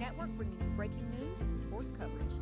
Network, bringing you breaking news and sports coverage.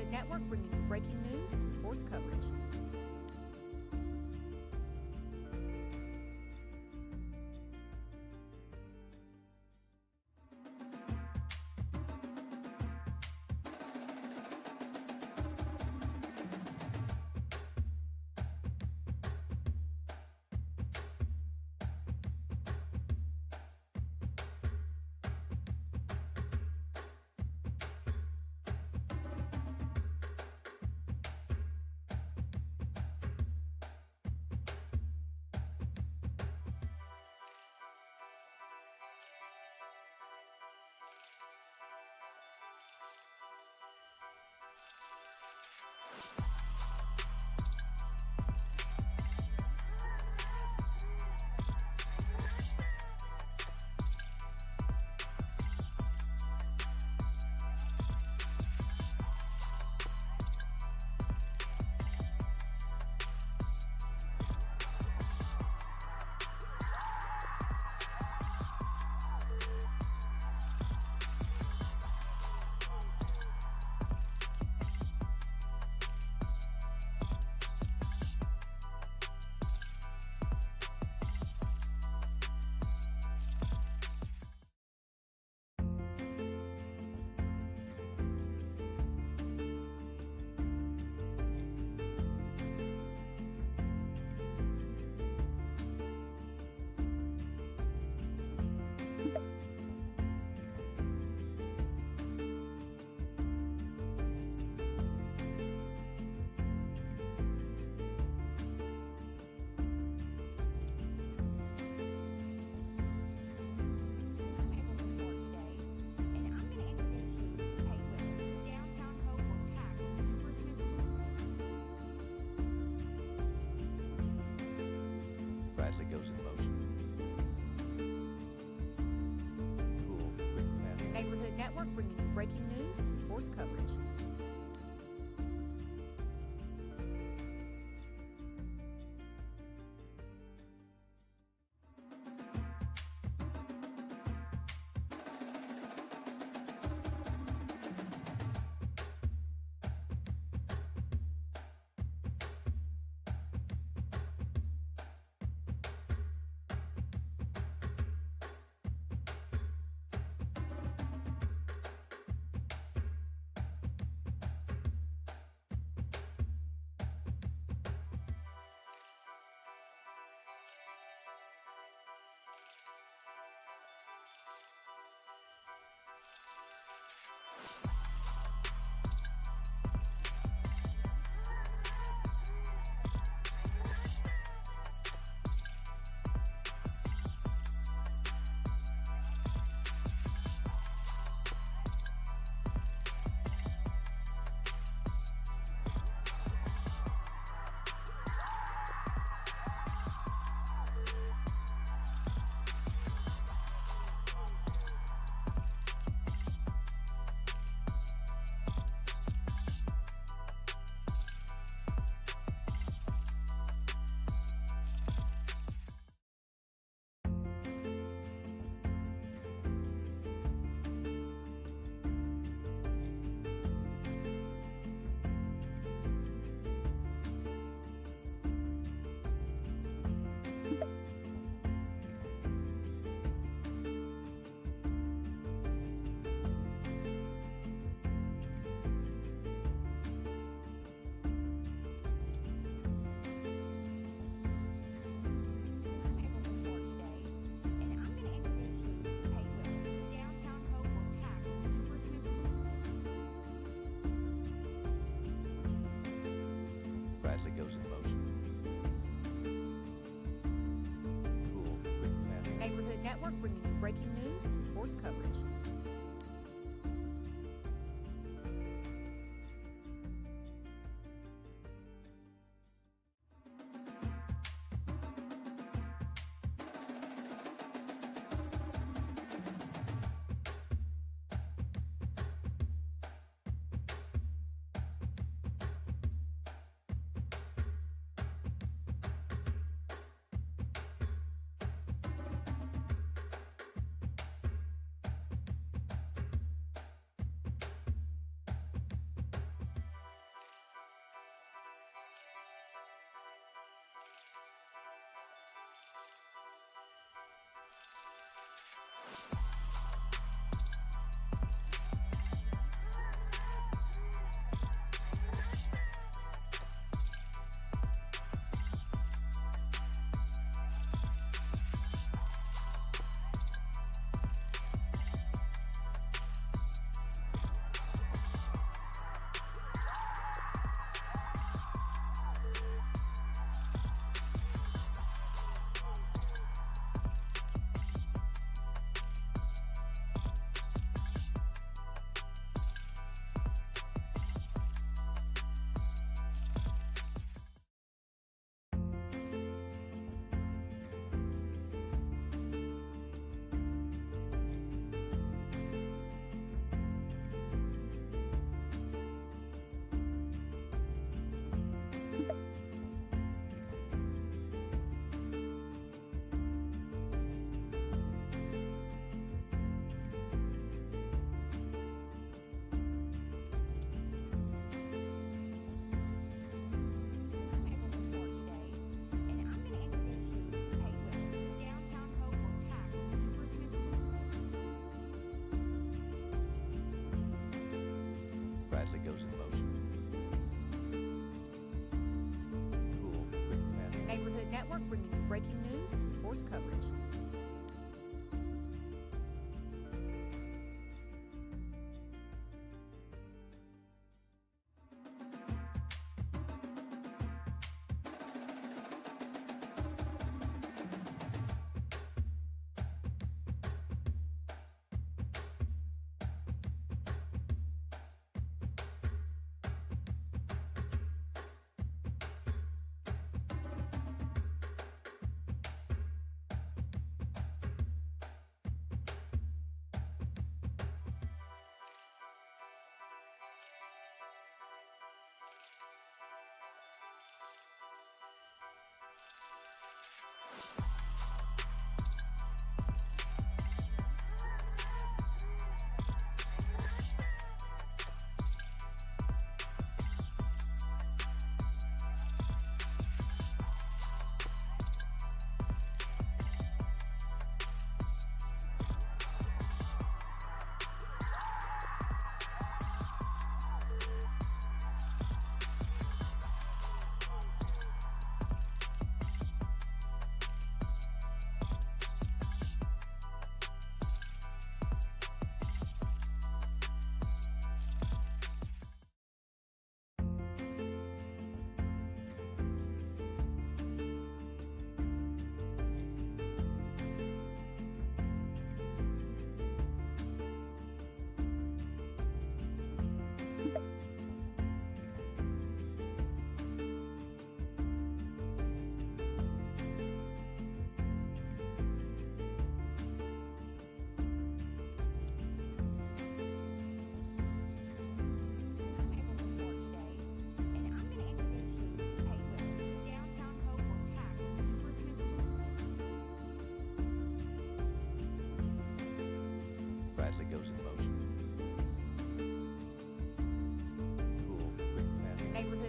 Network, bringing you breaking news and sports coverage. Network, bringing you breaking news and sports coverage. breaking news and sports coverage. Network bringing you breaking news and sports coverage.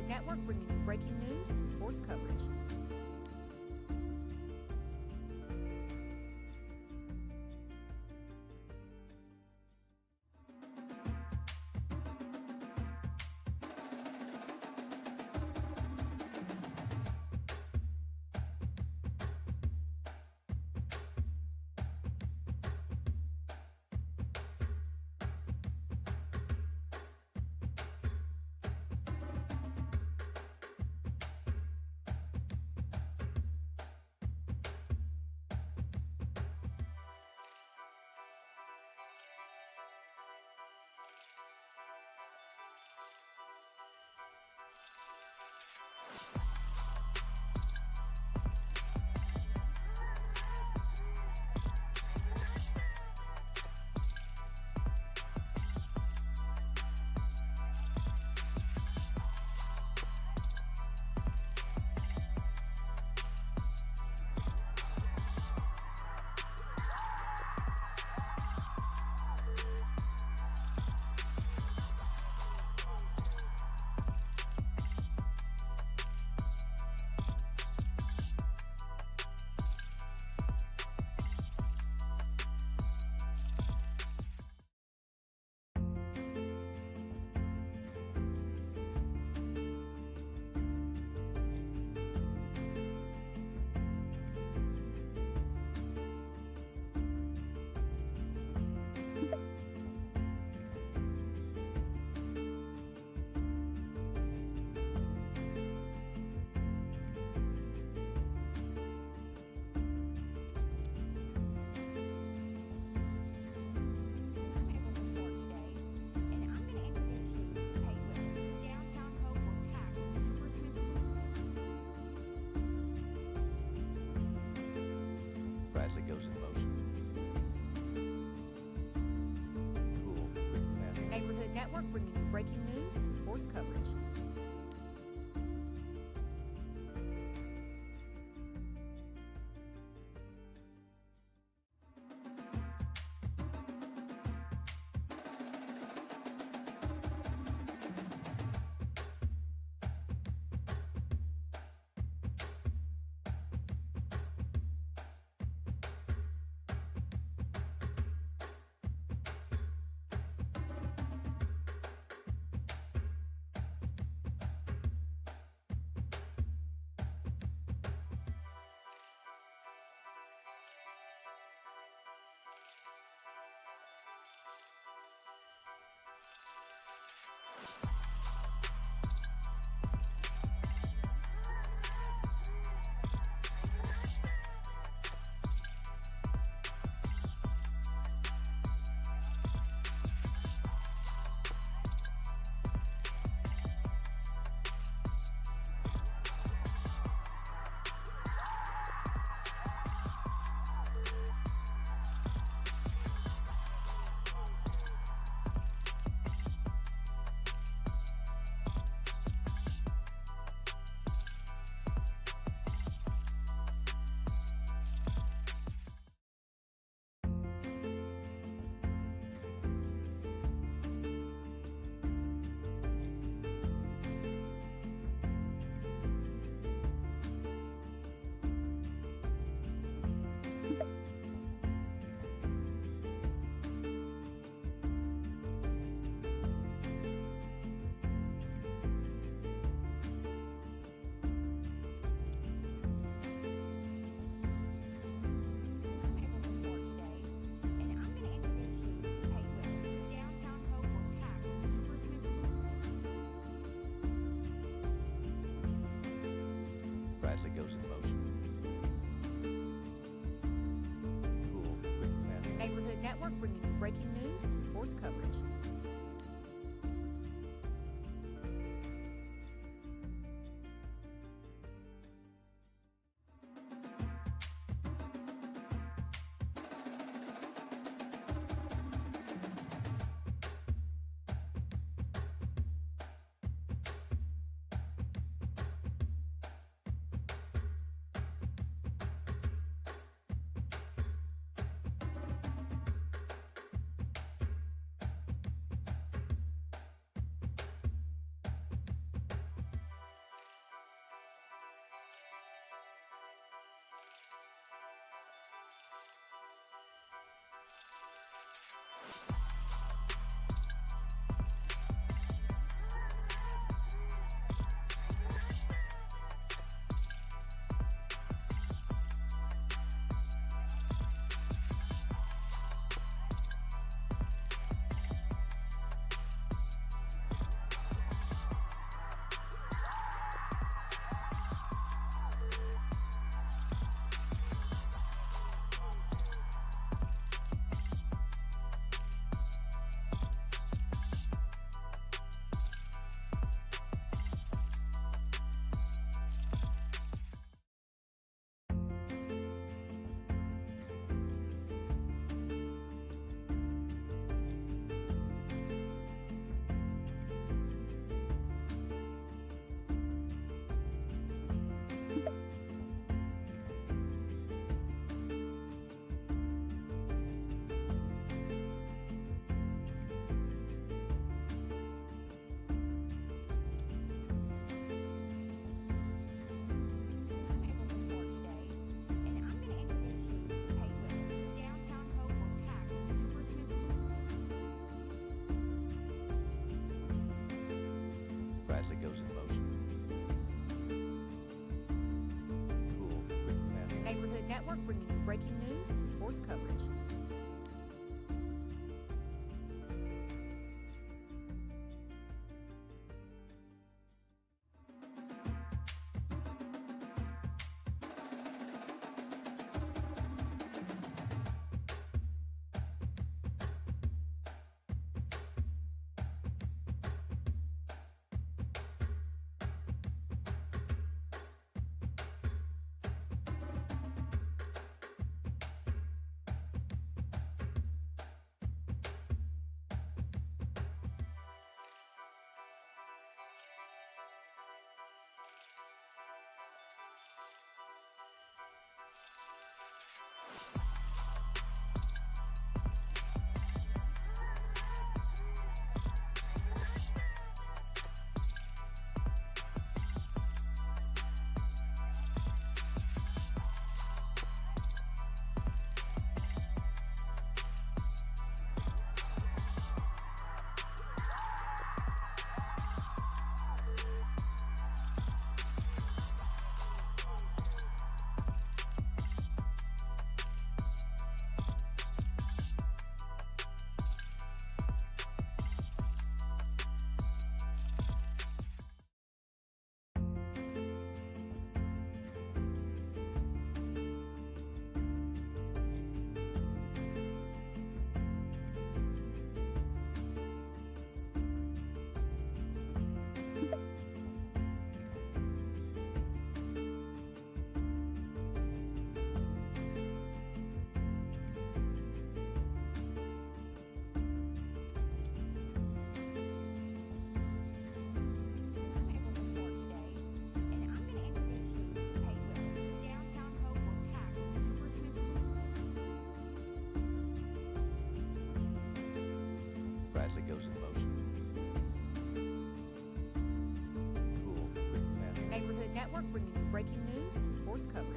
Network bringing you breaking news and sports coverage. Network bringing you breaking news and sports coverage. Network bringing you breaking news and sports coverage. Network bringing you breaking news and sports coverage. breaking news and sports coverage.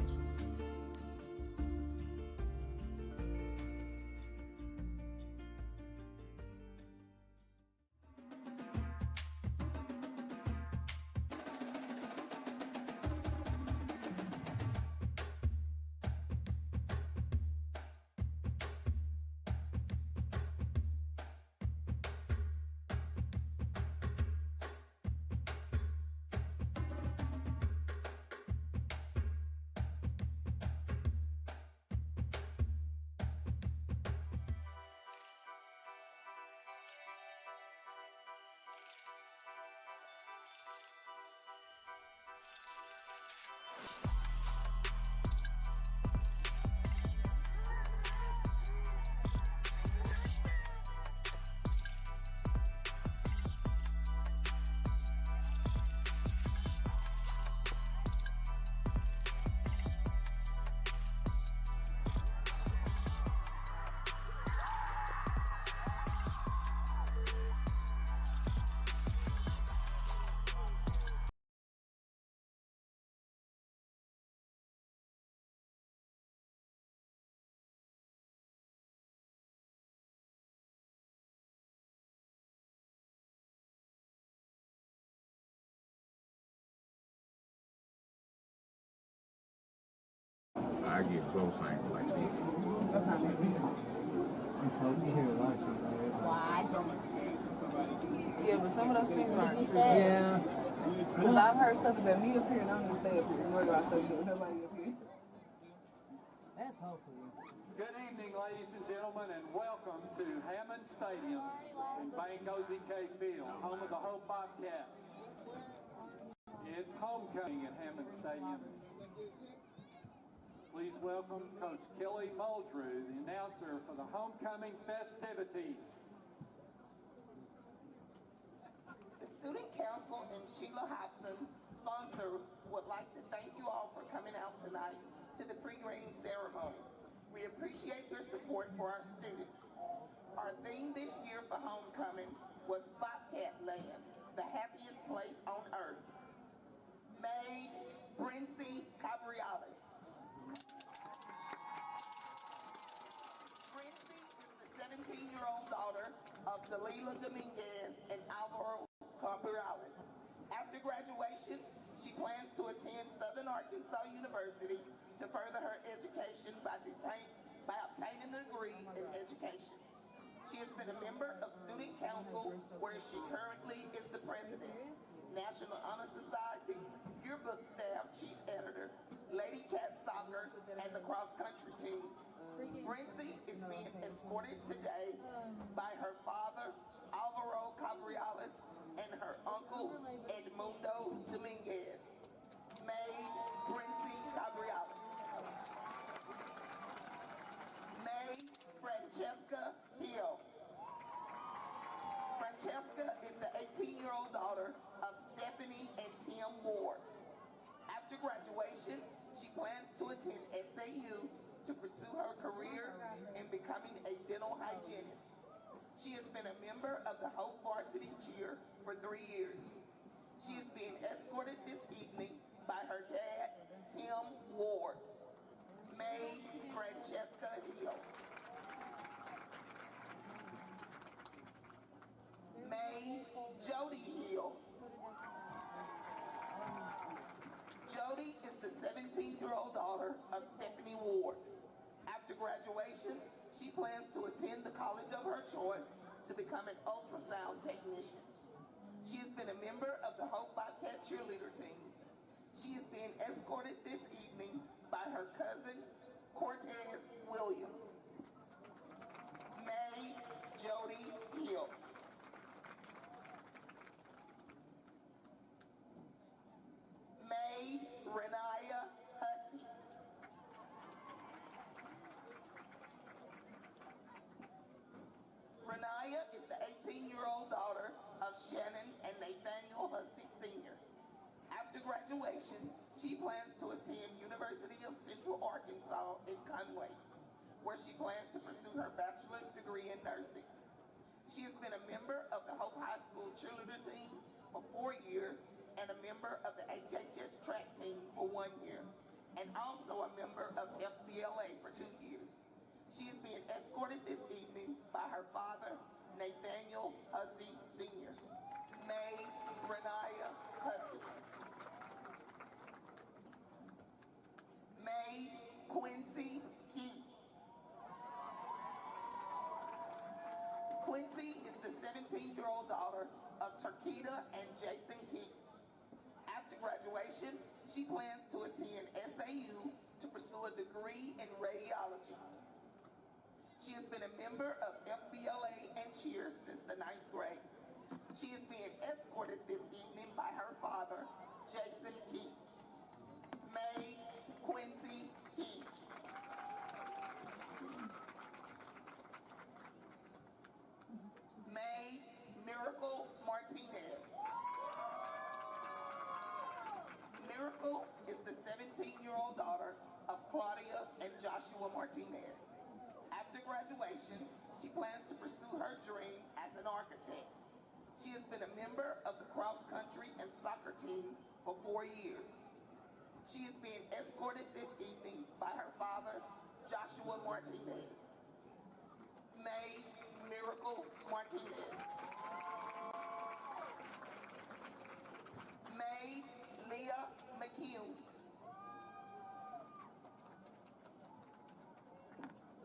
I get close angle like this. Yeah, but some of those things aren't true. Yeah. Because I've heard stuff about me up here and I'm going to stay up here. Nor do I associate with nobody up here. That's hopeful. Good evening, ladies and gentlemen, and welcome to Hammond Stadium in Bangkozy K Field, home of the Hope Bobcats. It's homecoming at Hammond Stadium. Please welcome Coach Kelly Muldrew, the announcer for the homecoming festivities. The Student Council and Sheila Hobson, sponsor, would like to thank you all for coming out tonight to the pre-game ceremony. We appreciate your support for our students. Our theme this year for homecoming was Bobcat Land, the happiest place on earth. Made Brincy Cabriales. Brincy is the 17-year-old daughter of Dalila Dominguez and Alvaro Cabriales. After graduation, she plans to attend Southern Arkansas University to further her education by obtaining a degree in education. She has been a member of Student Council, where she currently is the president, National Honor Society, yearbook staff, chief editor, Lady Cat Soccer, and the cross-country team. Brincy is being escorted today by her father, Alvaro Cabriales, and her uncle, Edmundo Dominguez. Made Brincy Cabriales. Made Francesca Hill. Francesca is the 18-year-old daughter of Stephanie and Tim Ward. After graduation, she plans to attend SAU to pursue her career in becoming a dental hygienist. She has been a member of the Hope Varsity Cheer for 3 years. She is being escorted this evening by her dad, Tim Ward. Made Francesca Hill. Made Jody Hill. Jody is the 17-year-old daughter of Stephanie Ward. After graduation, she plans to attend the college of her choice to become an ultrasound technician. She has been a member of the Hope Bobcat cheerleader team. She is being escorted this evening by her cousin, Cortez Williams. May Jody Hill. May Renaya Hussey. Renaya is the 18-year-old daughter of Shannon and Nathaniel Hussey Sr. After graduation, she plans to attend University of Central Arkansas in Conway, where she plans to pursue her bachelor's degree in nursing. She has been a member of the Hope High School cheerleader team for 4 years and a member of the HHS track team for 1 year, and also a member of FBLA for 2 years. She is being escorted this evening by her father, Nathaniel Hussey Sr., May Renaya Hussey, May Quincy Key. Quincy is the 17-year-old daughter of Turkita and Jason Key. After graduation, she plans to attend SAU to pursue a degree in radiology. She has been a member of FBLA and cheer since the 9th grade. She is being escorted this evening by her father, Jason Key. May Quincy Key. May Miracle Martinez. Miracle is the 17-year-old daughter of Claudia and Joshua Martinez. After graduation, she plans to pursue her dream as an architect. She has been a member of the cross-country and soccer team for 4 years. She is being escorted this evening by her father, Joshua Martinez. May Miracle Martinez. May Leah McHugh.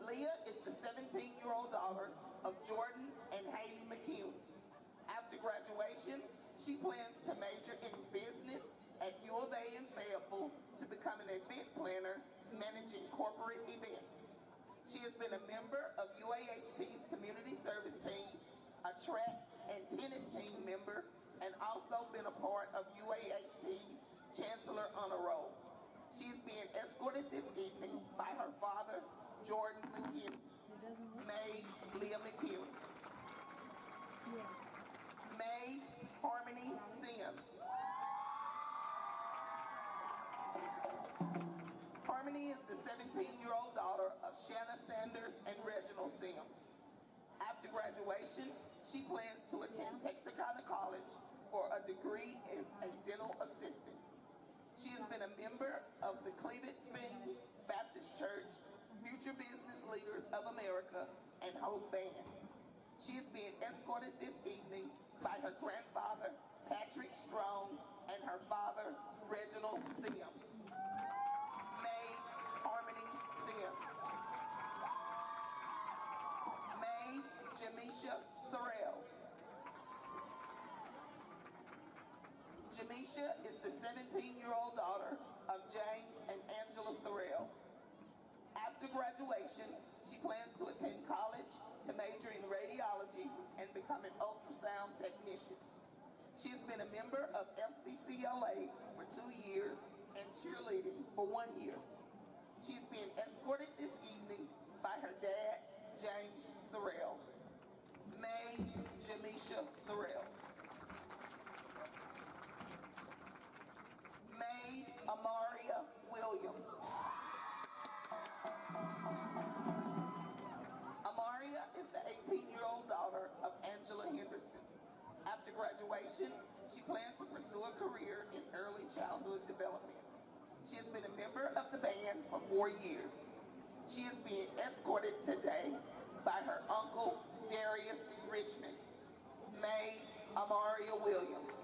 Leah is the 17-year-old daughter of Jordan and Haley McHugh. After graduation, she plans to major in business at U of A in Fayetteville to become an event planner managing corporate events. She has been a member of UAHT's community service team, a track and tennis team member, and also been a part of UAHT's Chancellor Honor Roll. She is being escorted this evening by her father, Jordan McHugh. May Leah McHugh. May Harmony Sims. Harmony is the 17-year-old daughter of Shanna Sanders and Reginald Sims. After graduation, she plans to attend Texarkana College for a degree as a dental assistant. She has been a member of the Cleveland Springs Baptist Church, Future Business Leaders of America, and Hope Band. She is being escorted this evening by her grandfather, Patrick Strong, and her father, Reginald Sims. May Harmony Sims. May Jamisha Sorrell. Jamisha is the 17-year-old daughter of James and Angela Sorrell. After graduation, she plans to attend college to major in radiology and become an ultrasound technician. She has been a member of FCCLA for 2 years and cheerleading for 1 year. She is being escorted this evening by her dad, James Sorrell. May Jamisha Sorrell. May Amaria Williams. Amaria is the 18-year-old daughter of Angela Henderson. After graduation, she plans to pursue a career in early childhood development. She has been a member of the band for 4 years. She is being escorted today by her uncle, Darius Richmond. May Amaria Williams.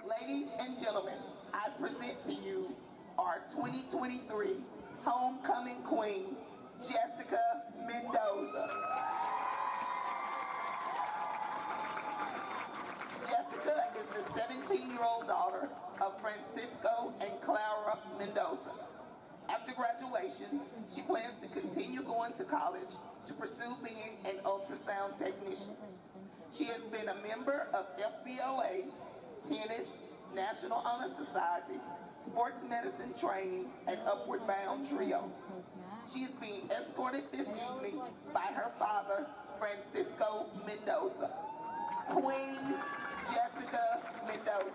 Ladies and gentlemen, I present to you our 2023 Homecoming Queen, Jessica Mendoza. Jessica is the 17-year-old daughter of Francisco and Clara Mendoza. After graduation, she plans to continue going to college to pursue being an ultrasound technician. She has been a member of FBLA, tennis, National Honor Society, sports medicine training, and Upward Bound Trio. She is being escorted this evening by her father, Francisco Mendoza. Queen Jessica Mendoza.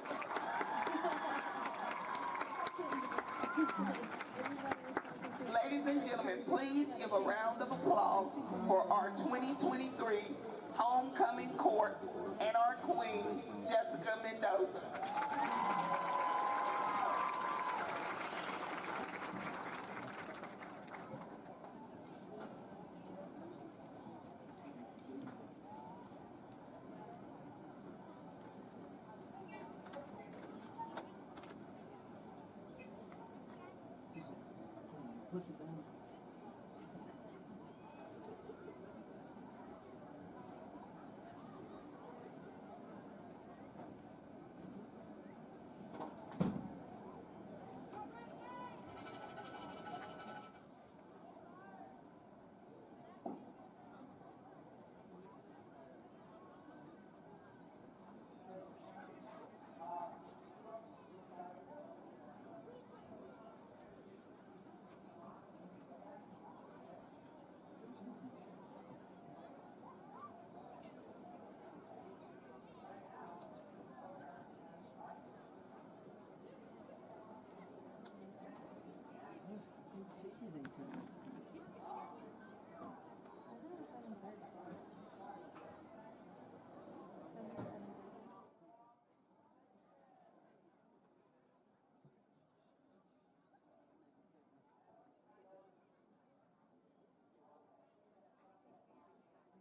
Ladies and gentlemen, please give a round of applause for our 2023 homecoming court, and our queen, Jessica Mendoza. Push it down. She's 18.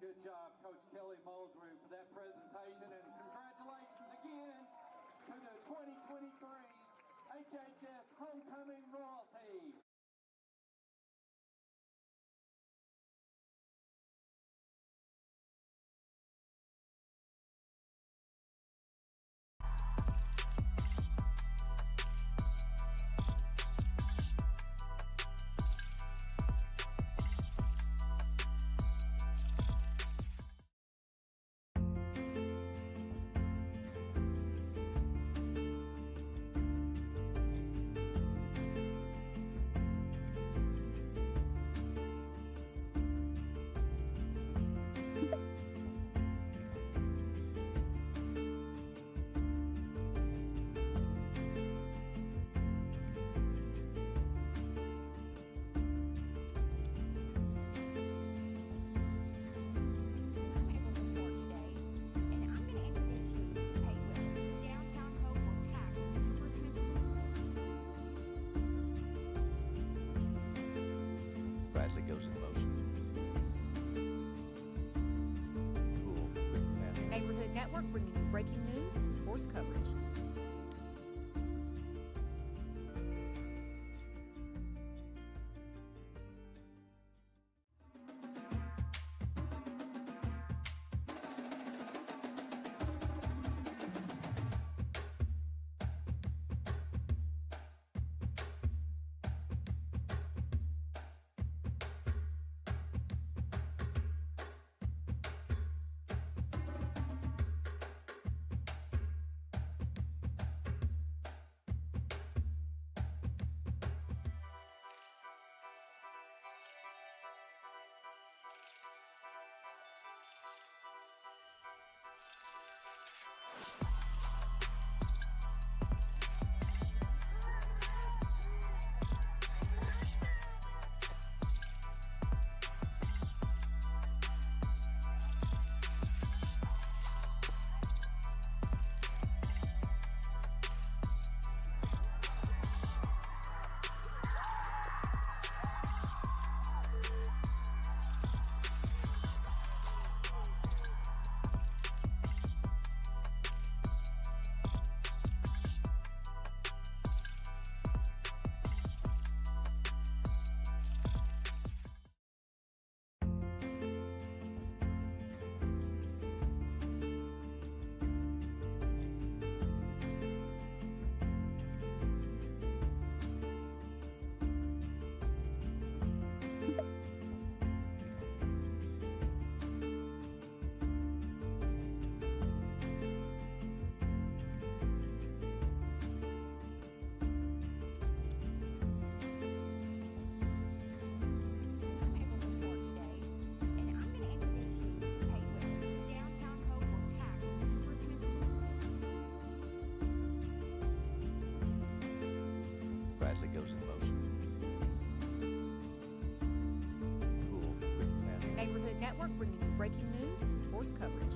Good job, Coach Kelly Muldrew, for that presentation, and congratulations again to the 2023 HHS Homecoming Royalty. Bradley goes in motion. Cool, quick pass. Neighborhood Network bringing you breaking news and sports coverage. Neighborhood Network bringing you breaking news and sports coverage.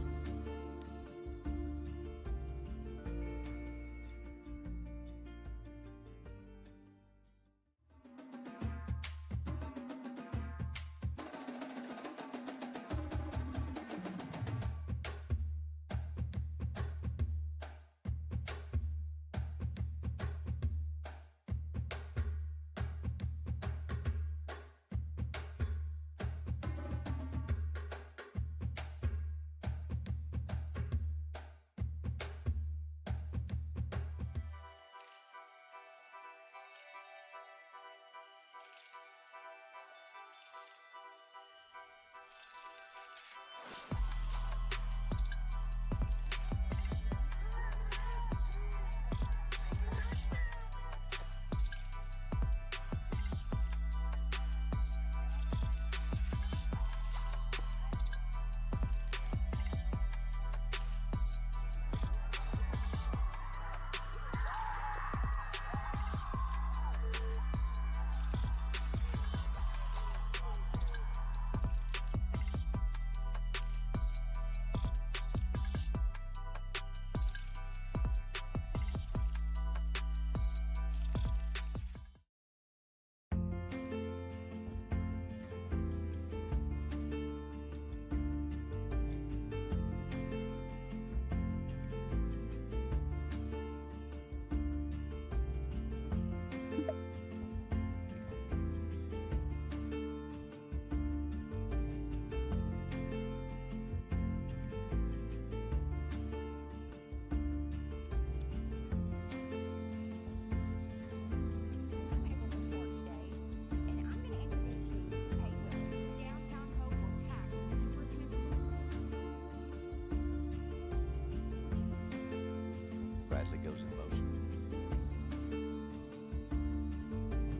Bradley goes in motion.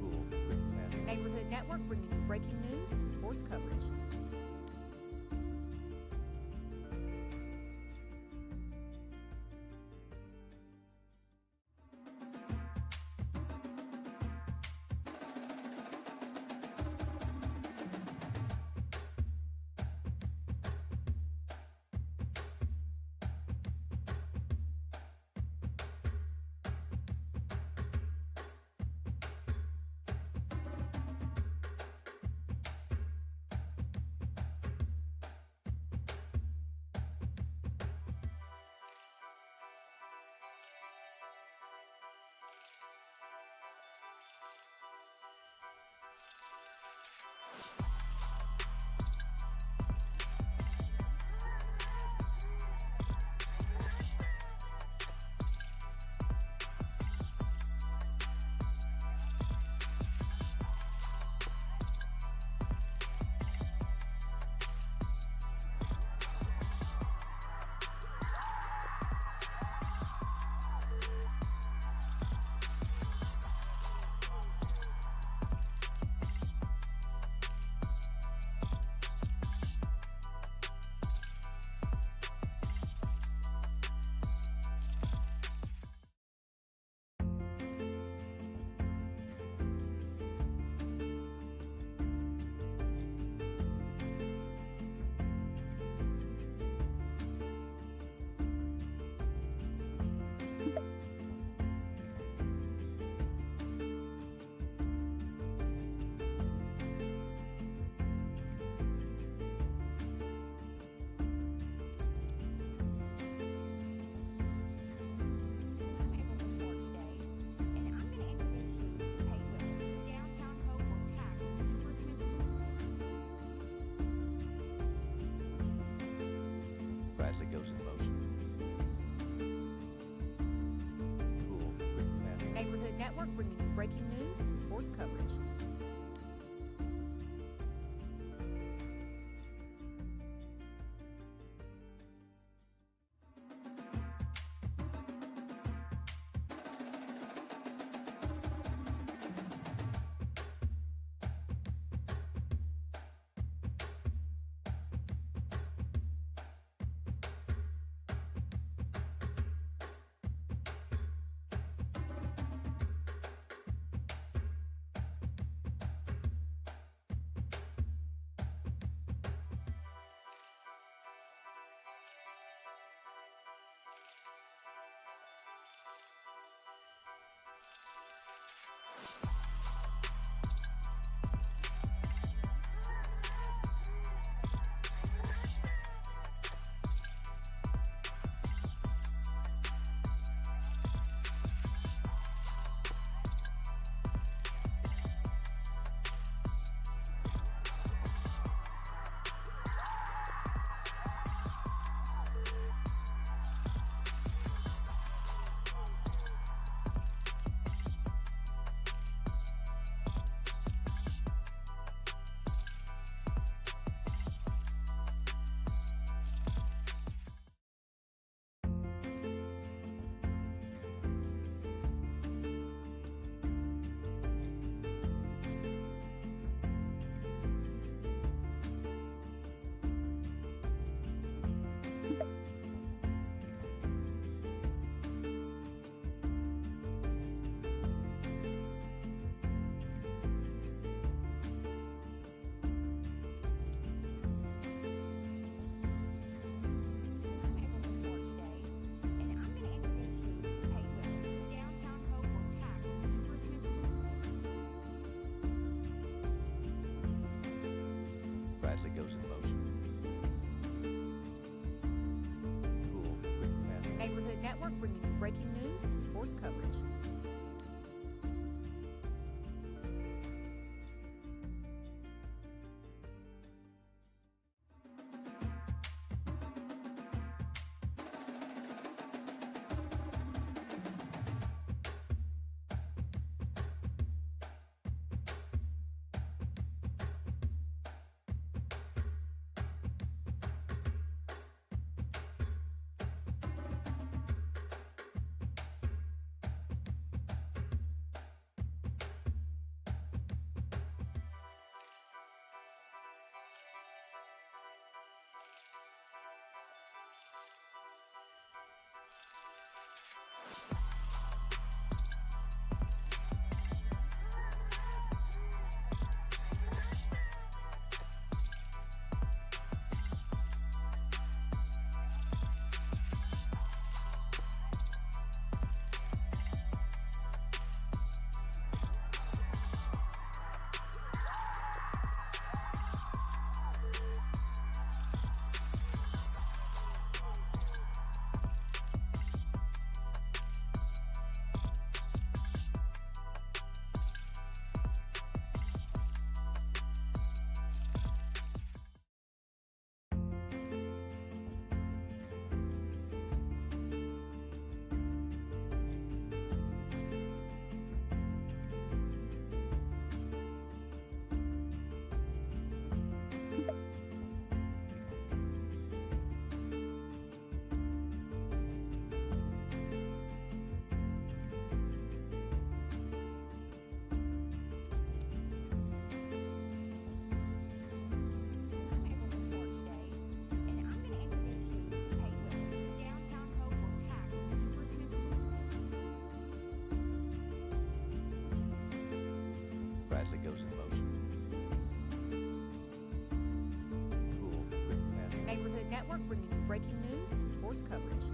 Cool, quick pass. Neighborhood Network bringing you breaking news and sports coverage. Bradley goes in motion. Cool, quick pass. Neighborhood Network bringing you breaking news and sports coverage. breaking news and sports coverage. Bradley goes in motion. Cool, quick pass. Neighborhood Network bringing you breaking news and sports coverage.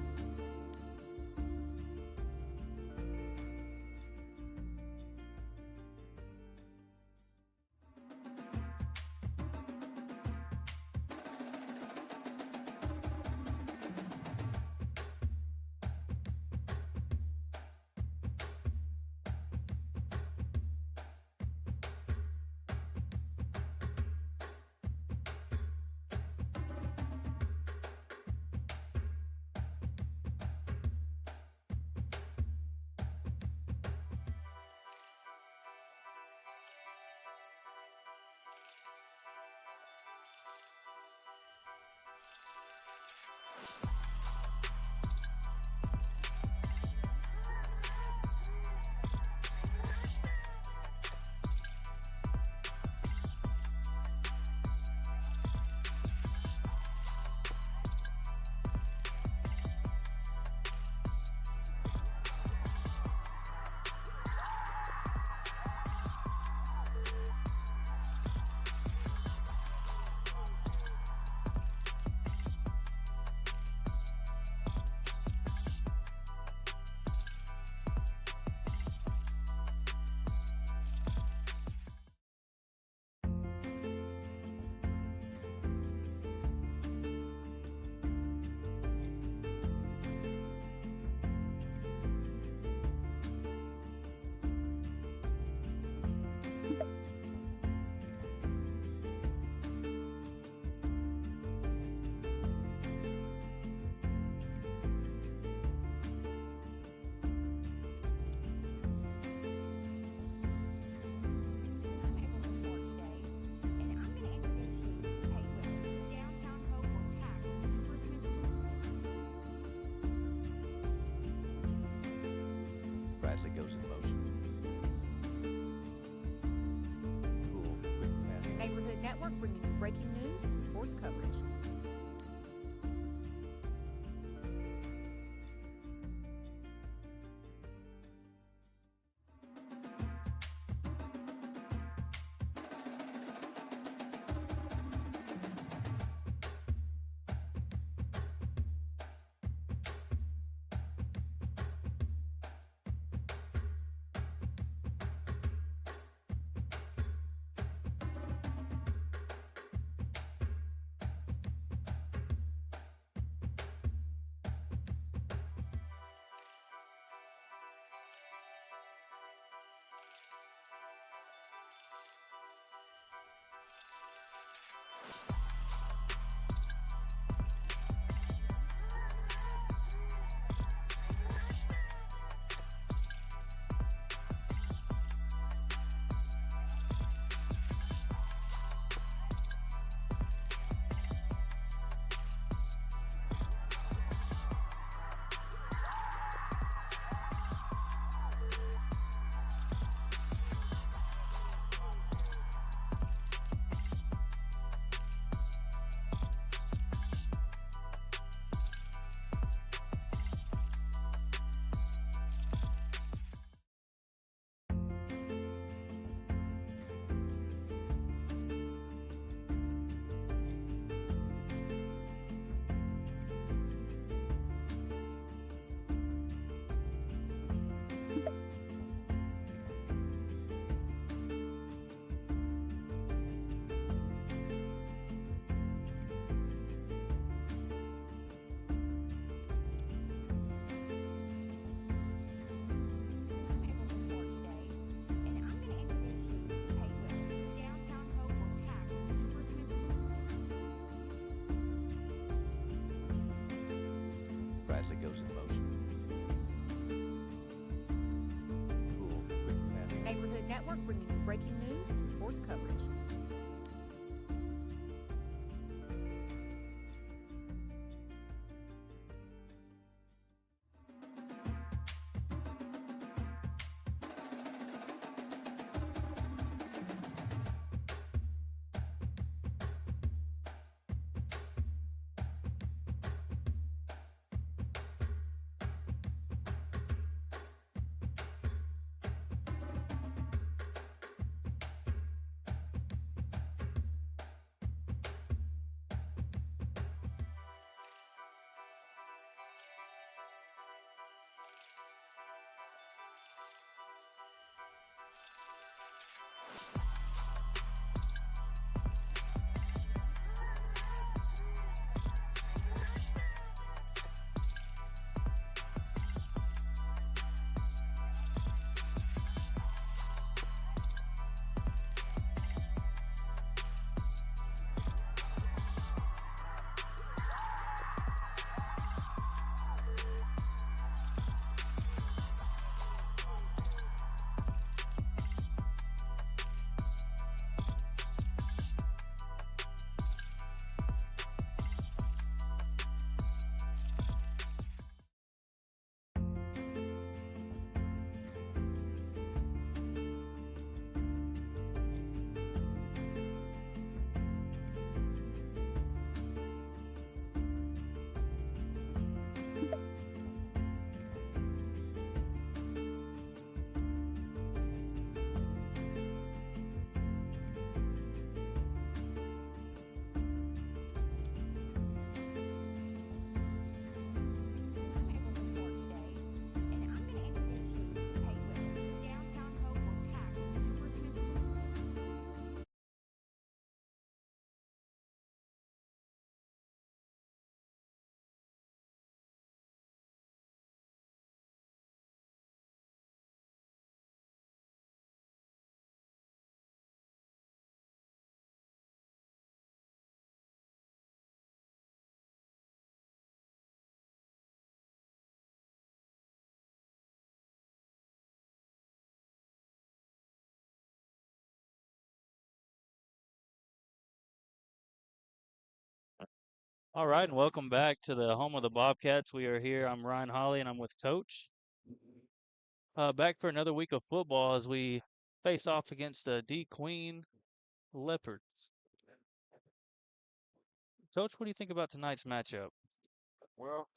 Bradley goes in motion. Cool, quick pass. Neighborhood Network bringing you breaking news and sports coverage. network bringing you breaking news and sports coverage. All right, and welcome back to the home of the Bobcats. We are here. I'm Ryan Holly, and I'm with Coach. Back for another week of football as we face off against the DeQueen Leopards. Coach, what do you think about tonight's matchup? Well,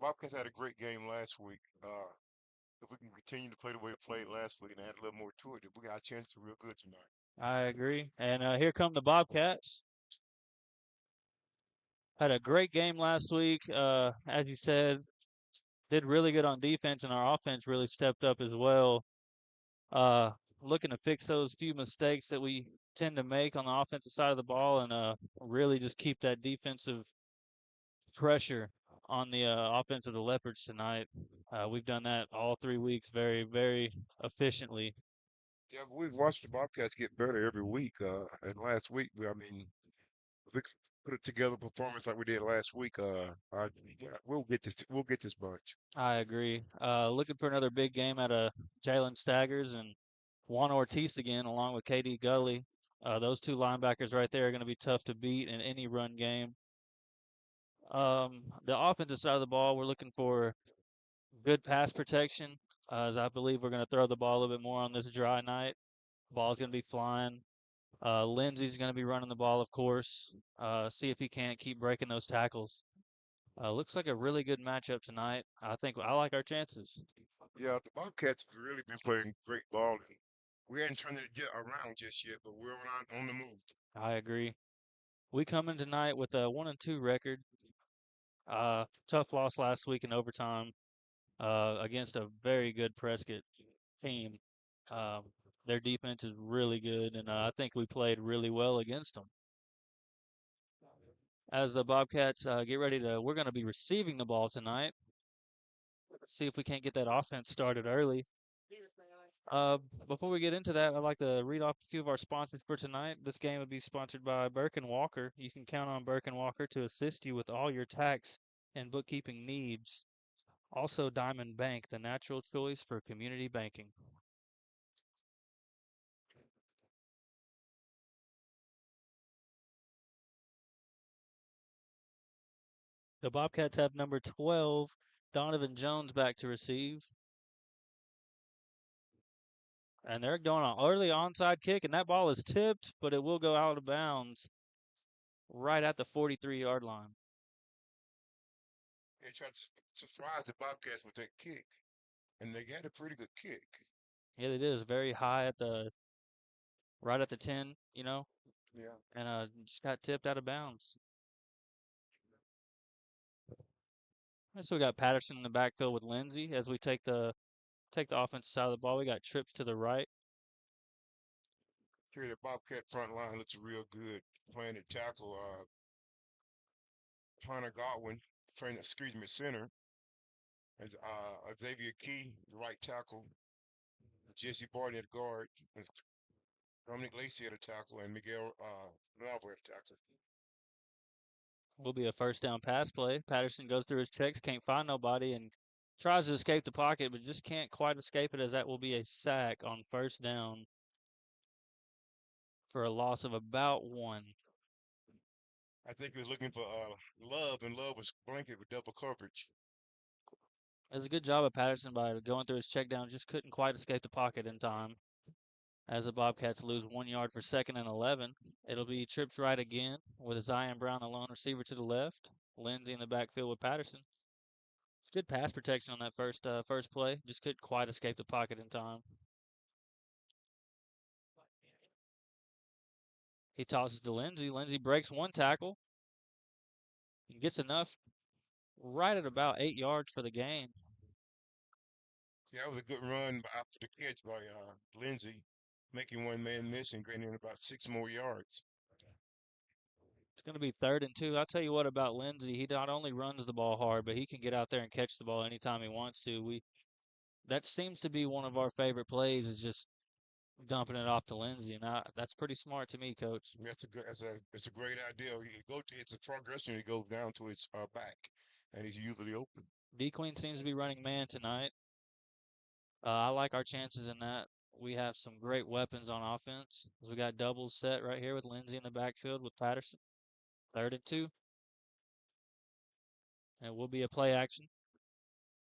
Bobcats had a great game last week. If we can continue to play the way we played last week and add a little more to it, we got a chance to real good tonight. I agree. And here come the Bobcats. Had a great game last week. As you said, did really good on defense, and our offense really stepped up as well. Uh, Looking to fix those few mistakes that we tend to make on the offensive side of the ball, and really just keep that defensive pressure on the offense of the Leopards tonight. We've done that all 3 weeks very, very efficiently. Yeah, but we've watched the Bobcats get better every week. And last week, I mean, if we could put it together performance like we did last week, yeah, we'll get this. We'll get this bunch. I agree. Looking for another big game out of Jalen Staggers and Juan Ortiz again, along with KD Gully. Those two linebackers right there are going to be tough to beat in any run game. The offensive side of the ball, we're looking for good pass protection, as I believe we're going to throw the ball a little bit more on this dry night. Ball's going to be flying. Lindsey's going to be running the ball, of course. See if he can't keep breaking those tackles. Looks like a really good matchup tonight. I think I like our chances. Yeah, the Bobcats have really been playing great ball, and we hadn't turned it around just yet, but we're on the move. I agree. We come in tonight with a 1-2 record. Tough loss last week in overtime against a very good Prescott team. Um, their defense is really good, and I think we played really well against them. As the Bobcats get ready to, we're going to be receiving the ball tonight. See if we can't get that offense started early. Uh, Before we get into that, I'd like to read off a few of our sponsors for tonight. This game will be sponsored by Burke and Walker. You can count on Burke and Walker to assist you with all your tax and bookkeeping needs. Also, Diamond Bank, the natural choice for community banking. The Bobcats have number 12, Donovan Jones, back to receive. And they're going on early onside kick, and that ball is tipped, but it will go out of bounds right at the 43-yard line. They tried to surprise the Bobcats with that kick, and they had a pretty good kick. Yeah, it is very high at the right at the 10, Yeah. and just got tipped out of bounds. And so we got Patterson in the backfield with Lindsey as we take the offensive side of the ball. We got trips to the right. Here, the Bobcat front line looks real good. Playing at tackle, Hunter Godwin, playing, excuse me, center. As Xavier Key, the right tackle. Jesse Barton at guard. And Dominic Lacey at a tackle, and Miguel Nava at a tackle. Will be a first down pass play. Patterson goes through his checks, can't find nobody, and tries to escape the pocket, but just can't quite escape it as that will be a sack on first down for a loss of about 1. I think he was looking for Love, and Love was blanket with double coverage. It was a good job of Patterson by going through his check down, just couldn't quite escape the pocket in time. As the Bobcats lose 1 yard for 2nd and 11, it'll be trips right again with Zion Brown, the lone receiver, to the left. Lindsey in the backfield with Patterson. It's good pass protection on that first play. Just couldn't quite escape the pocket in time. He tosses to Lindsey. Lindsey breaks 1 tackle and gets enough right at about 8 yards for the gain. Yeah, that was a good run after the catch by Lindsey, making one man miss and gaining about 6 more yards. It's going to be 3rd and 2. I'll tell you what about Lindsey. He not only runs the ball hard, but he can get out there and catch the ball anytime he wants to. That seems to be one of our favorite plays, is just dumping it off to Lindsey, and that's pretty smart to me, Coach. That's a good. It's a great idea. It's a progression. He goes down to his back, and he's usually open. DeQueen seems to be running man tonight. I like our chances in that. We have some great weapons on offense. We got doubles set right here with Lindsey in the backfield with Patterson. 3rd and 2. And it will be a play action.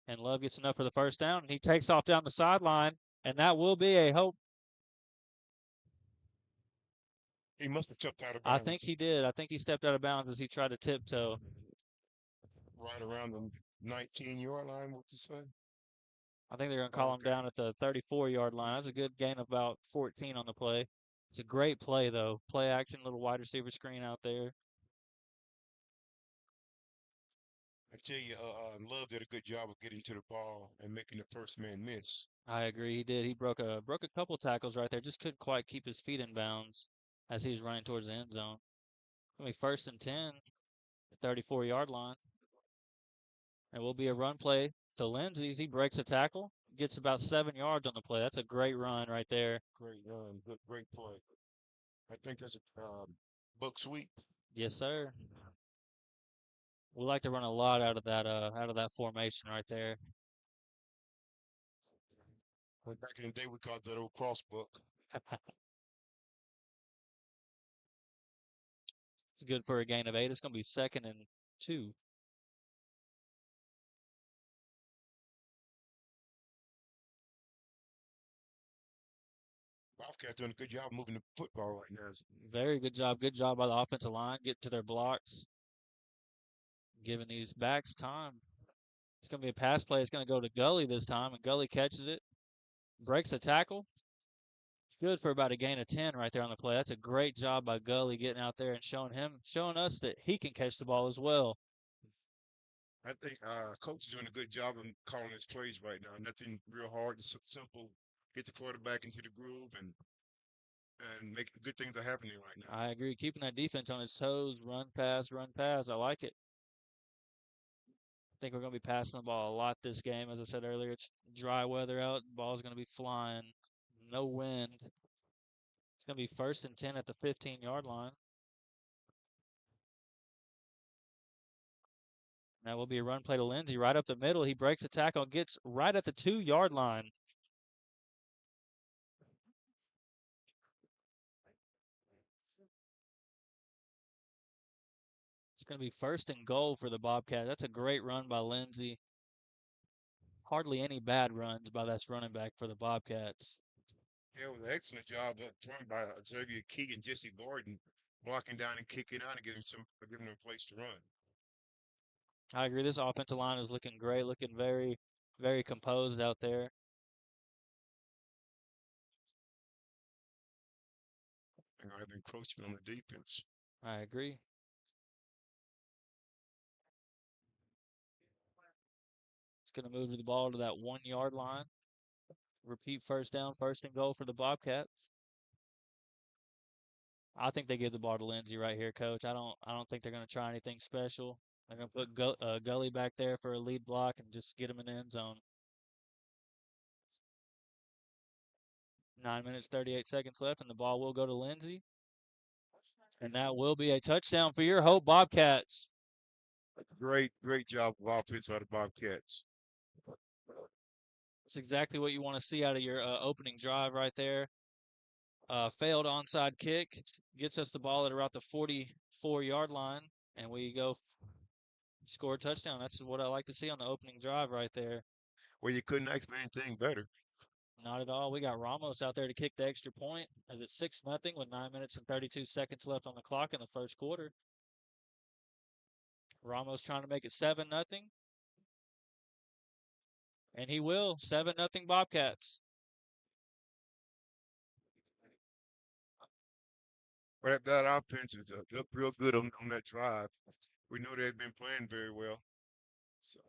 And Love gets enough for the first down, and he takes off down the sideline, and that will be a hope. He must have stepped out of bounds. I think he did. I think he stepped out of bounds as he tried to tiptoe. Right around the 19-yard line, what you say? I think they're going to call him down at the 34-yard line. That's a good gain of about 14 on the play. It's a great play, though. Play action, little wide receiver screen out there. I tell you, Love did a good job of getting to the ball and making the first man miss. I agree. He did. He broke a couple tackles right there. Just couldn't quite keep his feet in bounds as he was running towards the end zone. It'll be 1st and 10, the 34-yard line. It will be a run play to Lindsey. He breaks a tackle, gets about 7 yards on the play. That's a great run right there. Great run, great play. I think that's a buck sweep. Yes, sir. We like to run a lot out of that formation right there. Well, back in the day, we called that old cross book. It's good for a gain of 8. It's going to be 2nd and 2. Bobcat doing a good job moving the football right now. Very good job. Good job by the offensive line, getting to their blocks, giving these backs time. It's going to be a pass play. It's going to go to Gully this time, and Gully catches it, breaks the tackle. Good for about a gain of 10 right there on the play. That's a great job by Gully getting out there and showing us that he can catch the ball as well. I think coach is doing a good job of calling his plays right now. Nothing real hard, just simple. Get the quarterback into the groove and make good things are happening right now. I agree. Keeping that defense on his toes, run pass, run pass. I like it. I think we're going to be passing the ball a lot this game. As I said earlier, it's dry weather out. The ball's going to be flying. No wind. It's going to be 1st and 10 at the 15-yard line. That will be a run play to Lindsey right up the middle. He breaks the tackle and gets right at the 2-yard line. It's going to be first and goal for the Bobcats. That's a great run by Lindsey. Hardly any bad runs by this running back for the Bobcats. Yeah, it was an excellent job up front by Xavier Key and Jesse Gordon, blocking down and kicking out and giving them a place to run. I agree. This offensive line is looking great, looking very, very composed out there. They're gonna have encroachment on the defense. I agree. It's going to move the ball to that 1 yard line. Repeat first down, first and goal for the Bobcats. I think they give the ball to Lindsey right here, Coach. I don't think they're going to try anything special. They're going to put Gully back there for a lead block and just get him in the end zone. 9 minutes, 38 seconds left, and the ball will go to Lindsey. And that will be a touchdown for your Hope Bobcats. Great job of offense by the Bobcats. That's exactly what you want to see out of your opening drive right there. Failed onside kick gets us the ball at about the 44-yard line, and we go score a touchdown. That's what I like to see on the opening drive right there. Well, you couldn't ask for anything better. Not at all. We got Ramos out there to kick the extra point as it's 6-0 with 9 minutes and 32 seconds left on the clock in the first quarter. Ramos trying to make it 7-0. And he will. 7-0 Bobcats. But that offense is looked real good on that drive. We know they've been playing very well. So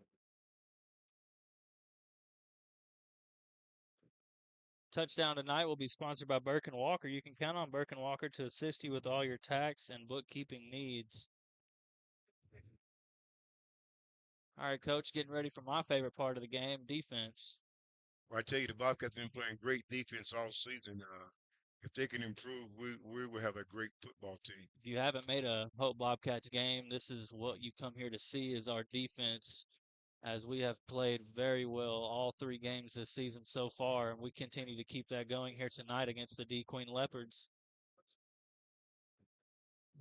Touchdown tonight will be sponsored by Burke and Walker. You can count on Burke and Walker to assist you with all your tax and bookkeeping needs. All right, Coach, getting ready for my favorite part of the game, defense. well, I tell you, the Bobcats have been playing great defense all season. If they can improve, we will have a great football team. If you haven't made a Hope Bobcats game, this is what you come here to see is our defense, as we have played very well all 3 games this season so far, and we continue to keep that going here tonight against the DeQueen Leopards.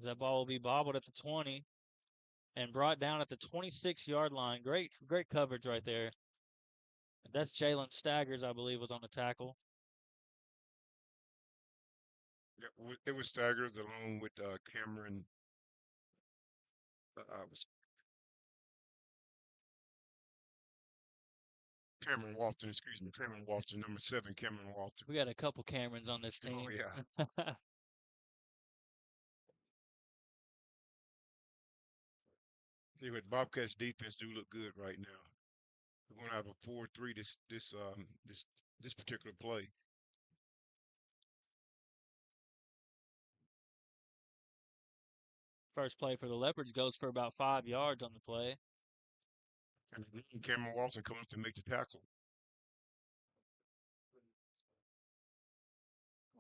That ball will be bobbled at the 20 and brought down at the 26-yard line. Great coverage right there. That's Jalen Staggers, I believe, was on the tackle. Yeah, it was Staggers along with Cameron. Was Cameron Walton, excuse me, Cameron Walton, number 7, Cameron Walton. We got a couple Camerons on this team. Oh yeah. See, but Bobcats defense do look good right now. We're gonna have a 4-3 this particular play. First play for the Leopards goes for about 5 yards on the play. And Cameron Walton coming up to make the tackle.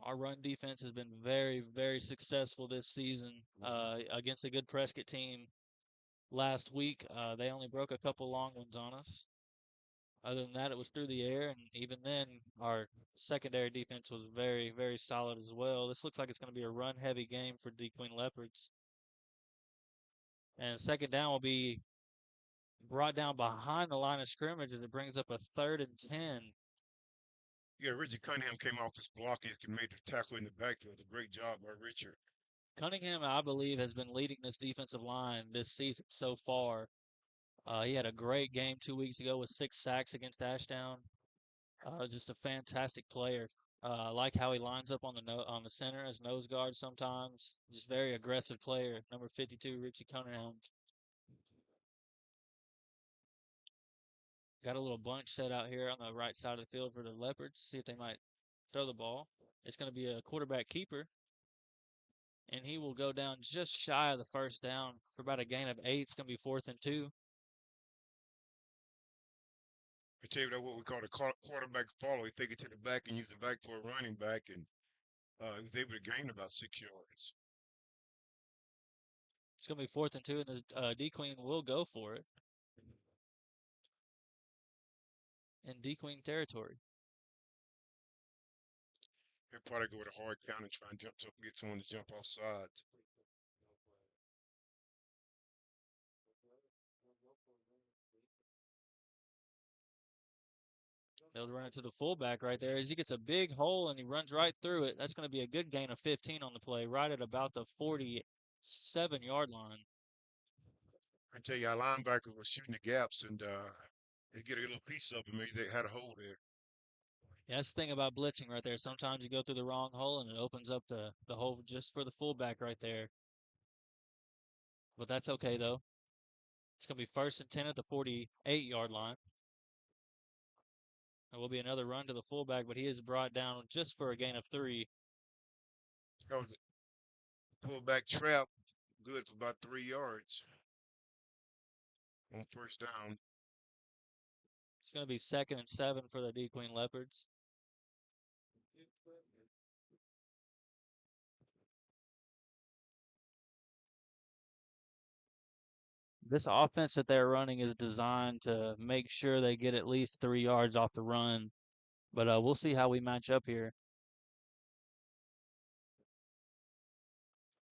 Our run defense has been very, very successful this season against a good Prescott team. Last week, they only broke a couple long ones on us. Other than that, it was through the air, and even then, our secondary defense was very, very solid as well. This looks like it's going to be a run-heavy game for DeQueen Leopards. And second down will be brought down behind the line of scrimmage as it brings up a 3rd and 10. Yeah, Richard Cunningham came off this block and made the tackle in the backfield. A great job by Richard. Cunningham, I believe, has been leading this defensive line this season so far. He had a great game 2 weeks ago with 6 sacks against Ashdown. Just a fantastic player. I like how he lines up on the center as nose guard sometimes. Just very aggressive player. Number 52, Richie Cunningham. Got a little bunch set out here on the right side of the field for the Leopards. See if they might throw the ball. It's going to be a quarterback keeper. And he will go down just shy of the first down for about a gain of 8. It's going to be 4th and 2. I tell you that what we call a quarterback follow. He take it to the back and use the back for a running back, and he was able to gain about 6 yards. It's going to be 4th and 2, and the DeQueen will go for it in DeQueen territory. He'll probably go with a hard count and try and get someone to jump off sides. They'll run it to the fullback right there as he gets a big hole and he runs right through it. That's going to be a good gain of 15 on the play, right at about the 47-yard line. I tell you, our linebackers were shooting the gaps, and they get a little piece of it. Maybe they had a hole there. Yeah, that's the thing about blitzing right there. Sometimes you go through the wrong hole and it opens up the hole just for the fullback right there. But that's okay, though. It's going to be 1st and 10 at the 48-yard line. There will be another run to the fullback, but he is brought down just for a gain of 3. That was the fullback trap, good for about 3 yards on first down. It's going to be 2nd and 7 for the DeQueen Leopards. This offense that they're running is designed to make sure they get at least 3 yards off the run. But we'll see how we match up here.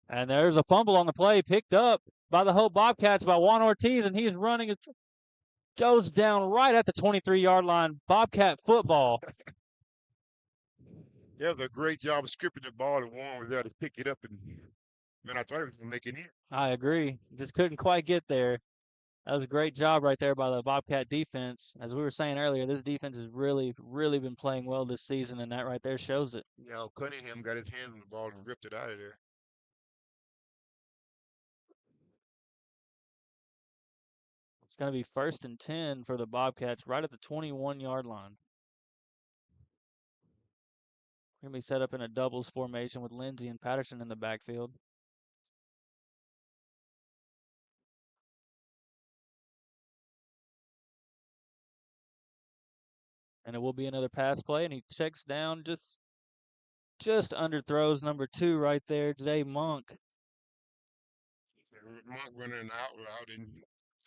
And there's a fumble on the play, picked up by the Hope Bobcats by Juan Ortiz, and he's running. It goes down right at the 23-yard line. Bobcat football. Yeah, it was a great job of stripping the ball, and Warren was there to pick it up. And man, I thought he was going to make it in. I agree. Just couldn't quite get there. That was a great job right there by the Bobcat defense. As we were saying earlier, this defense has really, really been playing well this season, and that right there shows it. You know, Cunningham got his hands on the ball and ripped it out of there. It's going to be 1st and 10 for the Bobcats right at the 21-yard line. We're going to be set up in a doubles formation with Lindsey and Patterson in the backfield. And it will be another pass play, and he checks down, just underthrows number 2 right there, Jay Monk. Monk running an out route, and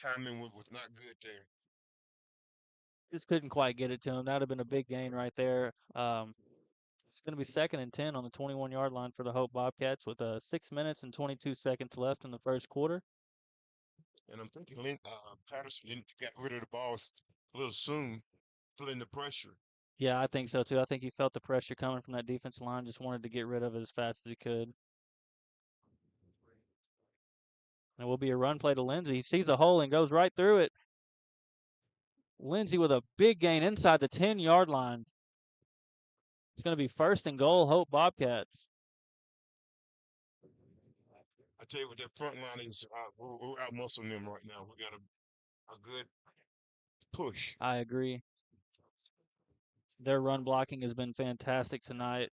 timing was not good there. Just couldn't quite get it to him. That would have been a big gain right there. It's going to be 2nd and 10 on the 21-yard line for the Hope Bobcats with 6 minutes and 22 seconds left in the first quarter. And I'm thinking Patterson got rid of the ball a little soon, feeling the pressure. Yeah, I think so too. I think he felt the pressure coming from that defensive line, just wanted to get rid of it as fast as he could. And it will be a run play to Lindsey. He sees a hole and goes right through it. Lindsey with a big gain inside the 10-yard line. It's going to be 1st and goal, Hope Bobcats. I tell you what, that front line is, we're out muscling them right now. We got a good push. I agree. Their run blocking has been fantastic tonight.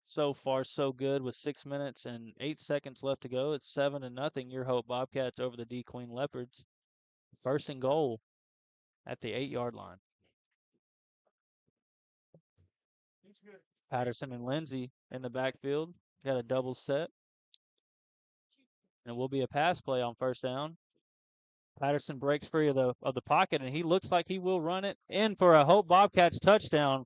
So far, so good with 6 minutes and 8 seconds left to go. It's 7-0. Your Hope Bobcats over the DeQueen Leopards. 1st and goal at the 8-yard line. Patterson and Lindsey in the backfield. Got a double set. And it will be a pass play on 1st down. Patterson breaks free of the pocket, and he looks like he will run it in for a Hope Bobcats touchdown.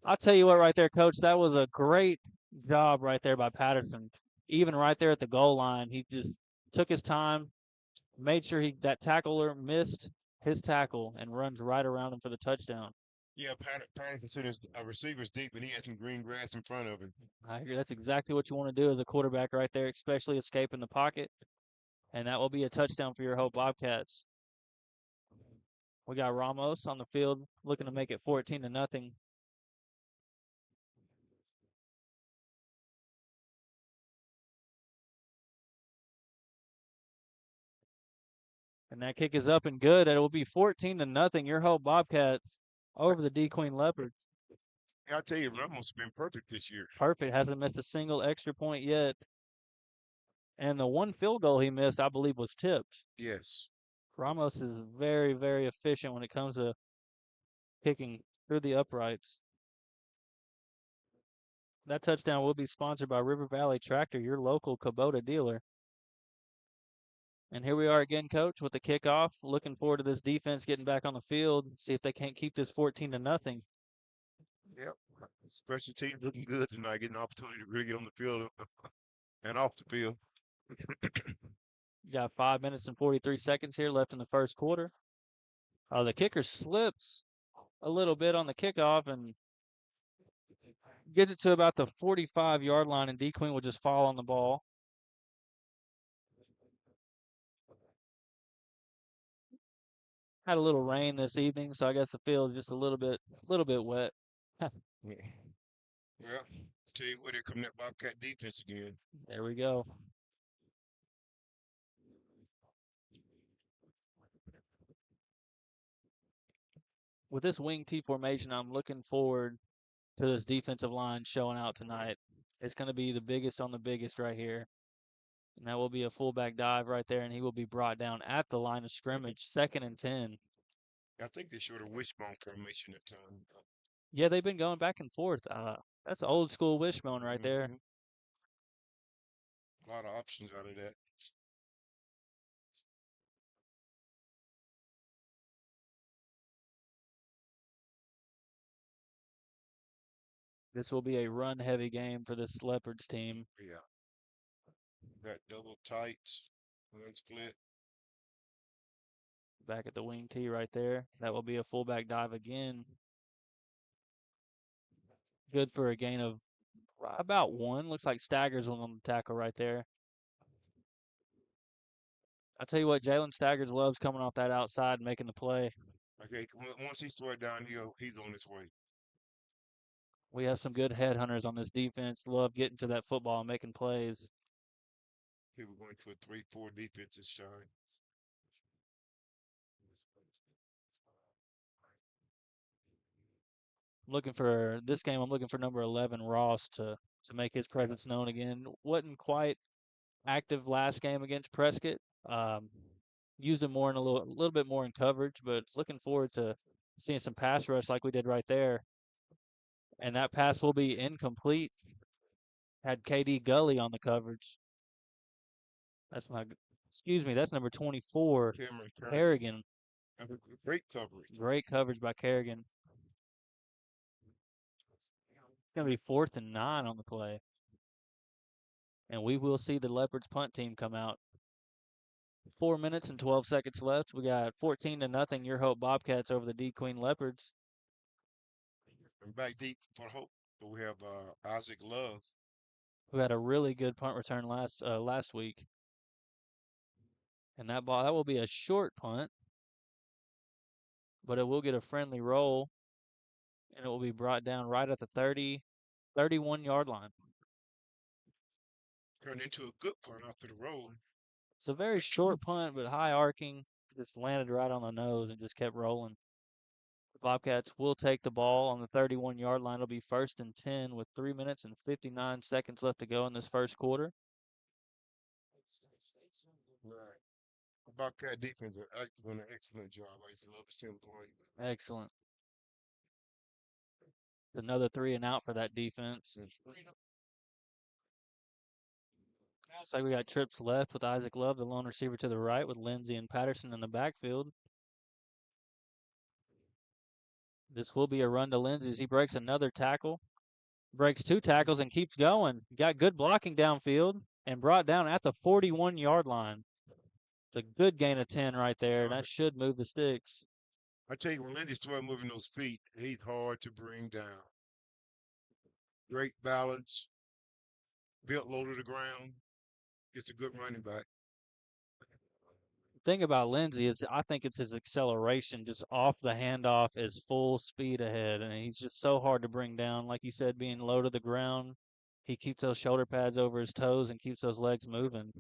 I'll tell you what right there, Coach, that was a great job right there by Patterson. Even right there at the goal line, he just took his time, made sure that tackler missed his tackle, and runs right around him for the touchdown. Yeah, Patterson sent his receivers deep, and he had some green grass in front of him. I agree. That's exactly what you want to do as a quarterback right there, especially escaping the pocket. And that will be a touchdown for your Hope Bobcats. We got Ramos on the field looking to make it 14-0. And that kick is up and good. It will be 14-0. Your Hope Bobcats over the DeQueen Leopards. I'll tell you, Ramos has been perfect this year. Perfect. Hasn't missed a single extra point yet. And the one field goal he missed, I believe, was tipped. Yes. Ramos is very, very efficient when it comes to kicking through the uprights. That touchdown will be sponsored by River Valley Tractor, your local Kubota dealer. And here we are again, Coach, with the kickoff. Looking forward to this defense getting back on the field, see if they can't keep this 14-0. Yep. Special teams looking good tonight, getting an opportunity to really get on the field and off the field. You got 5 minutes and 43 seconds here left in the first quarter. The kicker slips a little bit on the kickoff and gets it to about the 45-yard line, and DeQueen will just fall on the ball. Had a little rain this evening, so I guess the field is just a little bit wet. Yeah. Well, tell you what, here come that Bobcat defense again. There we go. With this wing T formation, I'm looking forward to this defensive line showing out tonight. It's going to be the biggest on the biggest right here. And that will be a fullback dive right there, and he will be brought down at the line of scrimmage, 2nd and 10. I think they showed a wishbone formation at time. Yeah, they've been going back and forth. That's old school wishbone right there. A lot of options out of that. This will be a run heavy game for this Leopards team. Yeah. Got double tights, one split. Back at the wing T right there. That will be a fullback dive again. Good for a gain of about 1. Looks like Staggers was on the tackle right there. I tell you what, Jalen Staggers loves coming off that outside and making the play. Okay, once he's thrown down, he's on his way. We have some good headhunters on this defense. Love getting to that football and making plays. People going for a 3-4 defense this time. Looking for this game. I'm looking for number 11 Ross to make his presence known again. Wasn't quite active last game against Prescott. Used him more in a little bit more in coverage, but looking forward to seeing some pass rush like we did right there. And that pass will be incomplete. Had KD Gully on the coverage. That's not. Excuse me. That's number 24, Cameron Kerrigan. Great coverage. Great coverage by Kerrigan. It's gonna be 4th and 9 on the play, and we will see the Leopards punt team come out. 4 minutes and 12 seconds left. We got 14-0 Your Hope Bobcats over the DeQueen Leopards. And back deep for Hope, but we have Isaac Love, who had a really good punt return last week. And that will be a short punt, but it will get a friendly roll, and it will be brought down right at the 31-yard line. Turned into a good punt after the roll. It's a very short punt, but high arcing. Just landed right on the nose and just kept rolling. The Bobcats will take the ball on the 31-yard line. It'll be 1st and 10 with 3 minutes and 59 seconds left to go in this first quarter. Right. Bobcat defense are doing an excellent job. I used to love to see them play. Excellent. It's another 3 and out for that defense. Looks like we got trips left with Isaac Love, the lone receiver to the right, with Lindsey and Patterson in the backfield. This will be a run to Lindsey as he breaks another tackle. Breaks 2 tackles and keeps going. Got good blocking downfield and brought down at the 41-yard line. It's a good gain of 10 right there. That should move the sticks. I tell you, when Lindsey started moving those feet, he's hard to bring down. Great balance, built low to the ground. Just a good running back. The thing about Lindsey is I think it's his acceleration, just off the handoff is full speed ahead, and he's just so hard to bring down. Like you said, being low to the ground, he keeps those shoulder pads over his toes and keeps those legs moving.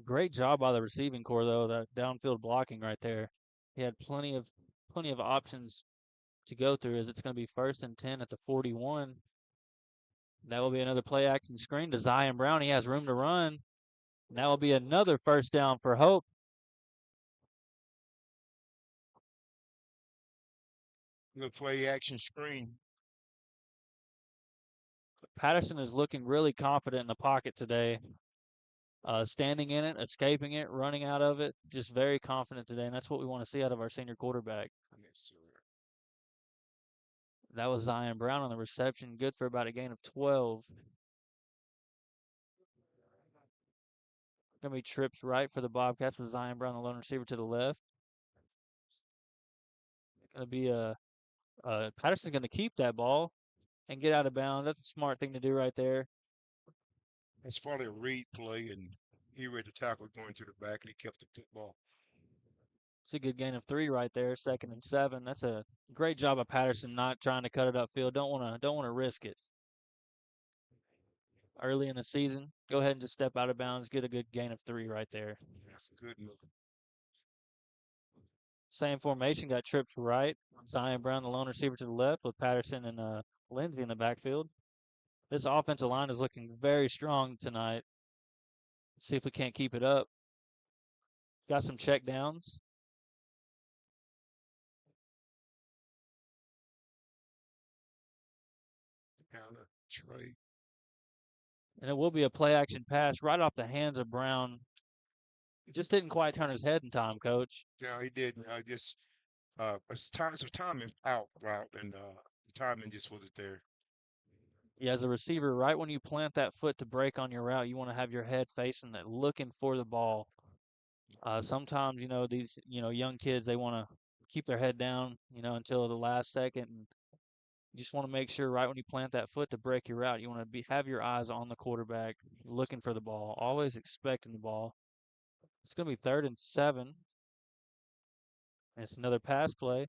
Great job by the receiving core, though, that downfield blocking right there. He had plenty of options to go through as it's going to be 1st and 10 at the 41. That will be another play action screen to Zion Brown. He has room to run. And that will be another first down for Hope. Good play action screen. Patterson is looking really confident in the pocket today. Standing in it, escaping it, running out of it, just very confident today, and that's what we want to see out of our senior quarterback. Yes, sir. That was Zion Brown on the reception, good for about a gain of 12. Going to be trips right for the Bobcats with Zion Brown, the lone receiver, to the left. Gonna be Patterson's gonna keep that ball and get out of bounds. That's a smart thing to do right there. It's probably a read play, and he read the tackle going to the back, and he kept the football. It's a good gain of 3 right there, 2nd and 7. That's a great job of Patterson not trying to cut it upfield. Don't wanna risk it. Early in the season, go ahead and just step out of bounds, get a good gain of 3 right there. That's a good move. Same formation, got trips right. Zion Brown, the lone receiver to the left, with Patterson and Lindsey in the backfield. This offensive line is looking very strong tonight. See if we can't keep it up. Got some check downs. Down the Trey. And it will be a play action pass right off the hands of Brown. He just didn't quite turn his head in time, Coach. Yeah, he did. I just it's a timing out route, and the timing just wasn't there. Yeah, as a receiver, right when you plant that foot to break on your route, you want to have your head facing that, looking for the ball. Sometimes, these, young kids, they want to keep their head down, until the last second. And you just want to make sure right when you plant that foot to break your route, you want to have your eyes on the quarterback, looking for the ball, always expecting the ball. It's going to be 3rd and 7. And it's another pass play.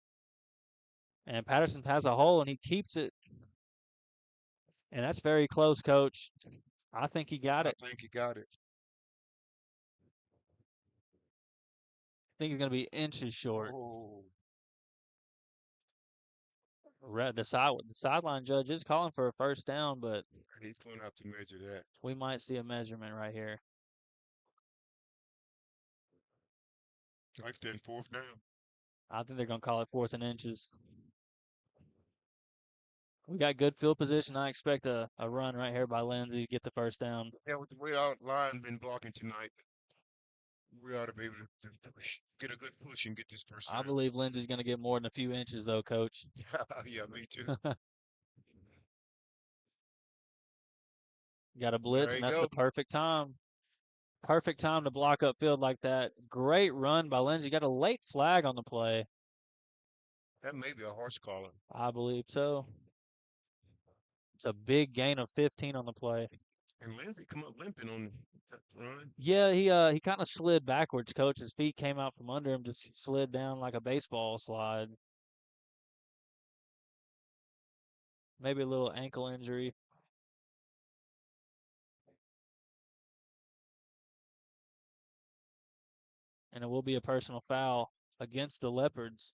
And Patterson has a hole, and he keeps it. And that's very close, Coach. I think he got it. I think he got it. I think he's going to be inches short. Oh, The sideline judge is calling for a first down, but he's going to have to measure that. we might see a measurement right here. Right then, 4th down. I think they're going to call it 4th and inches. We got good field position. I expect a run right here by Lindsey to get the first down. Yeah, with the way our line been blocking tonight, we ought to be able to get a good push and get this first I down. believe Lindsey's going to get more than a few inches, though, Coach. Yeah, me too. Got a blitz, There and you that's go. the perfect time. Perfect time to block upfield like that. Great run by Lindsey. Got a late flag on the play. That may be a horse collar. I believe so. It's a big gain of 15 on the play. And Lindsey come up limping on that run. Yeah, he kind of slid backwards, Coach. His feet came out from under him, just slid down like a baseball slide. Maybe a little ankle injury. And it will be a personal foul against the Leopards.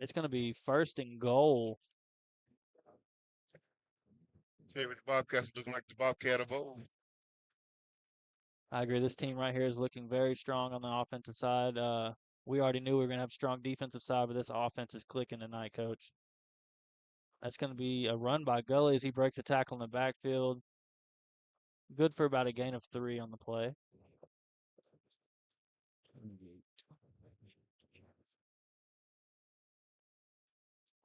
It's going to be 1st and goal. Hey, with the Bobcats looking like the Bobcat of old. I agree. This team right here is looking very strong on the offensive side. We already knew we were going to have a strong defensive side, but this offense is clicking tonight, Coach. That's going to be a run by Gully as he breaks a tackle in the backfield. Good for about a gain of 3 on the play.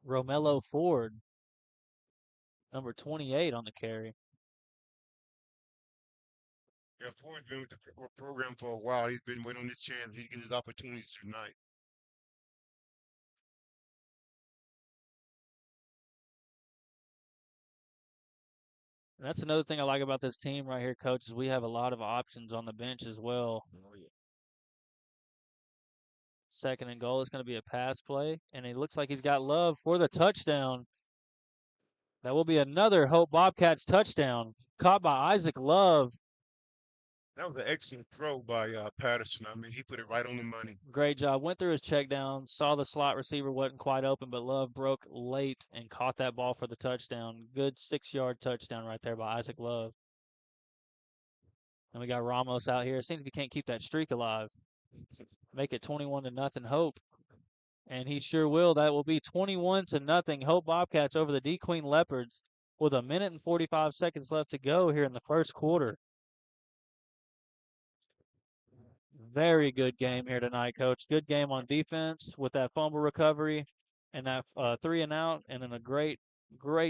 Romello Ford, number 28 on the carry. Yeah, Ford's been with the program for a while. He's been waiting on this chance. He's getting his opportunities tonight. And that's another thing I like about this team right here, Coach, is we have a lot of options on the bench as well. Oh, yeah. 2nd and goal is going to be a pass play, and it looks like he's got Love for the touchdown. That will be another Hope Bobcats touchdown, caught by Isaac Love. That was an excellent throw by Patterson. I mean, he put it right on the money. Great job. Went through his check down, saw the slot receiver wasn't quite open, but Love broke late and caught that ball for the touchdown. Good 6-yard touchdown right there by Isaac Love. And we got Ramos out here. Seems we can't keep that streak alive. Make it 21-0 Hope. And he sure will. That will be 21-0 Hope Bobcats over the DeQueen Leopards with 1 minute and 45 seconds left to go here in the first quarter. Very good game here tonight, Coach. Good game on defense with that fumble recovery and that 3 and out, and then a great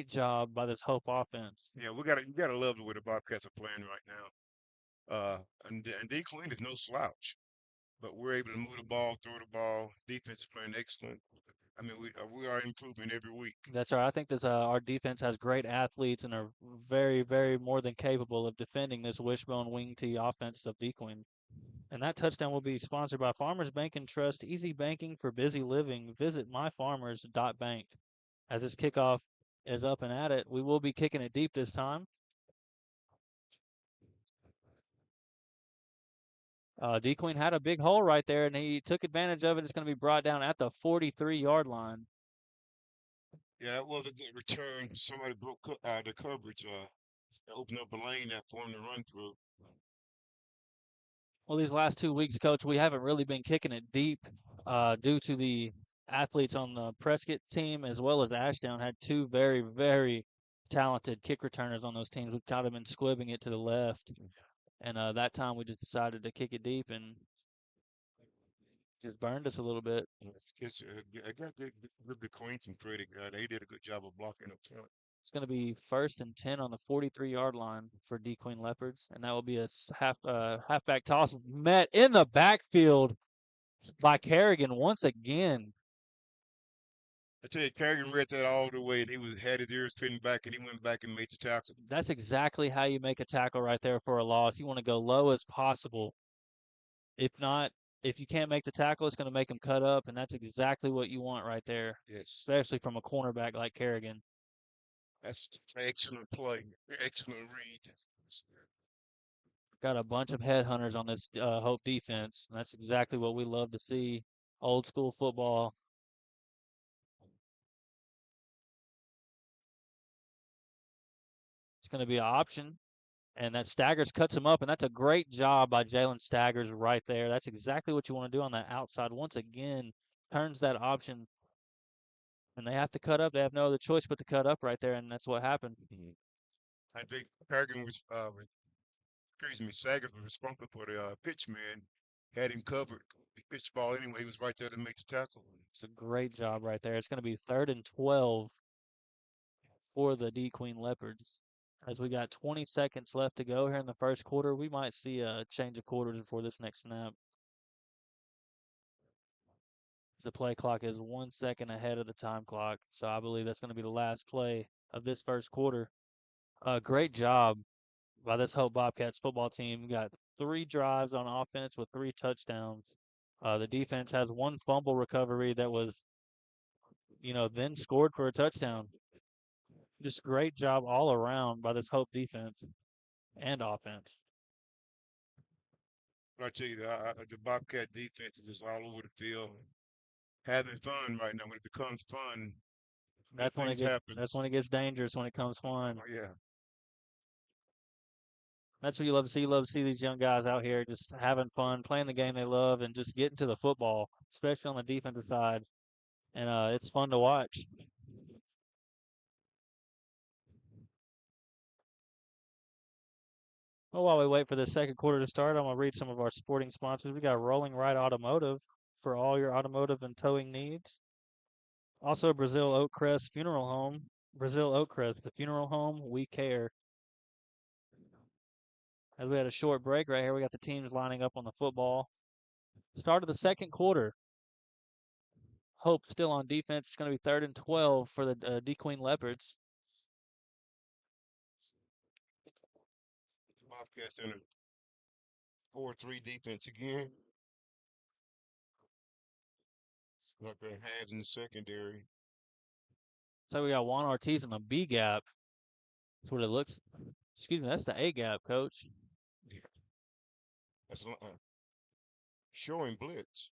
job by this Hope offense. Yeah, you gotta love the way the Bobcats are playing right now. And DeQueen is no slouch. but we're able to move the ball, throw the ball. Defense is playing excellent. I mean, we are improving every week. That's right. I think this our defense has great athletes and are very, very more than capable of defending this wishbone wing tee offense of DeQueen. And that touchdown will be sponsored by Farmers Bank and Trust. Easy banking for busy living. Visit myfarmers.bank. As this kickoff is up and at it, we will be kicking it deep this time. DeQueen had a big hole right there, and he took advantage of it. It's going to be brought down at the 43-yard line. Yeah, that was a good return. Somebody broke the coverage. Opened up a lane that for him to run through. Well, these last 2 weeks, Coach, we haven't really been kicking it deep due to the athletes on the Prescott team as well as Ashdown had two very, very talented kick returners on those teams. We've kind of been squibbing it to the left. And that time we just decided to kick it deep and just burned us a little bit. I got good DeQueen some credit. They did a good job of blocking up front. It's going to be 1st and 10 on the 43-yard line for DeQueen Leopards, and that will be a halfback toss met in the backfield by Kerrigan once again. I tell you, Kerrigan read that all the way, and had his ears pinned back, and he went back and made the tackle. That's exactly how you make a tackle right there for a loss. You want to go low as possible. If not, if you can't make the tackle, it's going to make them cut up, and that's exactly what you want right there. Yes. Especially from a cornerback like Kerrigan. That's an excellent play, excellent read. Got a bunch of headhunters on this Hope defense, and that's exactly what we love to see. Old school football. It's going to be an option, and that Staggers cuts him up, and that's a great job by Jalen Staggers right there. That's exactly what you want to do on that outside. Once again, turns that option, and they have to cut up. They have no other choice but to cut up right there, and that's what happened. I think Kerrigan was, Saggers was responsible for the pitch man. Had him covered. He pitched the ball anyway. He was right there to make the tackle. It's a great job right there. It's going to be 3rd and 12 for the DeQueen Leopards. As we got 20 seconds left to go here in the first quarter, we might see a change of quarters before this next snap. The play clock is 1 second ahead of the time clock, so I believe that's going to be the last play of this first quarter. Great job by this Hope Bobcats football team. We got 3 drives on offense with 3 touchdowns. The defense has 1 fumble recovery that was, then scored for a touchdown. Just great job all around by this Hope defense and offense. But I tell you, the Bobcat defense is just all over the field, having fun right now. When it becomes fun, That's when it gets dangerous when it comes fun. Oh, yeah. That's what you love to see. You love to see these young guys out here just having fun, playing the game they love, and just getting to the football, especially on the defensive side. And it's fun to watch. Well, while we wait for the second quarter to start, I'm going to read some of our supporting sponsors. We got Rolling Right Automotive for all your automotive and towing needs. Also, Brazil Oakcrest Funeral Home. Brazil Oakcrest, the funeral home, we care. As we had a short break right here, we got the teams lining up on the football. Start of the second quarter. Hope still on defense. It's going to be 3rd and 12 for the DeQueen Leopards. Bobcats in a 4-3 defense again. Like their hands in the secondary. So we got Juan Ortiz in the B gap. That's what it looks. Excuse me, that's the A gap, Coach. Yeah. That's showing blitz.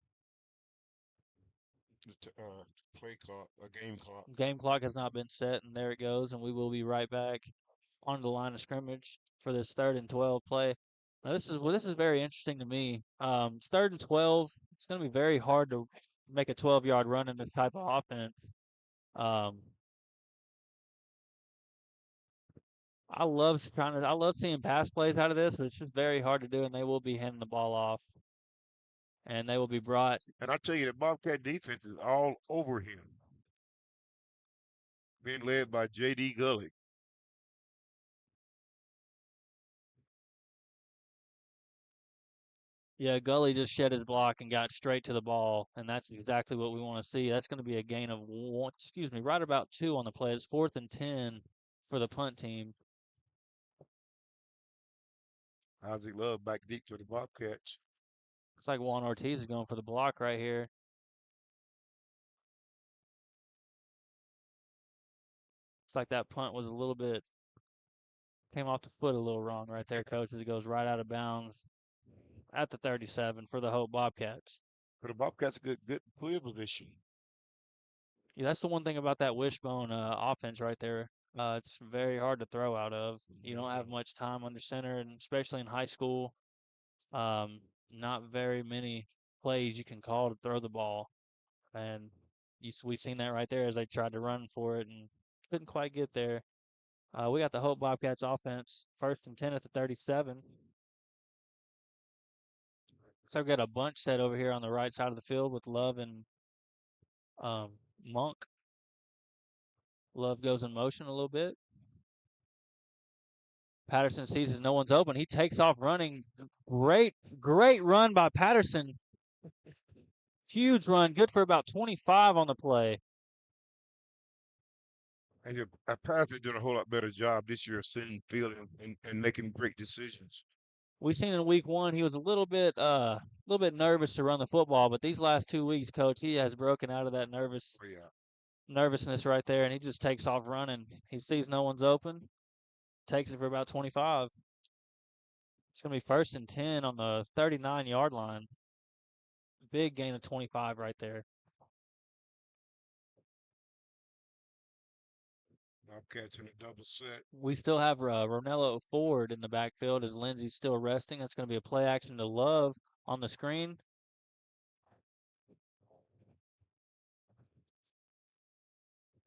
Play clock, a game clock. Game clock has not been set, and there it goes. And we will be right back on the line of scrimmage for this 3rd and 12 play. Now this is very interesting to me. It's 3rd and 12. It's going to be very hard to make a 12-yard run in this type of offense. I love seeing pass plays out of this, but it's just very hard to do, and they will be handing the ball off, and they will be brought. And I tell you, the Bobcat defense is all over him, being led by J.D. Gully. Yeah, Gully just shed his block and got straight to the ball, and that's exactly what we want to see. That's going to be a gain of one, excuse me, right about 2 on the play. It's 4th and 10 for the punt team. Isaac Love back deep to the Bobcats. Looks like Juan Ortiz is going for the block right here. Looks like that punt was a little bit, came off the foot a little wrong right there, coach, as it goes right out of bounds at the 37 for the Hope Bobcats. For the Bobcats, good field position. Yeah, that's the one thing about that wishbone offense right there. It's very hard to throw out of. You don't have much time under center, and especially in high school, um, not very many plays you can call to throw the ball. And we seen that right there as they tried to run for it and couldn't quite get there. We got the Hope Bobcats offense, 1st and 10 at the 37. So we've got a bunch set over here on the right side of the field with Love and um, Monk. Love goes in motion a little bit. Patterson sees that no one's open. He takes off running. Great run by Patterson. Huge run, good for about 25 on the play. And Patterson doing a whole lot better job this year of seeing field and making great decisions. We seen in week 1 he was a little bit nervous to run the football, but these last 2 weeks, coach, he has broken out of that Oh, yeah. nervousness right there, and he just takes off running. He sees no one's open, takes it for about 25. It's gonna be 1st and 10 on the 39-yard line. Big gain of 25 right there. Bobcats in a double set. We still have Ronello Ford in the backfield as Lindsey's still resting. That's going to be a play action to Love on the screen.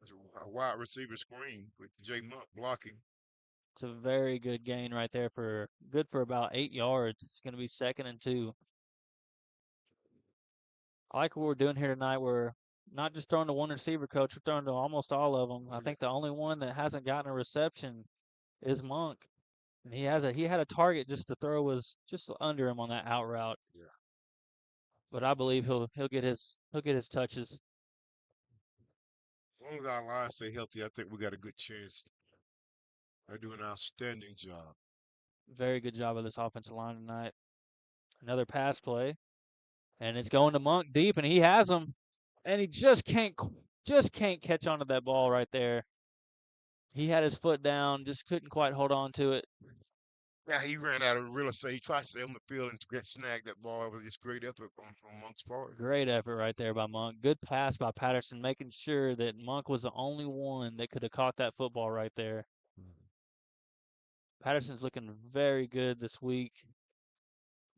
It's a wide receiver screen with Jay Monk blocking. It's a very good gain right there for good for about 8 yards. It's going to be 2nd and 2. I like what we're doing here tonight. We're not just throwing to one receiver, coach. We're throwing to almost all of them. I think the only one that hasn't gotten a reception is Monk. And he had a target just to throw was just under him on that out route. Yeah. But I believe he'll get his touches. As long as our line stay healthy, I think we got a good chance. They're doing an outstanding job. Very good job of this offensive line tonight. Another pass play, and it's going to Monk deep, and he has him, and he just can't catch onto that ball right there. He had his foot down, just couldn't quite hold on to it. Yeah, he ran out of real estate. He tried to stay on the field and get snagged that ball. It was just great effort from Monk's part. Great effort right there by Monk. Good pass by Patterson, making sure that Monk was the only one that could have caught that football right there. Patterson's looking very good this week,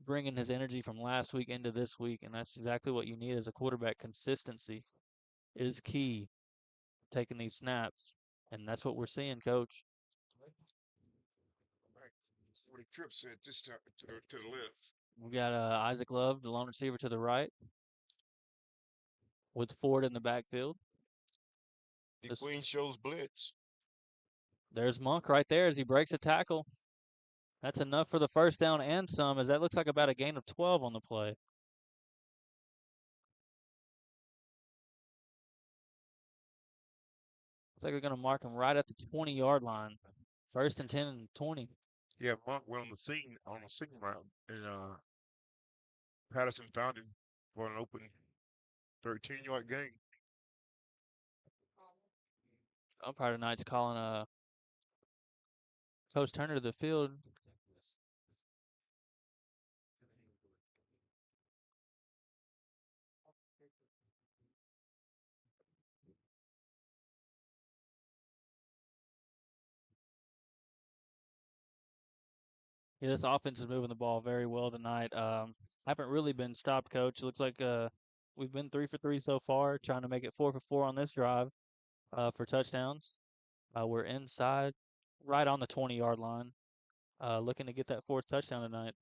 bringing his energy from last week into this week, and that's exactly what you need as a quarterback. Consistency is key, taking these snaps, and that's what we're seeing, Coach. Right. What the trip said this time to the left. We got Isaac Love, the lone receiver to the right, with Ford in the backfield. DeQueen shows blitz. There's Monk right there as he breaks a tackle. That's enough for the first down and some, as that looks like about a gain of 12 on the play. Looks like they're going to mark him right at the 20-yard line. 1st and 10 and 20. Yeah, Monk went on the scene route, and Patterson found him for an open 13-yard gain. Umpire tonight's calling Coach Turner to the field. Yeah, this offense is moving the ball very well tonight. Haven't really been stopped, Coach. It looks like we've been 3 for 3 so far, trying to make it 4 for 4 on this drive for touchdowns. We're inside, right on the 20-yard line, looking to get that 4th touchdown tonight.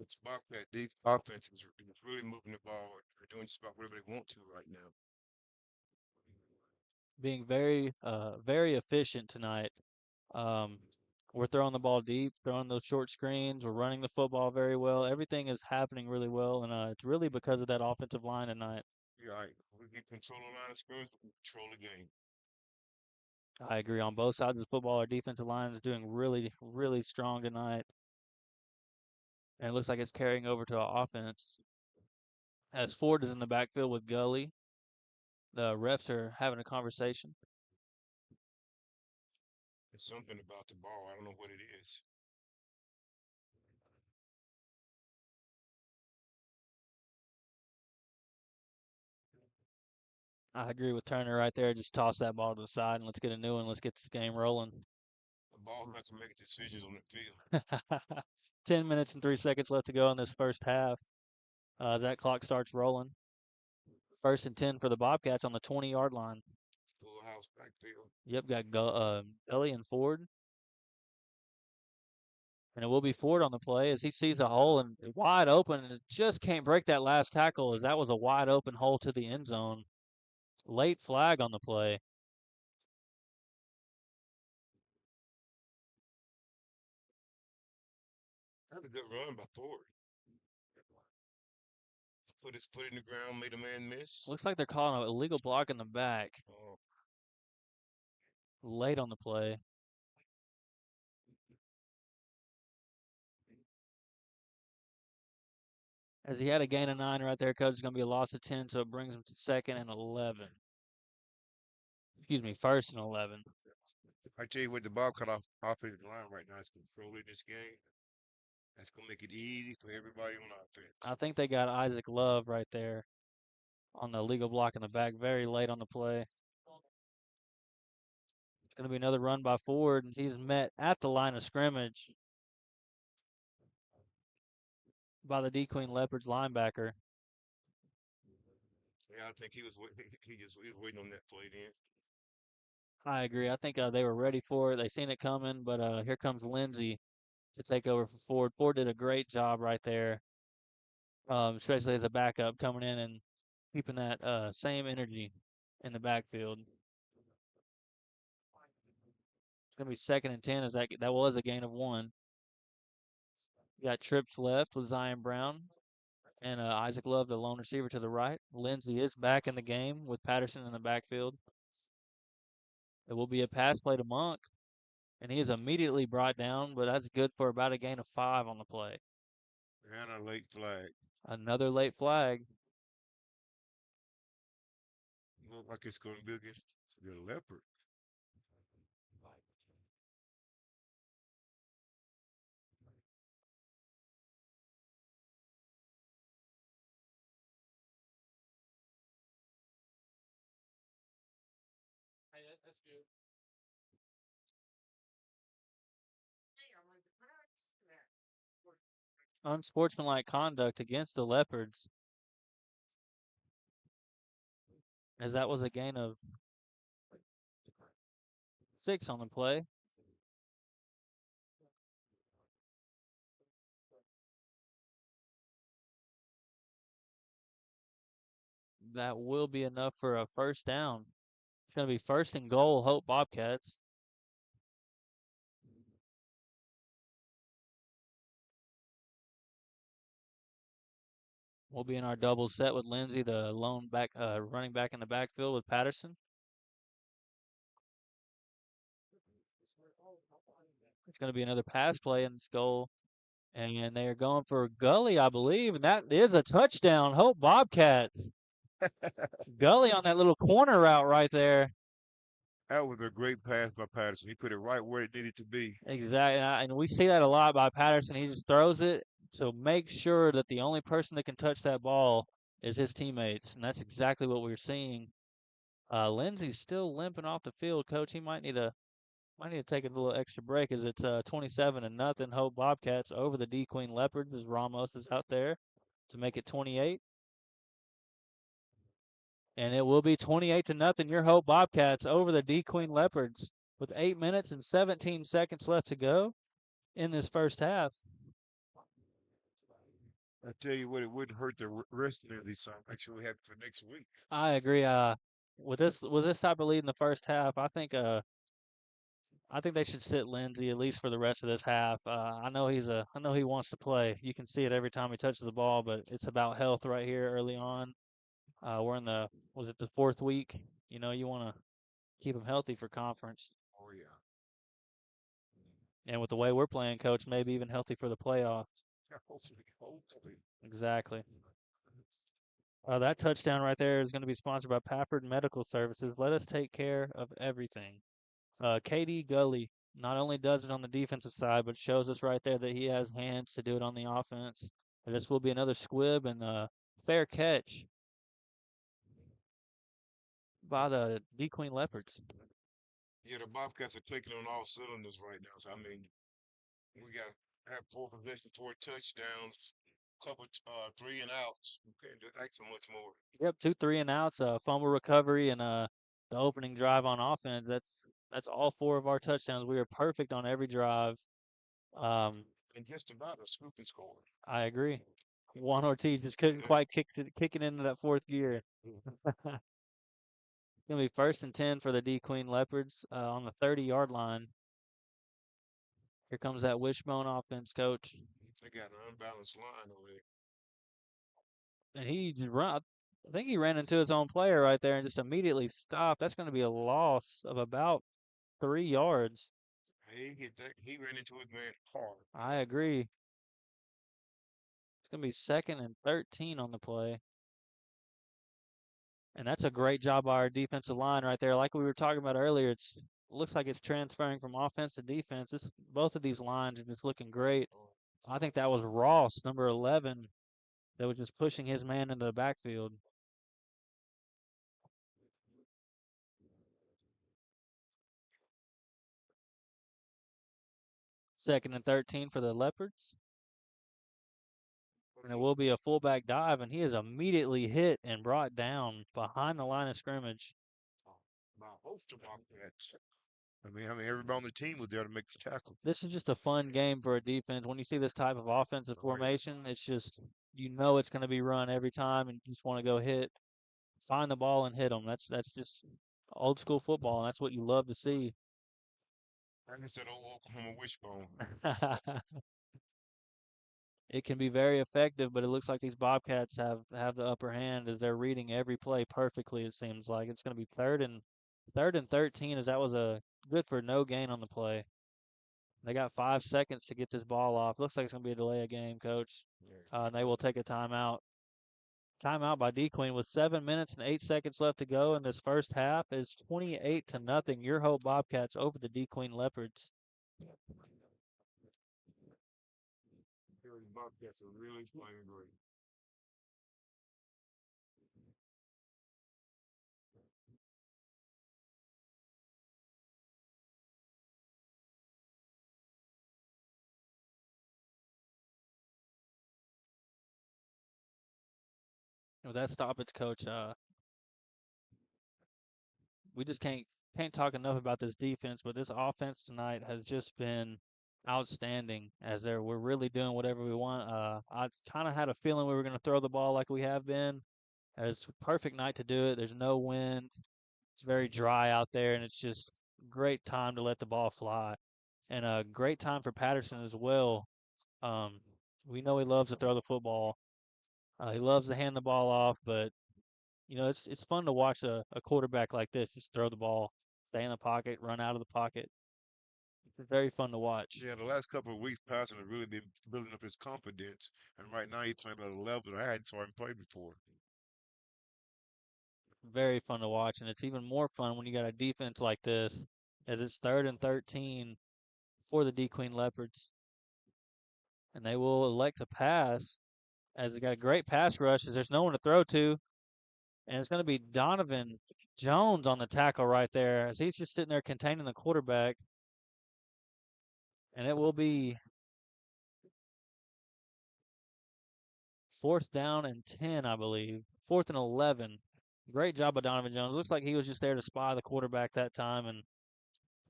It's Bobcat deep offense is really moving the ball. They're doing just about whatever they want to right now. Being very efficient tonight. We're We're throwing the ball deep, throwing those short screens. We're running the football very well. Everything is happening really well, and it's really because of that offensive line tonight. You're right. We get control of line of scrimmage, we can control the game. I agree on both sides of the football. Our defensive line is doing really, really strong tonight, and it looks like it's carrying over to our offense. As Ford is in the backfield with Gully, the refs are having a conversation. It's something about the ball. I don't know what it is. I agree with Turner right there. Just toss that ball to the side and let's get a new one. Let's get this game rolling. The ball's not gonna make decisions on the field. 10 minutes and 3 seconds left to go in this first half. That clock starts rolling. 1st and 10 for the Bobcats on the 20-yard line. Full house backfield. Yep, got Gully and Ford. And it will be Ford on the play as he sees a hole and wide open and just can't break that last tackle as that was a wide open hole to the end zone. Late flag on the play. That's a good run by Ford. Put his foot in the ground, made a man miss. Looks like they're calling an illegal block in the back. Oh, Late on the play. As he had a gain of 9 right there, coach, is going to be a loss of 10, so it brings him to 2nd and 11. Excuse me, 1st and 11. I tell you what, the Bobcat offensive line right now is controlling this game. That's gonna make it easy for everybody on offense. I think they got Isaac Love right there on the illegal block in the back, very late on the play. It's going to be another run by Ford, and he's met at the line of scrimmage by the DeQueen Leopards linebacker. Yeah, I think he was waiting on that play then. I agree. I think they were ready for it. They seen it coming, but here comes Lindsey to take over for Ford. Ford did a great job right there, especially as a backup coming in and keeping that same energy in the backfield. It's gonna be 2nd and 10 as that was a gain of 1. You got trips left with Zion Brown and Isaac Love, the lone receiver to the right. Lindsey is back in the game with Patterson in the backfield. It will be a pass play to Monk, and he is immediately brought down, but that's good for about a gain of 5 on the play. And a late flag. Another late flag. Look like it's gonna be against the Leopards. Hey, that's good. Unsportsmanlike conduct against the Leopards, as that was a gain of 6 on the play. That will be enough for a first down. It's going to be 1st and goal, Hope Bobcats. We'll be in our double set with Lindsey, the lone back running back in the backfield with Patterson. It's going to be another pass play in this goal. And they are going for Gully, I believe, and that is a touchdown. Hope Bobcats. Gully on that little corner route right there. That was a great pass by Patterson. He put it right where it needed to be. Exactly. And we see that a lot by Patterson. He just throws it to make sure that the only person that can touch that ball is his teammates. And that's exactly what we're seeing. Lindsey's still limping off the field, coach. He might need to take a little extra break as it's 27-0 Hope Bobcats over the DeQueen Leopards as Ramos is out there to make it 28. And it will be 28-0 your Hope Bobcats over the DeQueen Leopards with 8 minutes and 17 seconds left to go in this first half. I tell you what, it wouldn't hurt the rest of these songs. Actually, we have for next week. I agree. With this type of lead in the first half, I think I think they should sit Lindsey at least for the rest of this half. I know he wants to play. You can see it every time he touches the ball, but it's about health right here early on. We're in the was it the fourth week? You know, you want to keep him healthy for conference, Oh yeah. and with the way we're playing, coach, maybe even healthy for the playoffs. Hopefully. Exactly. That touchdown right there is going to be sponsored by Pafford Medical Services. Let us take care of everything. KD Gully not only does it on the defensive side, but shows us right there that he has hands to do it on the offense. And this will be another squib and fair catch by the DeQueen Leopards. Yeah, the Bobcats are clicking on all cylinders right now. So I mean, we got have 4 possessions, 4 touchdowns, couple three and outs. We can't do ask for much more. Yep, 2 3 and outs, fumble recovery, and the opening drive on offense. That's all four of our touchdowns. We are perfect on every drive. Um, And just about a scoop and score. I agree. Juan Ortiz just couldn't quite kick it into that fourth gear. It's gonna be 1st and 10 for the DeQueen Leopards on the 30-yard line. Here comes that wishbone offense, coach, They got an unbalanced line over there. and he just run. I think he ran into his own player right there and just immediately stopped. That's going to be a loss of about 3 yards. He hit that. He ran into his man hard. I agree. It's going to be 2nd and 13 on the play. And that's a great job by our defensive line right there. Like we were talking about earlier, it looks like it's transferring from offense to defense. Both of these lines are just looking great. I think that was Ross, number 11, that was just pushing his man into the backfield. Second and 13 for the Leopards. And it will be a fullback dive, and he is immediately hit and brought down behind the line of scrimmage. My host of Bobcats. I mean, everybody on the team was there to make the tackle. This is just a fun game for a defense. When you see this type of offensive formation, it's just, you know it's going to be run every time, and you just want to go find the ball and hit them. That's just old school football, and that's what you love to see. Like I said, old Oklahoma wishbone. It can be very effective, but it looks like these Bobcats have the upper hand as they're reading every play perfectly. It seems like it's going to be third and 13, as that was a good for no gain on the play. They got 5 seconds to get this ball off. Looks like it's going to be a delay of game, coach. And they will take a timeout. Timeout by DeQueen with 7 minutes and 8 seconds left to go in this first half. Is 28-0. Your Hope Bobcats over the DeQueen Leopards. The Bobcats are really playing great. With that stoppage, coach, we just can't talk enough about this defense, but this offense tonight has just been outstanding as we're really doing whatever we want. I kind of had a feeling we were going to throw the ball like we have been. It's a perfect night to do it. There's no wind. It's very dry out there, and it's just great time to let the ball fly, and a great time for Patterson as well. Um, we know he loves to throw the football. He loves to hand the ball off, but it's fun to watch a quarterback like this just throw the ball, stay in the pocket, run out of the pocket. It's very fun to watch. Yeah, the last couple of weeks, Patterson has really been building up his confidence, and right now he's playing at a level that I hadn't saw him play before. Very fun to watch, and it's even more fun when you got a defense like this, as it's 3rd and 13 for the DeQueen Leopards, and they will elect to pass as they got a great pass rush as there's no one to throw to, and it's going to be Donovan Jones on the tackle right there as he's just sitting there containing the quarterback, and it will be 4th down and 10, I believe. 4th and 11. Great job by Donovan Jones. Looks like he was just there to spy the quarterback that time and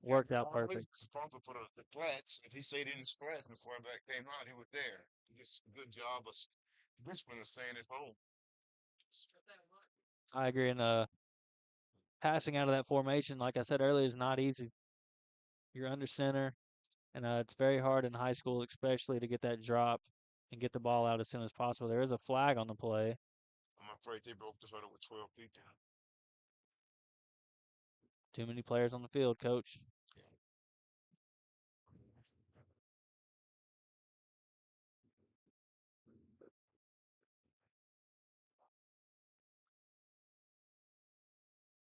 worked out perfect. Responsible for the flats. If he stayed in his flats and the quarterback came out, he was there. Just a good job of discipline of staying at home. I agree. And passing out of that formation, like I said earlier, is not easy. You're under center, and it's very hard in high school, especially to get that drop and get the ball out as soon as possible. There is a flag on the play. I'm afraid they broke the huddle with 12 people. Too many players on the field, coach.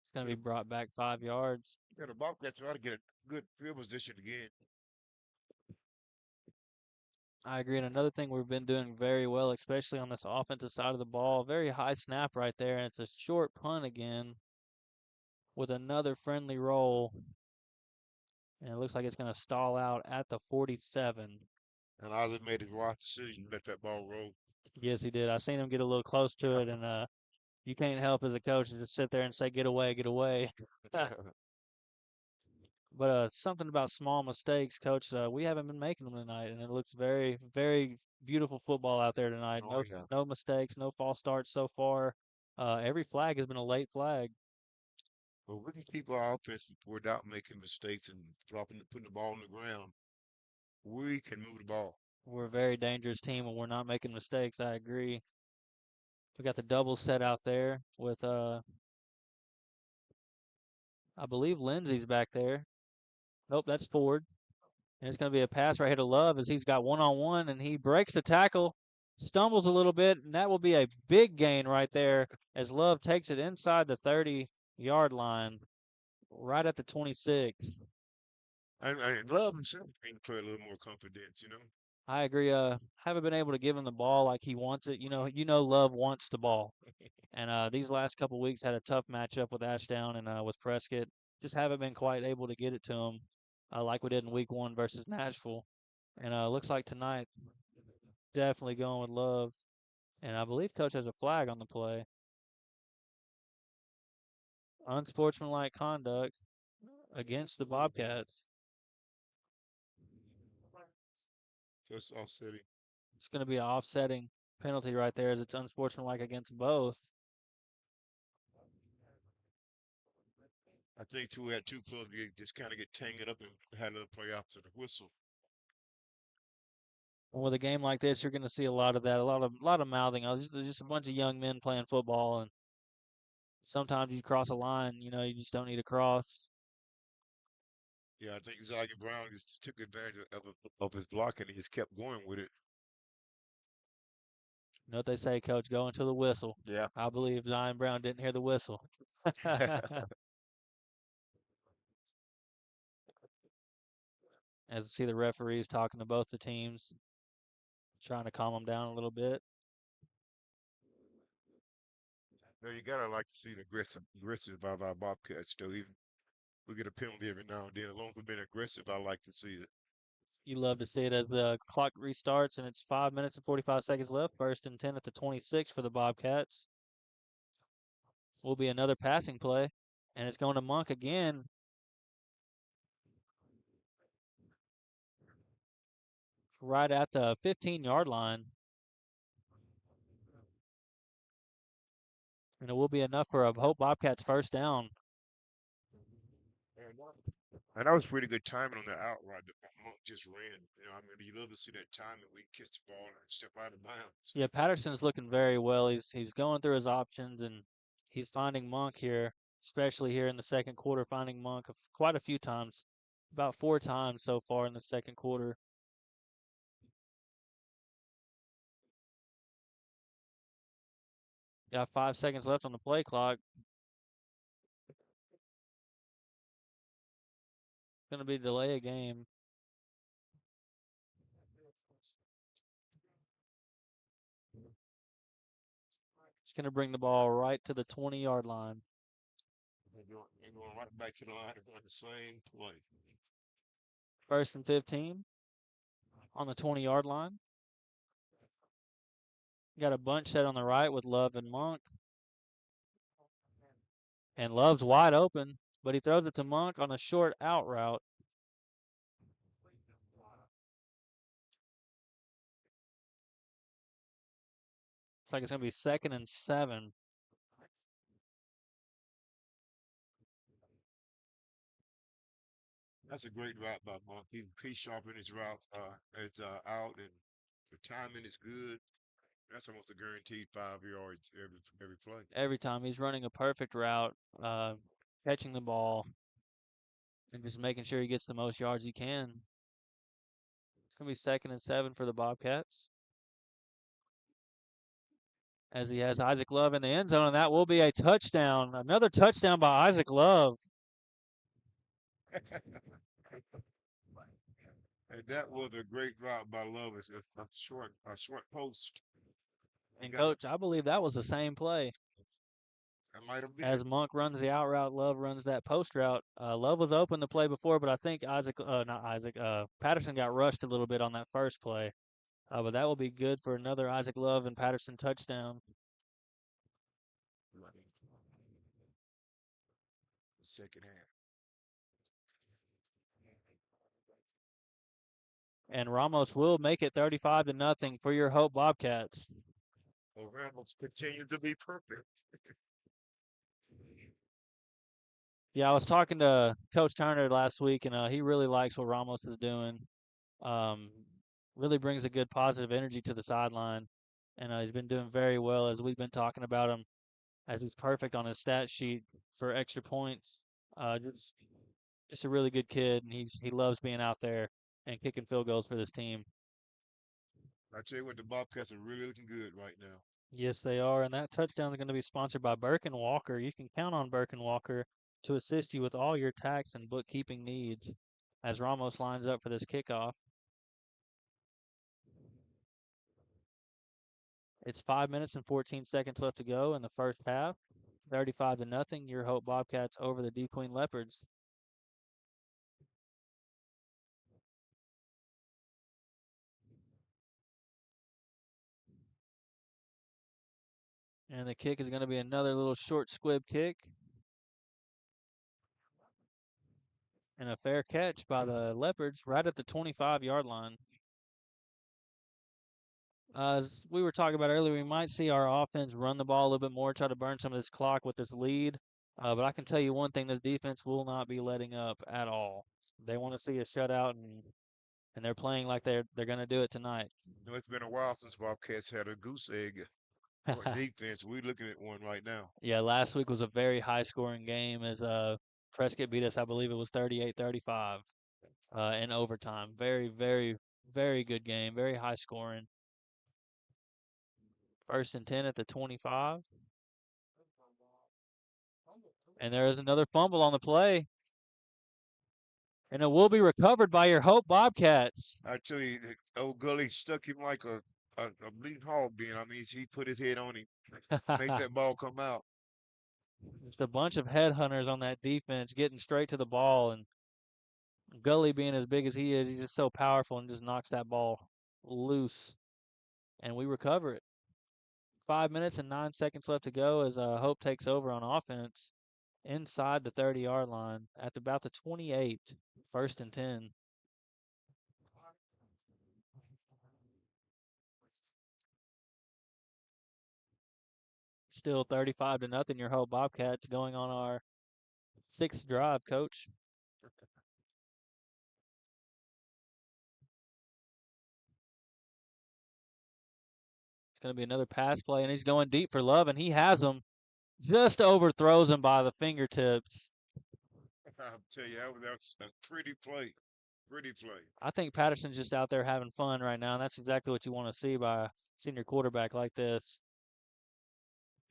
It's going to be brought back 5 yards. Yeah, the Bobcats ought to get a good field position again. I agree. And another thing we've been doing very well, especially on this offensive side of the ball, very high snap right there, and it's a short punt again with another friendly roll. And it looks like it's going to stall out at the 47. And Ozzy made his wise decision to let that ball roll. Yes, he did. I seen him get a little close to it, and you can't help as a coach to just sit there and say, "Get away, get away." But something about small mistakes, coach. We haven't been making them tonight, and it looks very, very beautiful football out there tonight. Oh, No, yeah. no mistakes, no false starts so far. Every flag has been a late flag. Well, we can keep our offense without making mistakes and putting the ball on the ground. We can move the ball. We're a very dangerous team when we're not making mistakes. I agree. We got the double set out there with I believe Lindsey's back there. Nope, that's Ford. And it's going to be a pass right here to Love as he's got one-on-one, and he breaks the tackle, stumbles a little bit, and that will be a big gain right there as Love takes it inside the 30-yard line, right at the 26. I love himself can play a little more confidence, you know. I agree. Haven't been able to give him the ball like he wants it. You know, Love wants the ball. And these last couple weeks had a tough matchup with Ashdown and with Prescott. Just haven't been quite able to get it to him like we did in Week 1 versus Nashville. And looks like tonight definitely going with Love. And I believe Coach has a flag on the play. Unsportsmanlike conduct against the Bobcats. Just offsetting. It's going to be an offsetting penalty right there as it's unsportsmanlike against both. I think we had two players just kind of get tangled up and had another play after the whistle. And with a game like this, you're going to see a lot of that, a lot of mouthing. Just a bunch of young men playing football, and sometimes you cross a line, you just don't need to cross. Yeah, I think Zion Brown just took advantage of his block and he just kept going with it. You know what they say, Coach? Go until the whistle. Yeah. I believe Zion Brown didn't hear the whistle. As you see the referees talking to both the teams, trying to calm them down a little bit. No, you gotta like to see the aggressive by our Bobcats, though. Even we get a penalty every now and then. As long as we've been aggressive, I like to see it. You love to see it as the clock restarts, and it's 5 minutes and 45 seconds left. 1st and 10 at the 26 for the Bobcats. Will be another passing play, and it's going to Monk again. Right at the 15-yard line. And it will be enough for a Hope Bobcats first down. And that was pretty good timing on the outright that Monk just ran. I mean, you love to see that timing when he catch the ball and step out of bounds. Yeah, Patterson's looking very well. He's going through his options, and he's finding Monk here, especially here in the second quarter, finding Monk quite a few times, about 4 times so far in the second quarter. Got 5 seconds left on the play clock. Going to be delay a game. It's going to bring the ball right to the 20-yard line. They're going right back to the line and run the same play. 1st and 15 on the 20-yard line. Got a bunch set on the right with Love and Monk. And Love's wide open, but he throws it to Monk on a short out route. Looks like it's going to be 2nd and 7. That's a great route by Monk. He's sharp in his route. It's out and the timing is good. That's almost a guaranteed 5 yards every play. Every time he's running a perfect route, uh, catching the ball, and just making sure he gets the most yards he can. It's gonna be 2nd and 7 for the Bobcats, as he has Isaac Love in the end zone, and that will be a touchdown. Another touchdown by Isaac Love. And that was a great route by Love. It's a short post. And Got it. coach, I believe that was the same play. That might have been. As Monk runs the out route, Love runs that post route. Love was open the play before, but I think not Isaac, Patterson got rushed a little bit on that first play. But that will be good for another Isaac Love and Patterson touchdown. Second half. And Ramos will make it 35-0 for your Hope Bobcats. Well, Ramos continues to be perfect. Yeah, I was talking to Coach Turner last week, and he really likes what Ramos is doing. Um, really brings a good positive energy to the sideline, and he's been doing very well as we've been talking about him, as he's perfect on his stat sheet for extra points. Just a really good kid, and he loves being out there and kicking field goals for this team. I tell you what, the Bobcats are really looking good right now. Yes, they are, and that touchdown is going to be sponsored by Burke and Walker. You can count on Burke and Walker to assist you with all your tax and bookkeeping needs, as Ramos lines up for this kickoff. It's 5 minutes and 14 seconds left to go in the first half. 35-0. Your Hope Bobcats over the DeQueen Leopards. And the kick is going to be another little short squib kick. And a fair catch by the Leopards right at the 25-yard line. As we were talking about earlier, we might see our offense run the ball a little bit more, try to burn some of this clock with this lead. But I can tell you one thing, this defense will not be letting up at all. They want to see a shutout, and they're playing like they're going to do it tonight. You know, it's been a while since Bobcats had a goose egg for defense. We're looking at one right now. Yeah, last week was a very high-scoring game as Prescott beat us. I believe it was 38-35 in overtime. Very, very, very good game. Very high-scoring. 1st and 10 at the 25. And there is another fumble on the play. And it will be recovered by your Hope Bobcats. I tell you, old Gully stuck him like a bleeding hog being. I mean, he put his head on him, make that ball come out. Just a bunch of headhunters on that defense getting straight to the ball. And Gully being as big as he is, he's just so powerful and just knocks that ball loose. And we recover it. 5 minutes and 9 seconds left to go as Hope takes over on offense inside the 30-yard line at about the 28. 1st and 10. Still 35-0. Your Hope Bobcats going on our 6th drive, Coach. It's going to be another pass play, and he's going deep for Love, and he has him. Just overthrows him by the fingertips. I'll tell you, that's a pretty play. Pretty play. I think Patterson's just out there having fun right now, and that's exactly what you want to see by a senior quarterback like this.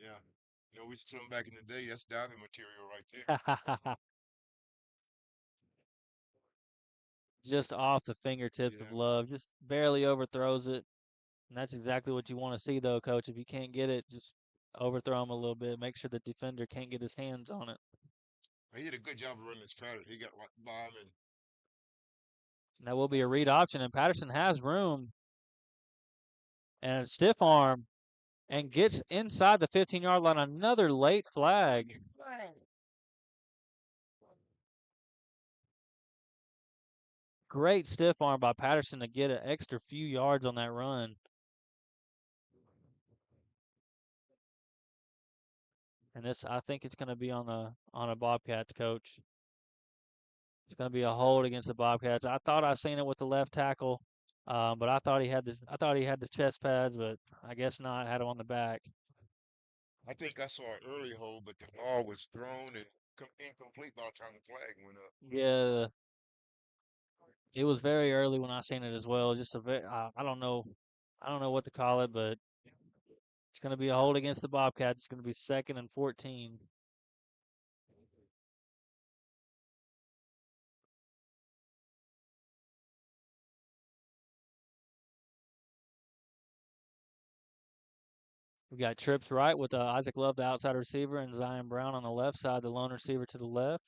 Yeah. You know, we used to tell them back in the day, that's diving material right there. Just off the fingertips of Love, just barely overthrows it. And that's exactly what you want to see, though, Coach. If you can't get it, just overthrow him a little bit. Make sure the defender can't get his hands on it. He did a good job of running his pattern. He got right by him and That will be a read option, and Patterson has room. And a stiff arm and gets inside the 15-yard line. Another late flag. Great stiff arm by Patterson to get an extra few yards on that run. And this, I think it's going to be on a Bobcats, Coach. It's going to be a hold against the Bobcats. I thought I seen it with the left tackle, but I thought he had the chest pads, but I guess not. Had him on the back. I think I saw an early hold, but the ball was thrown and incomplete by the time the flag went up. Yeah, it was very early when I seen it as well. Just a very, I don't know what to call it, but it's going to be a hold against the Bobcats. It's going to be 2nd and 14. We got trips right with Isaac Love, the outside receiver, and Zion Brown on the left side, the lone receiver to the left.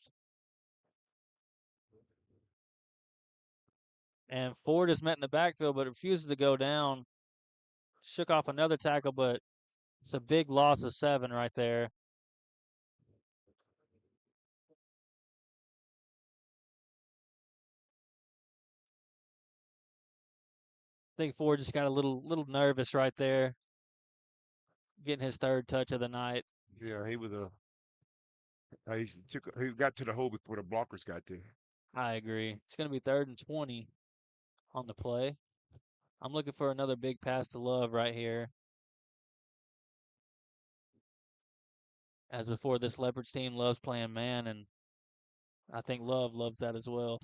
And Ford is met in the backfield, but refuses to go down. Shook off another tackle, but it's a big loss of 7 right there. I think Ford just got a little nervous right there, getting his 3rd touch of the night. Yeah, he was a. He got to the hole before the blockers got there. I agree. It's going to be 3rd and 20 on the play. I'm looking for another big pass to Love right here. As before, this Leopards team loves playing man, and I think Love loves that as well.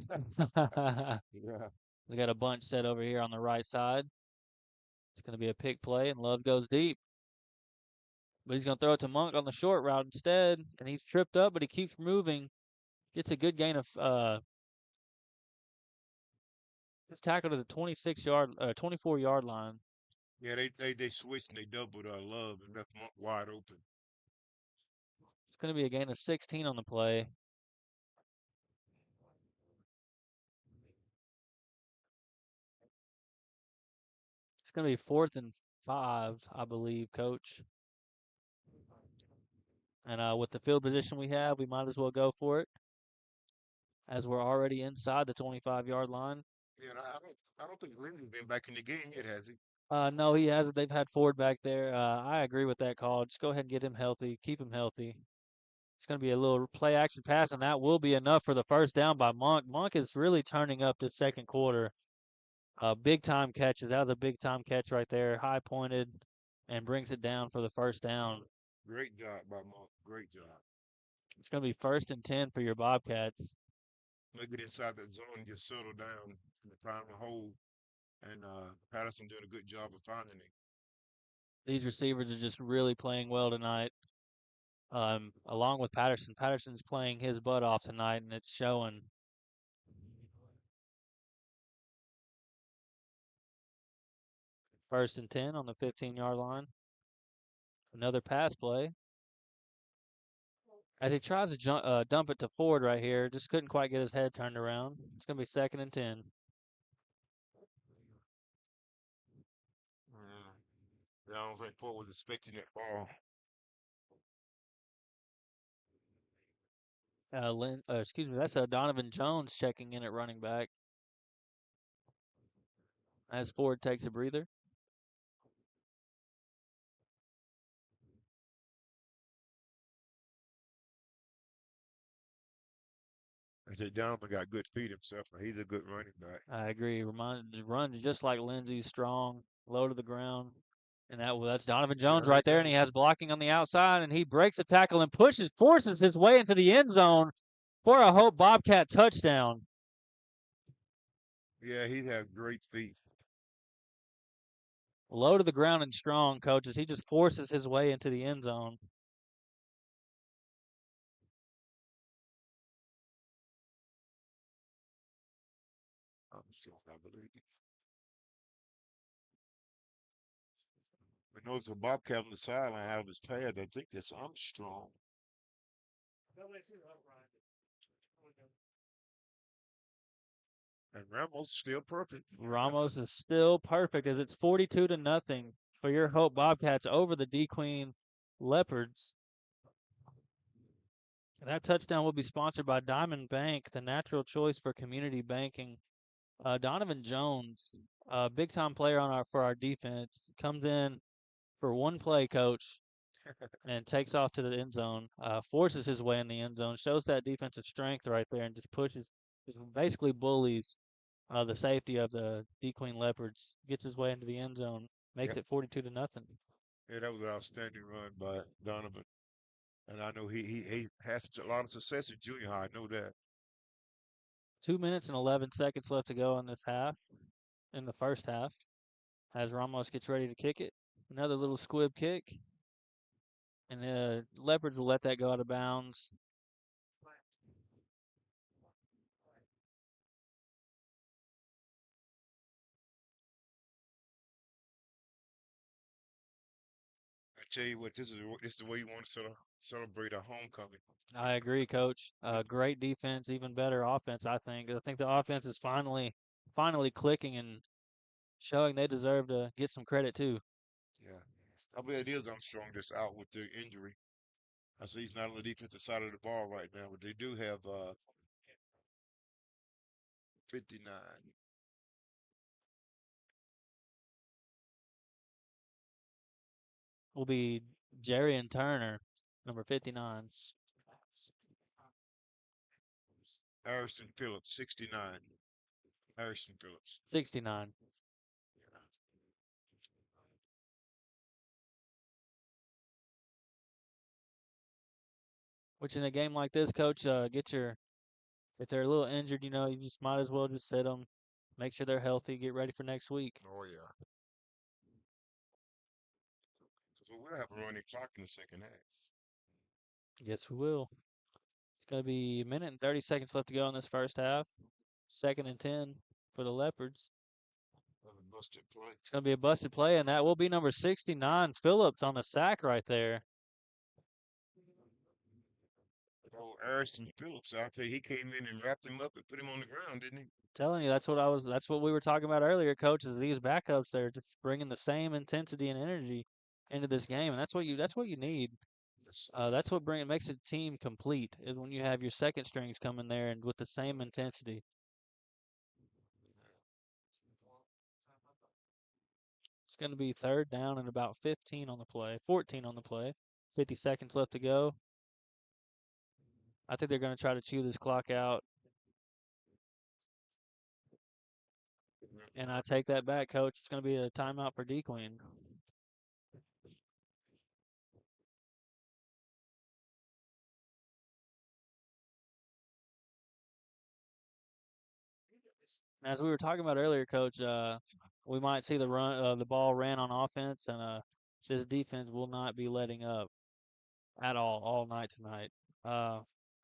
Yeah. We got a bunch set over here on the right side. It's going to be a pick play, and Love goes deep. But he's going to throw it to Monk on the short route instead, and he's tripped up, but he keeps moving. Gets a good gain of his tackle to the 24-yard line. Yeah, they switched and they doubled Love and left Monk wide open. It's going to be a gain of 16 on the play. It's going to be 4th and 5, I believe, Coach. And with the field position we have, we might as well go for it, as we're already inside the 25-yard line. Yeah, and I don't think Lindsey's been back in the game yet, has he? No, he hasn't. They've had Ford back there. I agree with that call. Just go ahead and get him healthy. Keep him healthy. It's going to be a little play action pass, and that will be enough for the first down by Monk. Monk is really turning up this 2nd quarter. Big time catches. That was a big time catch right there. High pointed and brings it down for the first down. Great job by Monk. Great job. It's going to be 1st and 10 for your Bobcats. They get inside that zone and just settle down and find a hole. And Patterson doing a good job of finding it. These receivers are just really playing well tonight. Along with Patterson. Patterson's playing his butt off tonight, and it's showing. First and 10 on the 15-yard line. Another pass play. As he tries to dump it to Ford right here, just couldn't quite get his head turned around. It's going to be 2nd and 10. Yeah, I don't think Ford was expecting that ball. That's Donovan Jones checking in at running back. As Ford takes a breather. I said Donovan got good feet himself, and he's a good running back. I agree. Runs just like Lindsey, strong, low to the ground. And that's Donovan Jones Yeah, right there, and he has blocking on the outside, and he breaks the tackle and forces his way into the end zone for a Hope Bobcat touchdown. Yeah, he has great feet. Low to the ground and strong, coaches. He just forces his way into the end zone. I'm strong, I believe. But notice the Bobcat on the sideline out of his pads. I think that's Armstrong. And Ramos still perfect. Ramos is still perfect as it's 42-0 for your Hope Bobcats over the DeQueen Leopards. That touchdown will be sponsored by Diamond Bank, the natural choice for community banking. Donovan Jones, a big time player for our defense, comes in for one play, coach, and takes off to the end zone. Forces his way in the end zone, shows that defensive strength right there, and just pushes just basically bullies the safety of the DeQueen Leopards, gets his way into the end zone, makes Yeah, it 42-0. yeah, that was an outstanding run by Donovan. And I know he has a lot of success in junior high. I know that. 2 minutes and 11 seconds left to go in this half, in the first half, as Ramos gets ready to kick it. Another little squib kick, and the Leopards will let that go out of bounds. I tell you what, this is the way you want to celebrate a homecoming. I agree, Coach. This, Great defense, even better offense. I think. I think the offense is finally clicking and showing they deserve to get some credit too. yeah, I believe it is Armstrong just out with the injury. I see he's not on the defensive side of the ball right now, but they do have 59. Will be Jerry and Turner, number 59, Harrison Phillips, 69. Harrison Phillips. 69. Which in a game like this, Coach, if they're a little injured, you just might as well just sit them, make sure they're healthy, get ready for next week. Oh yeah. Because we'll have a running clock in the second half. Yes, we will. It's going to be a minute and 30 seconds left to go in this first half. 2nd and 10 for the Leopards. Another busted play. It's going to be a busted play, and that will be number 69, Phillips, on the sack right there. Oh, Harrison Phillips out there, he came in and wrapped him up and put him on the ground, didn't he? Telling you, that's what we were talking about earlier, Coach, is these backups, they're just bringing the same intensity and energy into this game, and that's what you need. Yes, That's what makes a team complete, is when you have your second strings come in there and with the same intensity. It's going to be 3rd down and about 15 on the play, 14 on the play. 50 seconds left to go. I think they're going to try to chew this clock out. And I take that back, Coach. It's going to be a timeout for DeQueen. As we were talking about earlier, Coach, we might see the ball ran on offense, and this defense will not be letting up at all night tonight. Uh,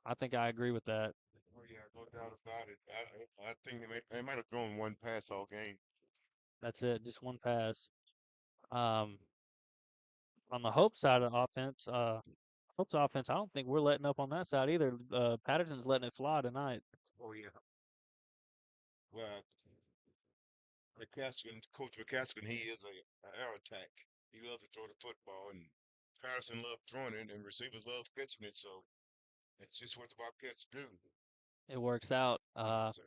I think I agree with that. Oh yeah, no doubt about it. I think they might have thrown one pass all game. That's it, just one pass. Um, on the Hope side of the offense, Hope's offense, I don't think we're letting up on that side either. Patterson's letting it fly tonight. Oh yeah. Well, Coach McCaskill, he is a air attack. He loves to throw the football, and Patterson loved throwing it, and receivers love catching it. So it's just what the Bobcats do. It works out. Yes, sir.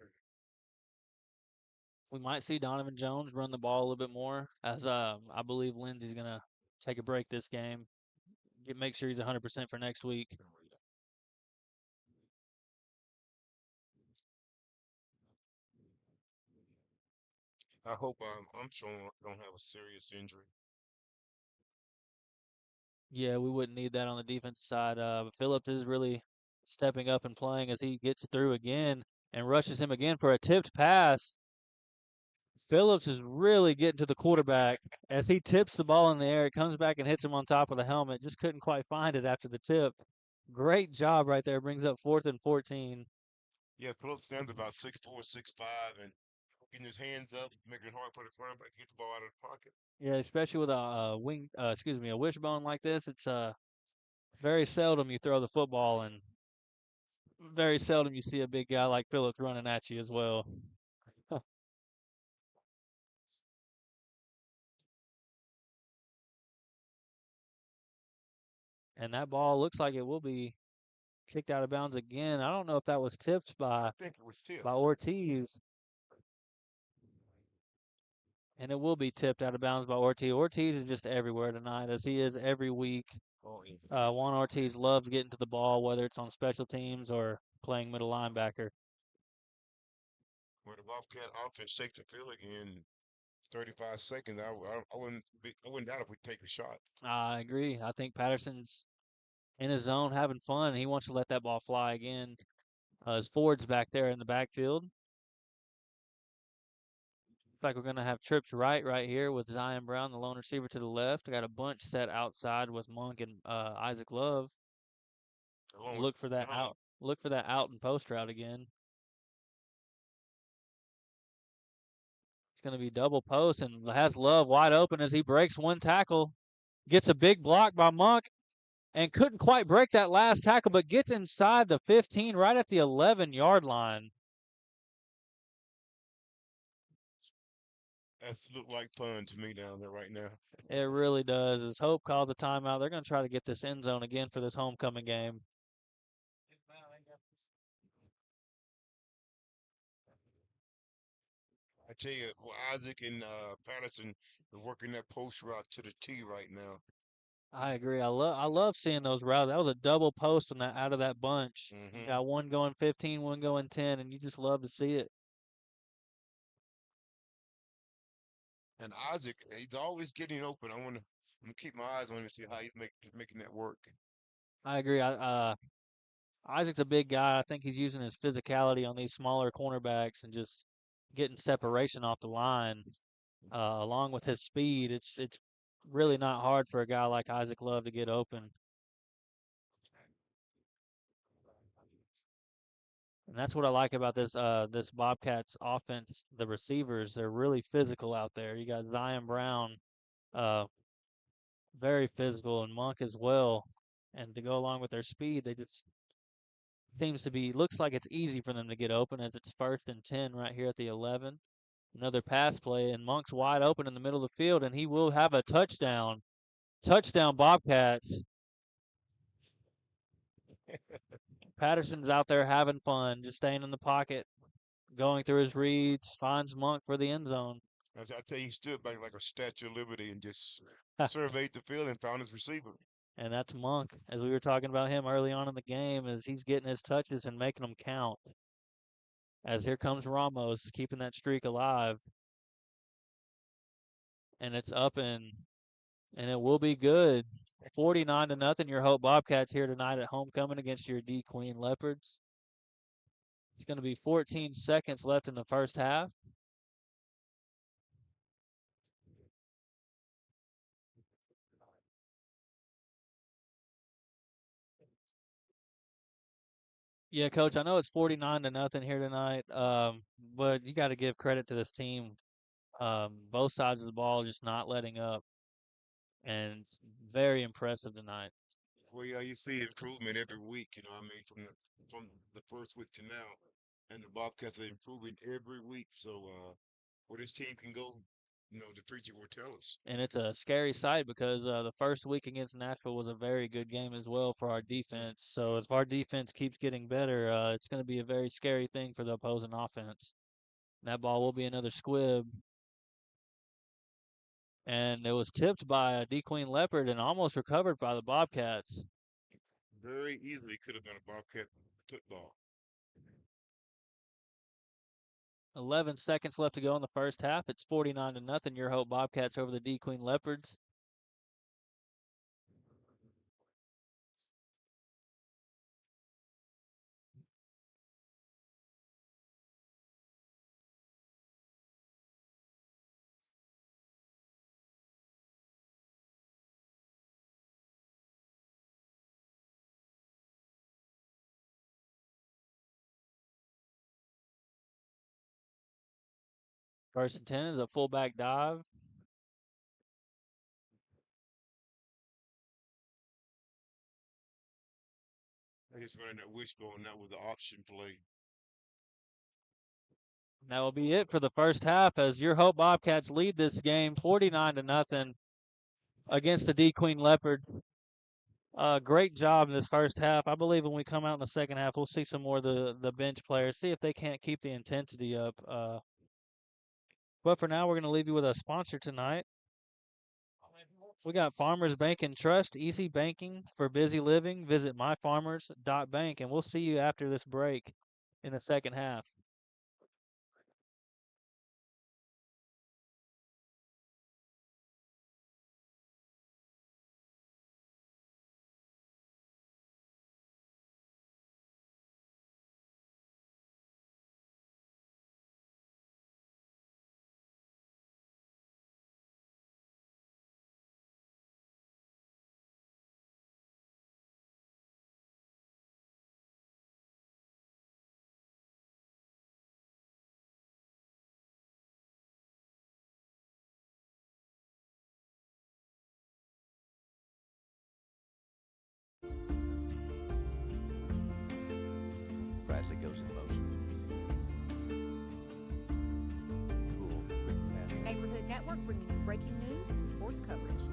We might see Donovan Jones run the ball a little bit more, as I believe Lindsey's gonna take a break this game, make sure he's 100% for next week. Oh, yeah. I hope Armstrong don't have a serious injury. Yeah, we wouldn't need that on the defensive side. But Phillips is really stepping up and playing as he gets through again and rushes him again for a tipped pass. Phillips is really getting to the quarterback as he tips the ball in the air. It comes back and hits him on top of the helmet. Just couldn't quite find it after the tip. Great job right there. Brings up 4th and 14. Yeah, Phillips stands about 6'4", 6'5", and getting his hands up, making it hard for the quarterback to get the ball out of the pocket. Yeah, especially with a wishbone like this, it's very seldom you throw the football, and very seldom you see a big guy like Phillips running at you as well. And that ball looks like it will be kicked out of bounds again. I don't know if that was tipped I by think it was tipped. Ortiz, and it will be tipped out of bounds by Ortiz. Ortiz is just everywhere tonight, as he is every week. Oh, yeah. Juan Ortiz loves getting to the ball, whether it's on special teams or playing middle linebacker. When the Bobcat offense takes the field again, 35 seconds, I wouldn't doubt if we take a shot. I agree. I think Patterson's in his zone having fun. He wants to let that ball fly again. His Ford's back there in the backfield. Looks like we're going to have trips right here with Zion Brown, the lone receiver to the left. I got a bunch set outside with Monk and Isaac Love. Along with, Look for that uh-huh. out. Look for that out and post route again. It's going to be double post and has Love wide open as he breaks one tackle. Gets a big block by Monk and couldn't quite break that last tackle, but gets inside the 15 right at the 11-yard line. That's look like fun to me down there right now. It really does. As Hope calls a timeout, they're going to try to get this end zone again for this homecoming game. I tell you, well, Isaac and Patterson are working that post route to the T right now. I agree. I love seeing those routes. That was a double post on that out of that bunch. You Mm-hmm. got one going 15, one going 10, and you just love to see it. And Isaac, he's always getting open. I'm gonna keep my eyes on him and see how making that work. I agree. Isaac's a big guy. I think he's using his physicality on these smaller cornerbacks and just getting separation off the line, along with his speed. It's really not hard for a guy like Isaac Love to get open. And that's what I like about this Bobcats offense. The receivers, they're really physical out there. You got Zion Brown, uh, very physical, and Monk as well. And to go along with their speed, they just seems to be looks like it's easy for them to get open as it's 1st and 10 right here at the 11. Another pass play, and Monk's wide open in the middle of the field, and he will have a touchdown. Touchdown Bobcats. Patterson's out there having fun, just staying in the pocket, going through his reads, finds Monk for the end zone. As I tell you, he stood back like a Statue of Liberty and just surveyed the field and found his receiver. And that's Monk, as we were talking about him early on in the game, as he's getting his touches and making them count. As here comes Ramos, keeping that streak alive. And it's up and it will be good. 49-0, your Hope Bobcats here tonight at homecoming against your DeQueen Leopards. It's going to be 14 seconds left in the first half. Yeah, Coach, I know it's 49-0 here tonight, but you got to give credit to this team. Both sides of the ball just not letting up, and very impressive tonight. Well, yeah, you see improvement every week. You know, what I mean, from the first week to now, and the Bobcats are improving every week. So, where this team can go, the future will tell us. And it's a scary sight because the first week against Nashville was a very good game as well for our defense. So if our defense keeps getting better, it's going to be a very scary thing for the opposing offense. That ball will be another squib. And it was tipped by a DeQueen Leopard and almost recovered by the Bobcats. Very easily could have been a Bobcat football. 11 seconds left to go in the first half. It's 49-0. Your Hope Bobcats over the DeQueen Leopards. First and 10 is a fullback dive. They just running that wishbone. That was the option play. That will be it for the first half as your Hope Bobcats lead this game 49-0 against the DeQueen Leopards. Great job in this first half. I believe when we come out in the second half, we'll see some more of the bench players, see if they can't keep the intensity up. But for now, we're going to leave you with a sponsor tonight. We got Farmers Bank and Trust, easy banking for busy living. Visit myfarmers.bank, and we'll see you after this break in the second half. Network bringing you breaking news and sports coverage.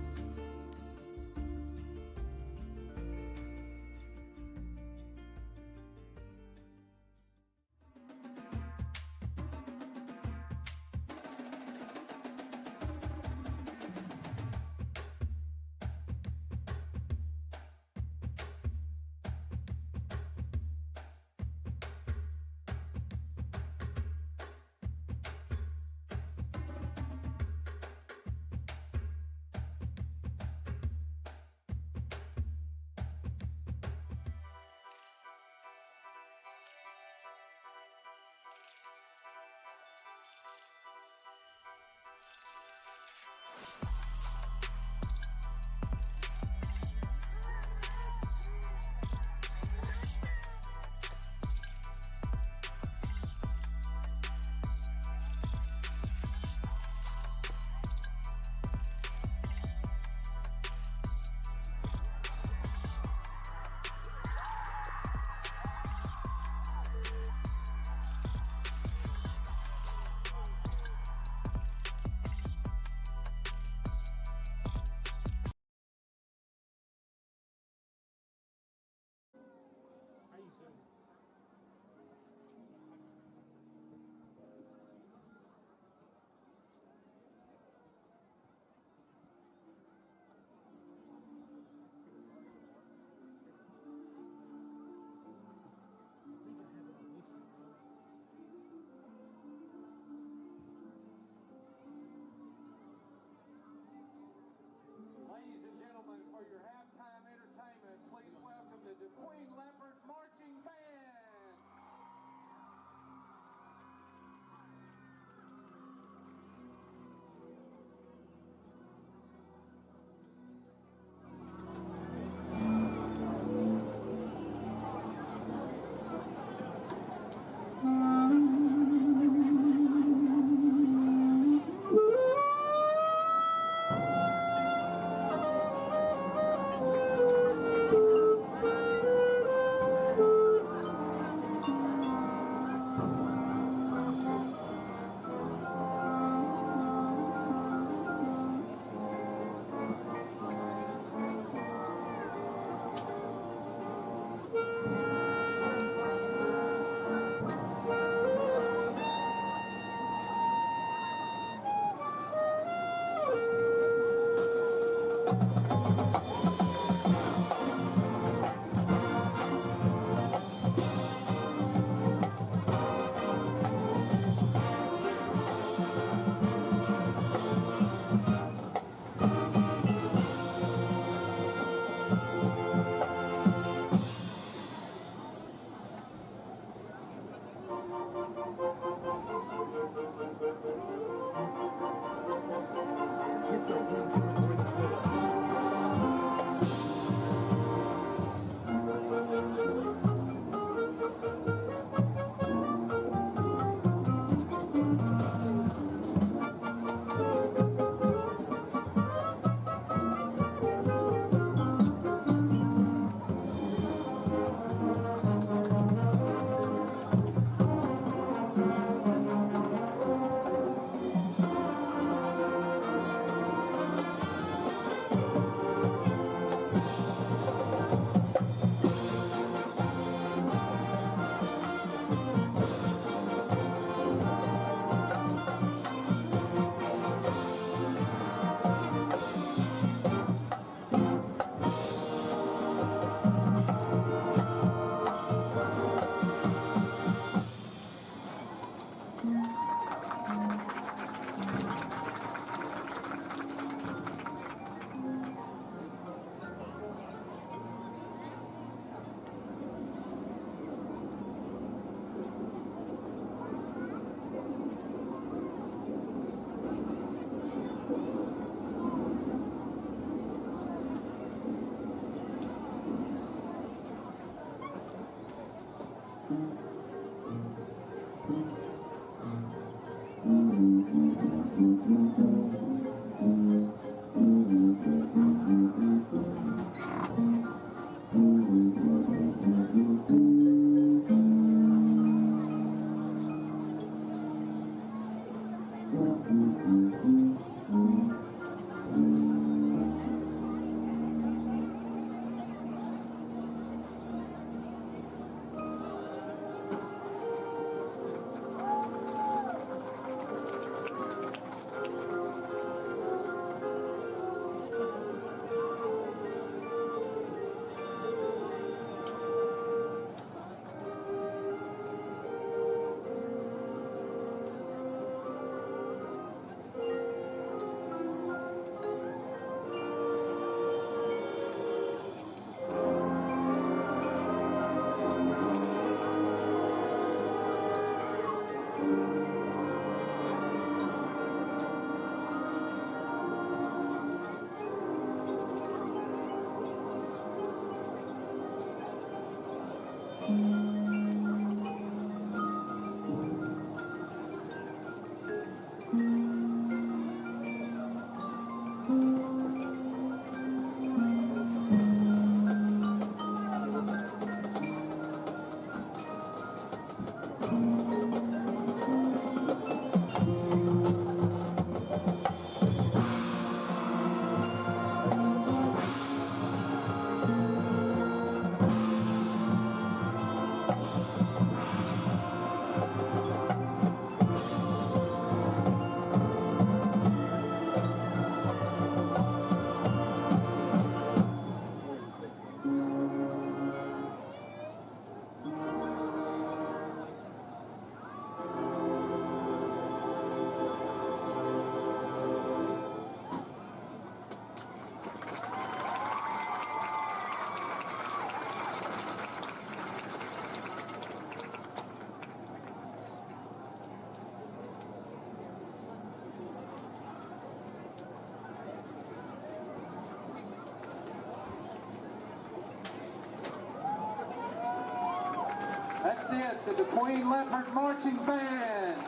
That's it, the DeQueen Leopard Marching Band.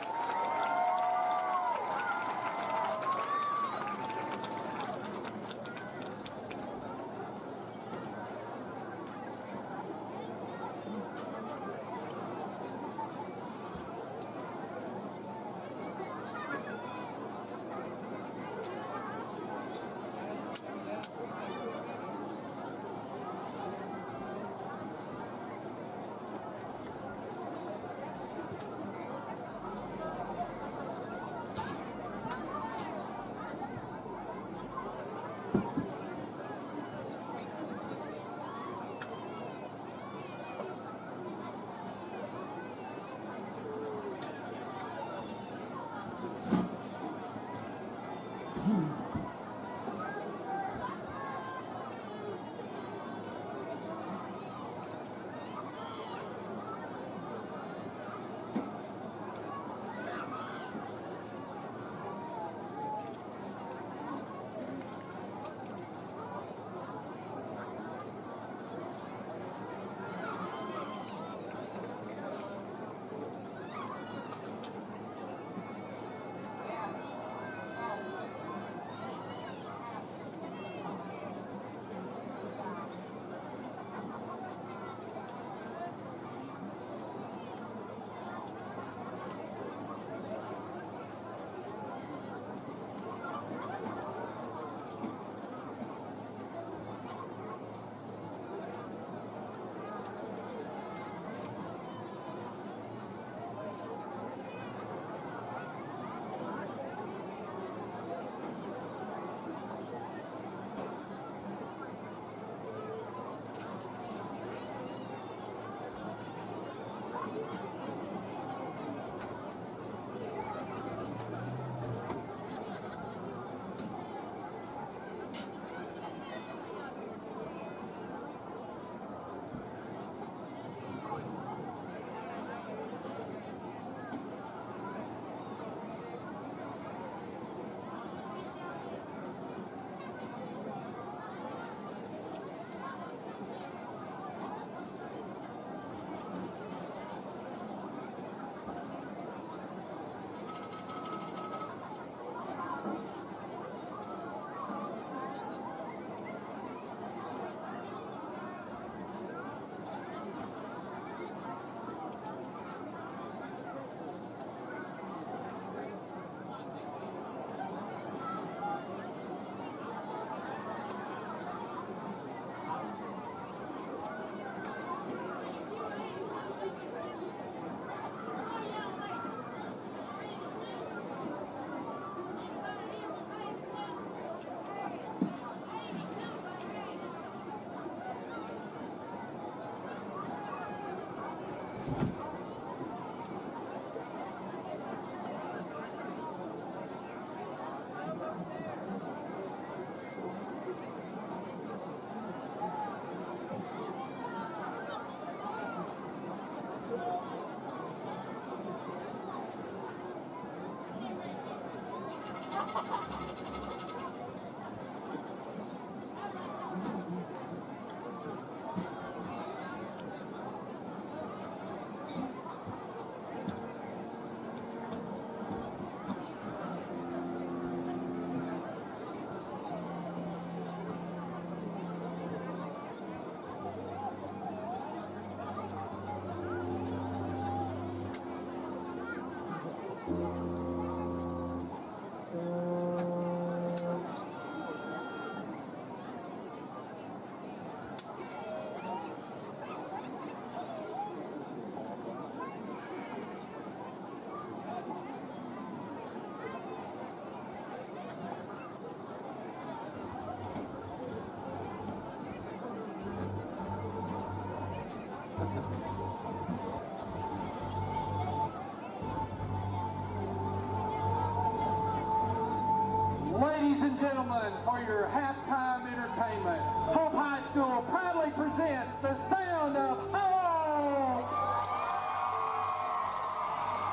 gentlemen, for your halftime entertainment, Hope High School proudly presents the sound of Hope!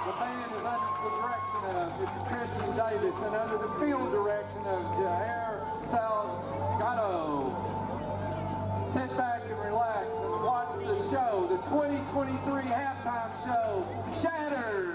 The band is under the direction of Mr. Christian Davis and under the field direction of Jair Salgado. Sit back and relax and watch the show, the 2023 halftime show, Shattered.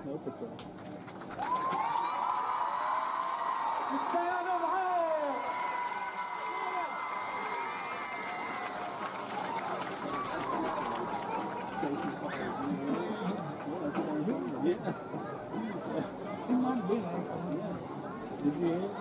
hope it's a. Stand of hold! Yeah. He might have been actually, yeah. Did you hear it?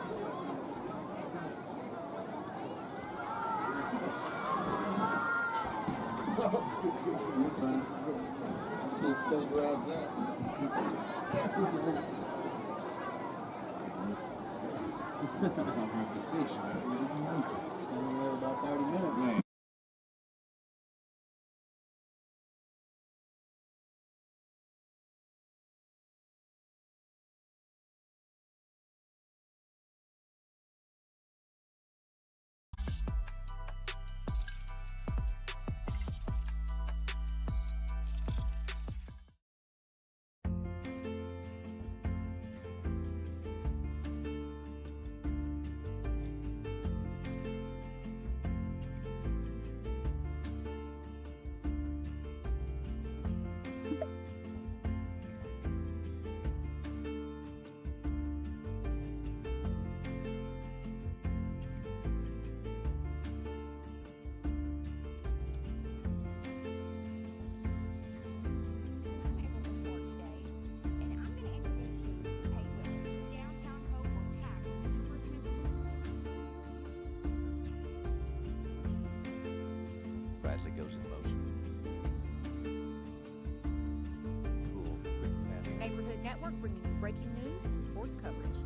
Standing there about 30 minutes. Bradley goes in motion. Cool, quick passing. Neighborhood Network bringing you breaking news and sports coverage.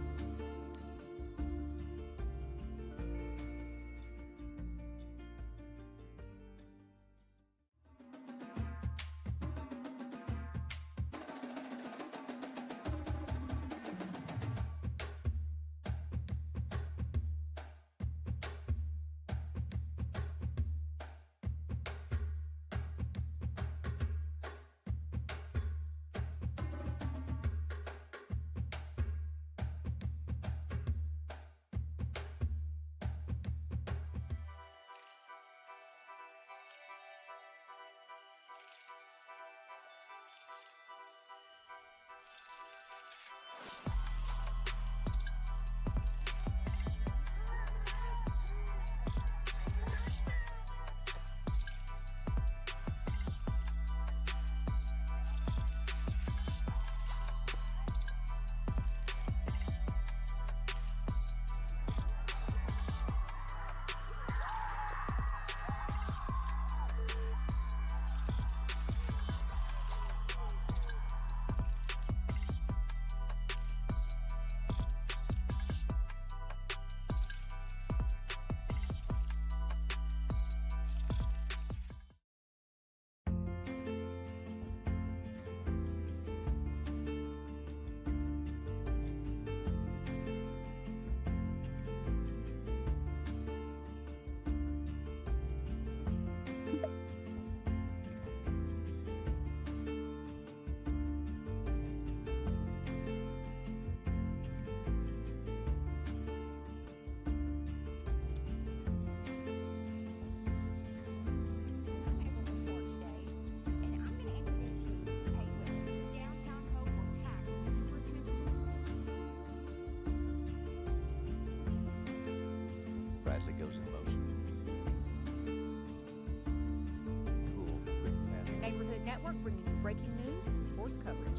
Bradley goes in motion. Cool, quick passing. Neighborhood Network bringing you breaking news and sports coverage.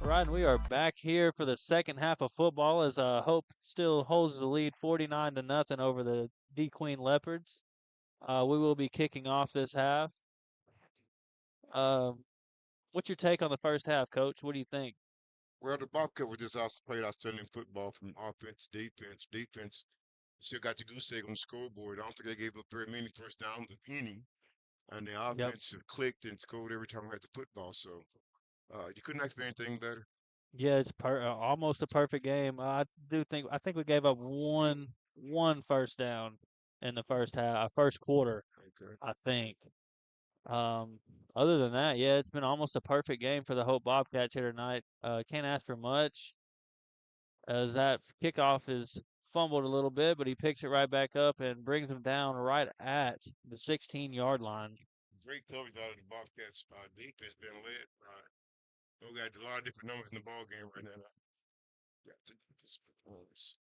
Right, and we are back here for the second half of football as Hope still holds the lead 49-0 over the DeQueen Leopards. We will be kicking off this half. Um, what's your take on the first half, Coach? What do you think? Well, the Bobcat was just also played outstanding football from offense to defense. Defense still got the goose egg on the scoreboard. I don't think they gave up very many first downs, if any. And the Yep. offense just clicked and scored every time we had the football. So you couldn't ask for anything better. Yeah, it's almost a perfect game. I think we gave up one first down in the first half, first quarter, Okay. I think. Um, other than that, yeah, it's been almost a perfect game for the Hope Bobcats here tonight. Can't ask for much as that kickoff is fumbled a little bit, but he picks it right back up and brings them down right at the 16-yard line. Great coverage out of the Bobcats. Defense being led. We got a lot of different numbers in the ball game right now. Got the performance.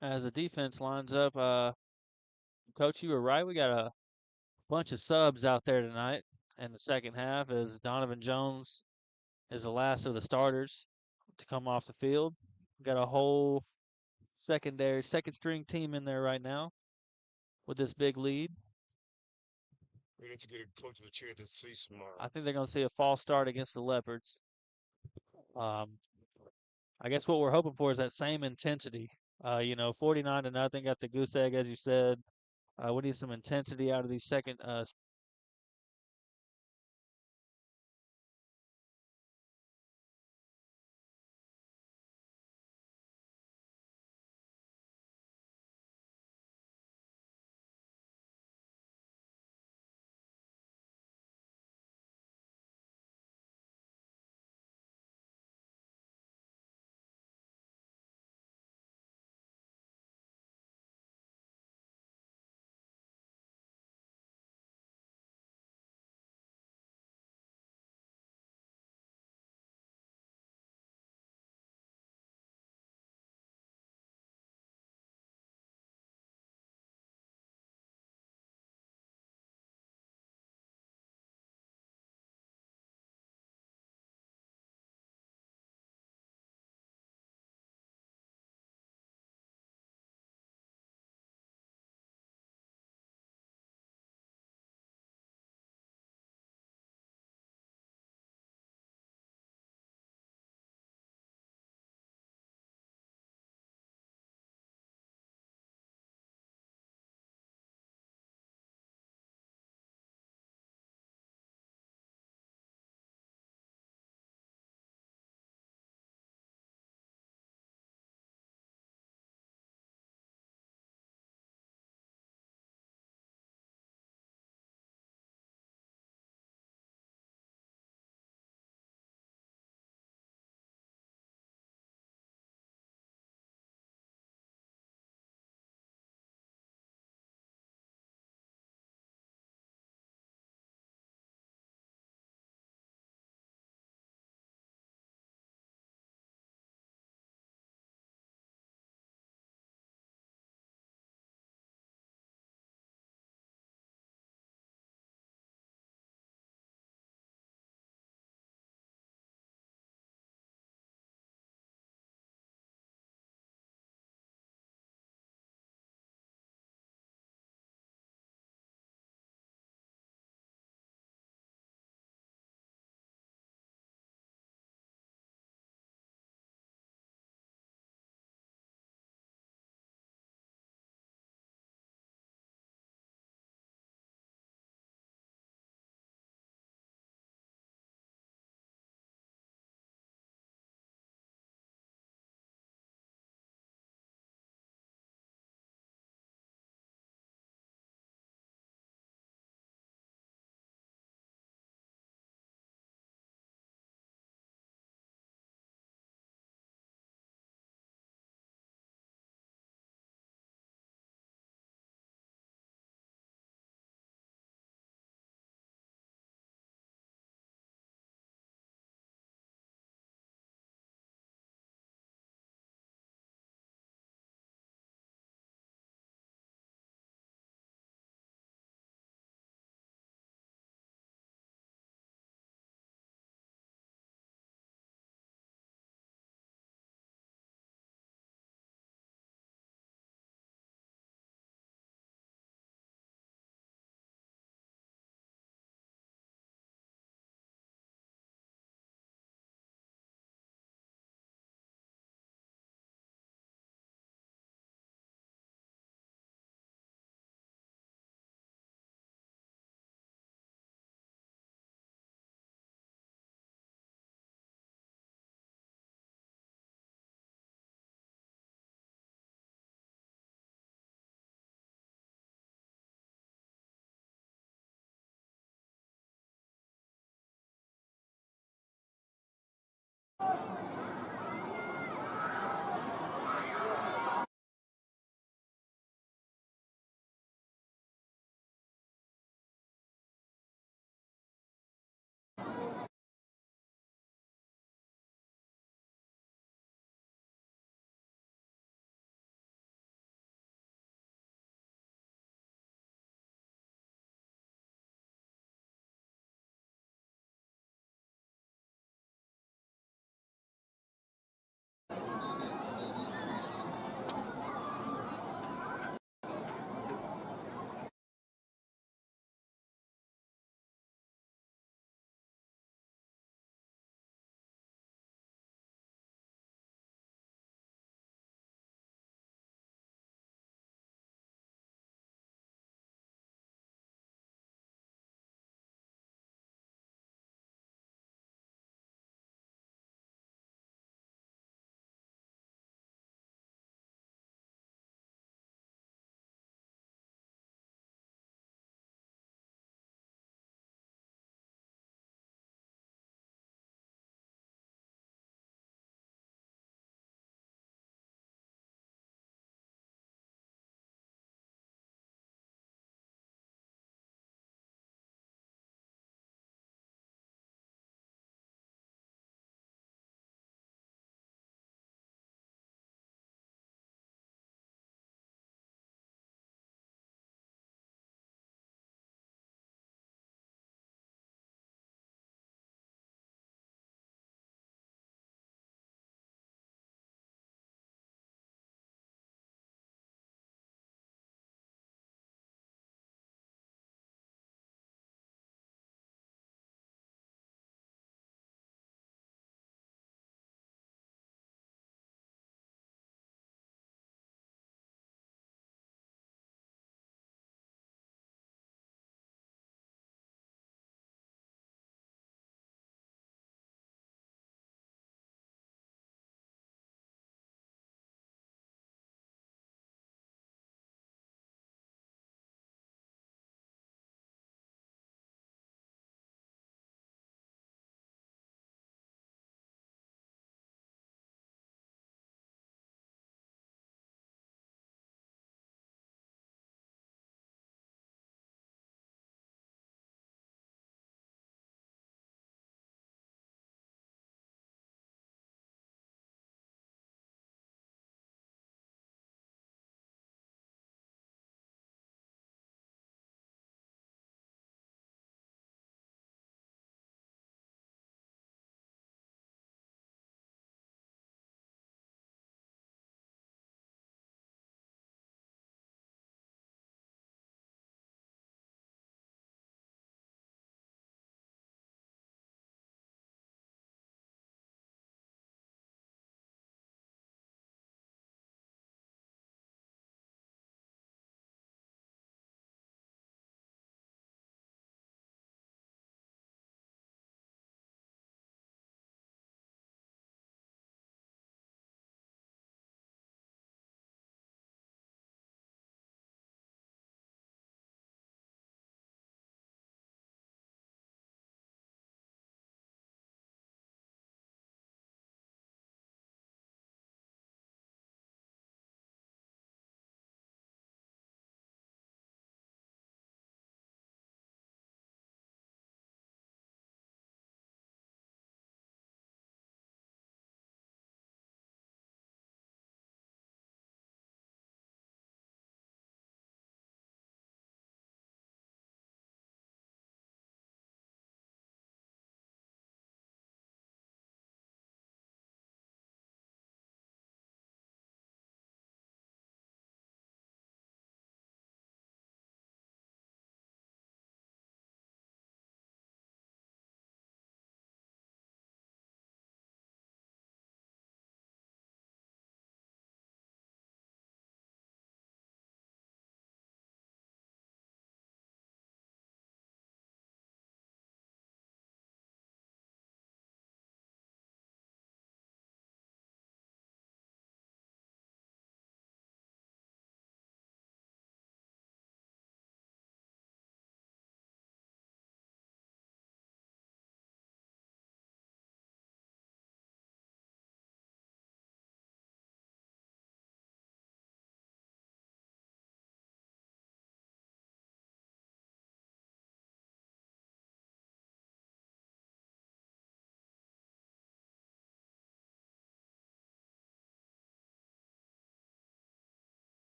As the defense lines up, Coach, you were right. We got a bunch of subs out there tonight in the second half as Donovan Jones is the last of the starters to come off the field. Got a whole second string team in there right now with this big lead. We need to get close to the chair to see some. I think they're going to see a false start against the Leopards. I guess what we're hoping for is that same intensity. 49-0, got the goose egg, as you said. We need some intensity out of these second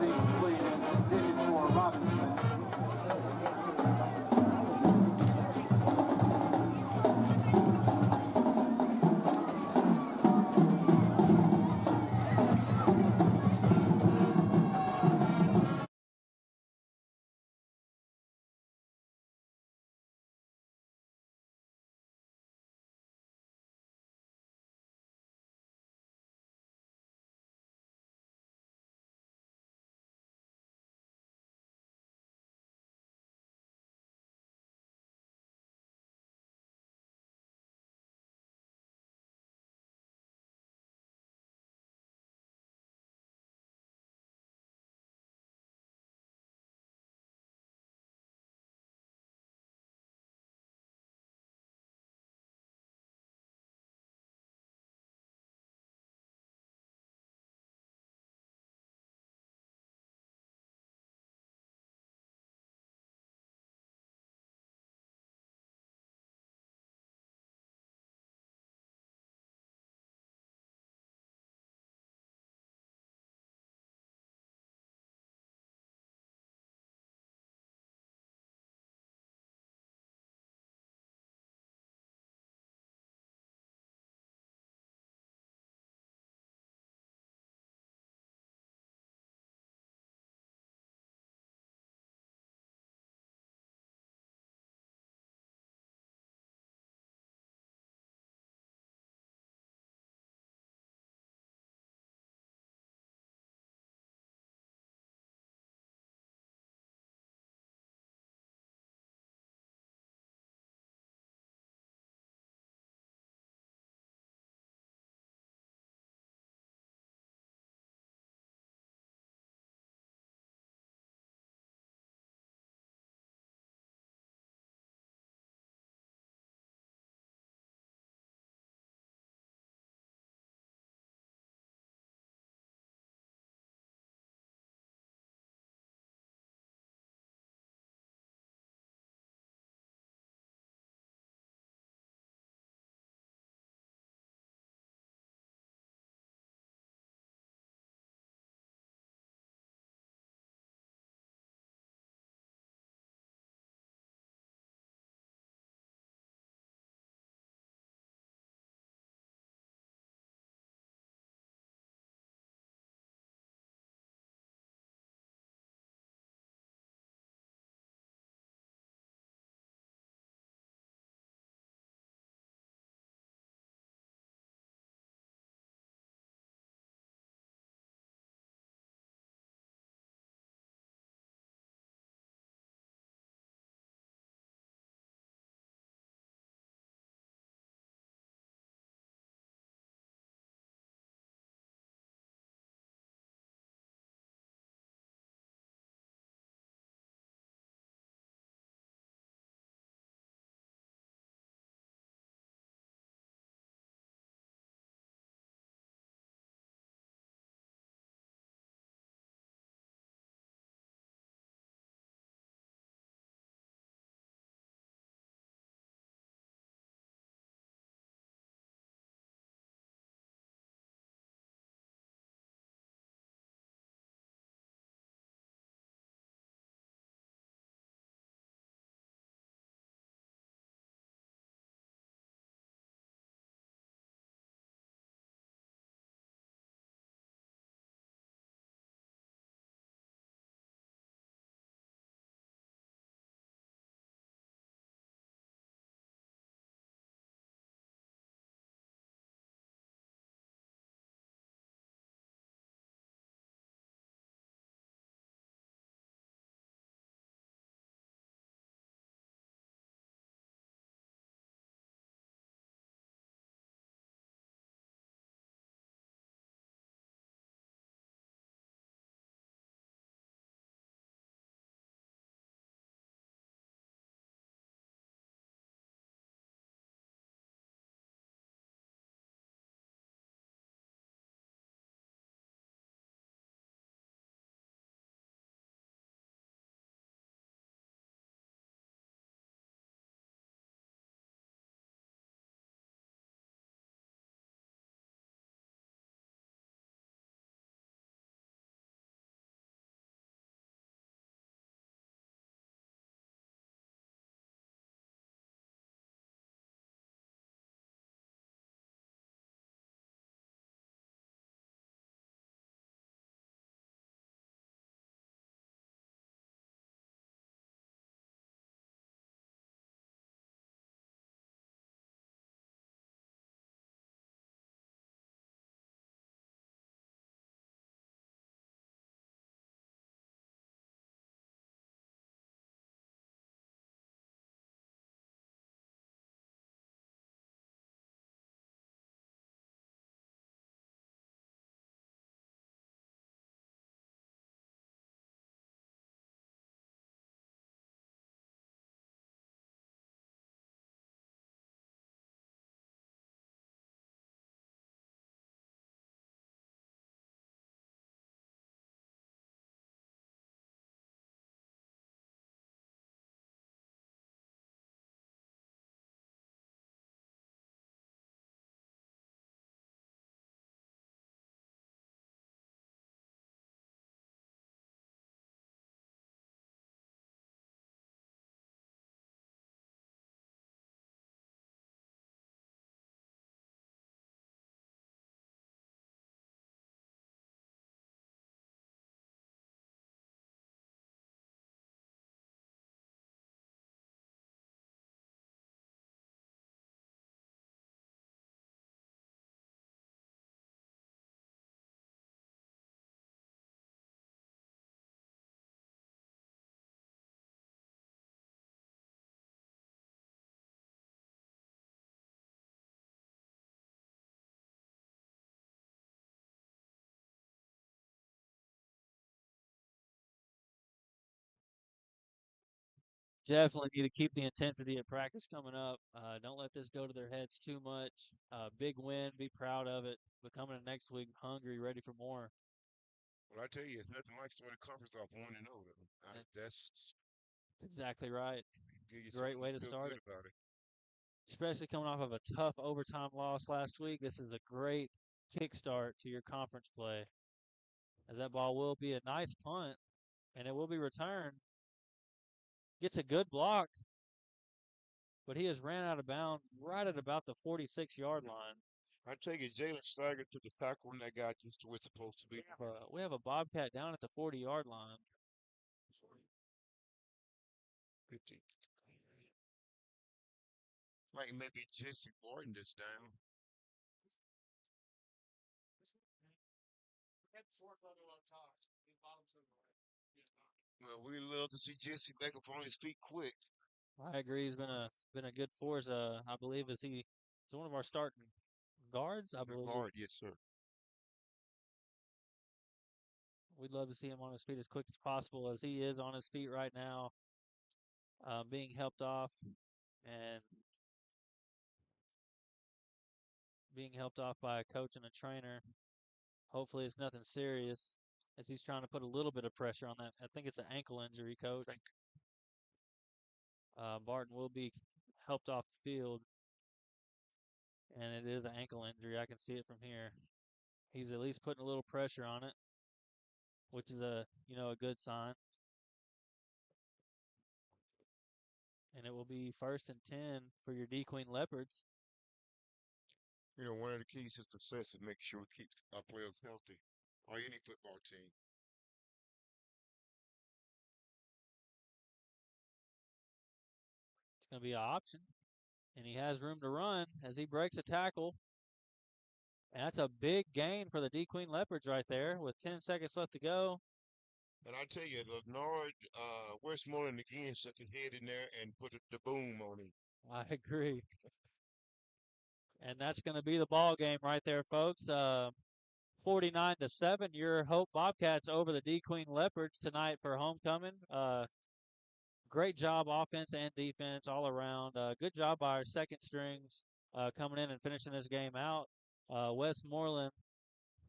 incomplete and intended for Robinson. Definitely need to keep the intensity at practice coming up. Don't let this go to their heads too much. Big win, be proud of it. But coming in next week, hungry, ready for more. Well, I tell you, it's nothing like starting the conference off 1-0 though. That's That's exactly right. give you Great something to way to feel start good it. about it. Especially coming off of a tough overtime loss last week. This is a great kickstart to your conference play. As that ball will be a nice punt, and it will be returned. Gets a good block, but he has ran out of bounds right at about the 46-yard line. I take it Jalen Steiger took the tackle when that guy just where it's supposed to be. We have a Bobcat down at the 40-yard line. 50. Like maybe Jesse Barton this down. Well, we love to see Jesse back up on his feet quick. I agree. He's been a good force. I believe he's one of our starting guards. I The believe guard, yes, sir. we'd love to see him on his feet as quick as possible, as he is on his feet right now, being helped off and being helped off by a coach and a trainer. Hopefully, it's nothing serious, as he's trying to put a little bit of pressure on that. I think it's an ankle injury, coach. Barton will be helped off the field, and it is an ankle injury. I can see it from here. He's at least putting a little pressure on it, which is a good sign. And it will be 1st and 10 for your DeQueen Leopards. You know, one of the keys to success is make sure we keep our players healthy, or any football team. It's going to be an option, and he has room to run as he breaks a tackle. And that's a big gain for the DeQueen Leopards right there with 10 seconds left to go. And I tell you, Leonard Westmoreland again stuck his head in there and put the boom on him. I agree. And that's going to be the ball game right there, folks. 49-7. Your Hope Bobcats over the DeQueen Leopards tonight for homecoming. Great job, offense and defense all around. Good job by our second strings coming in and finishing this game out. Westmoreland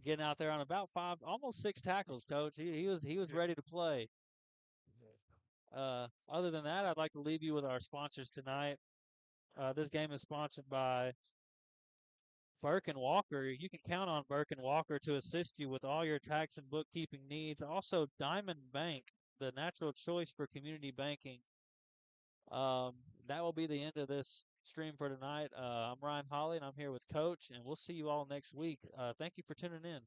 getting out there on about almost 6 tackles, coach. He was ready to play. Other than that, I'd like to leave you with our sponsors tonight. This game is sponsored by Burke and Walker. You can count on Burke and Walker to assist you with all your tax and bookkeeping needs. Also, Diamond Bank, the natural choice for community banking. Um, that will be the end of this stream for tonight. I'm Ryan Holly, and I'm here with Coach, and we'll see you all next week. Thank you for tuning in.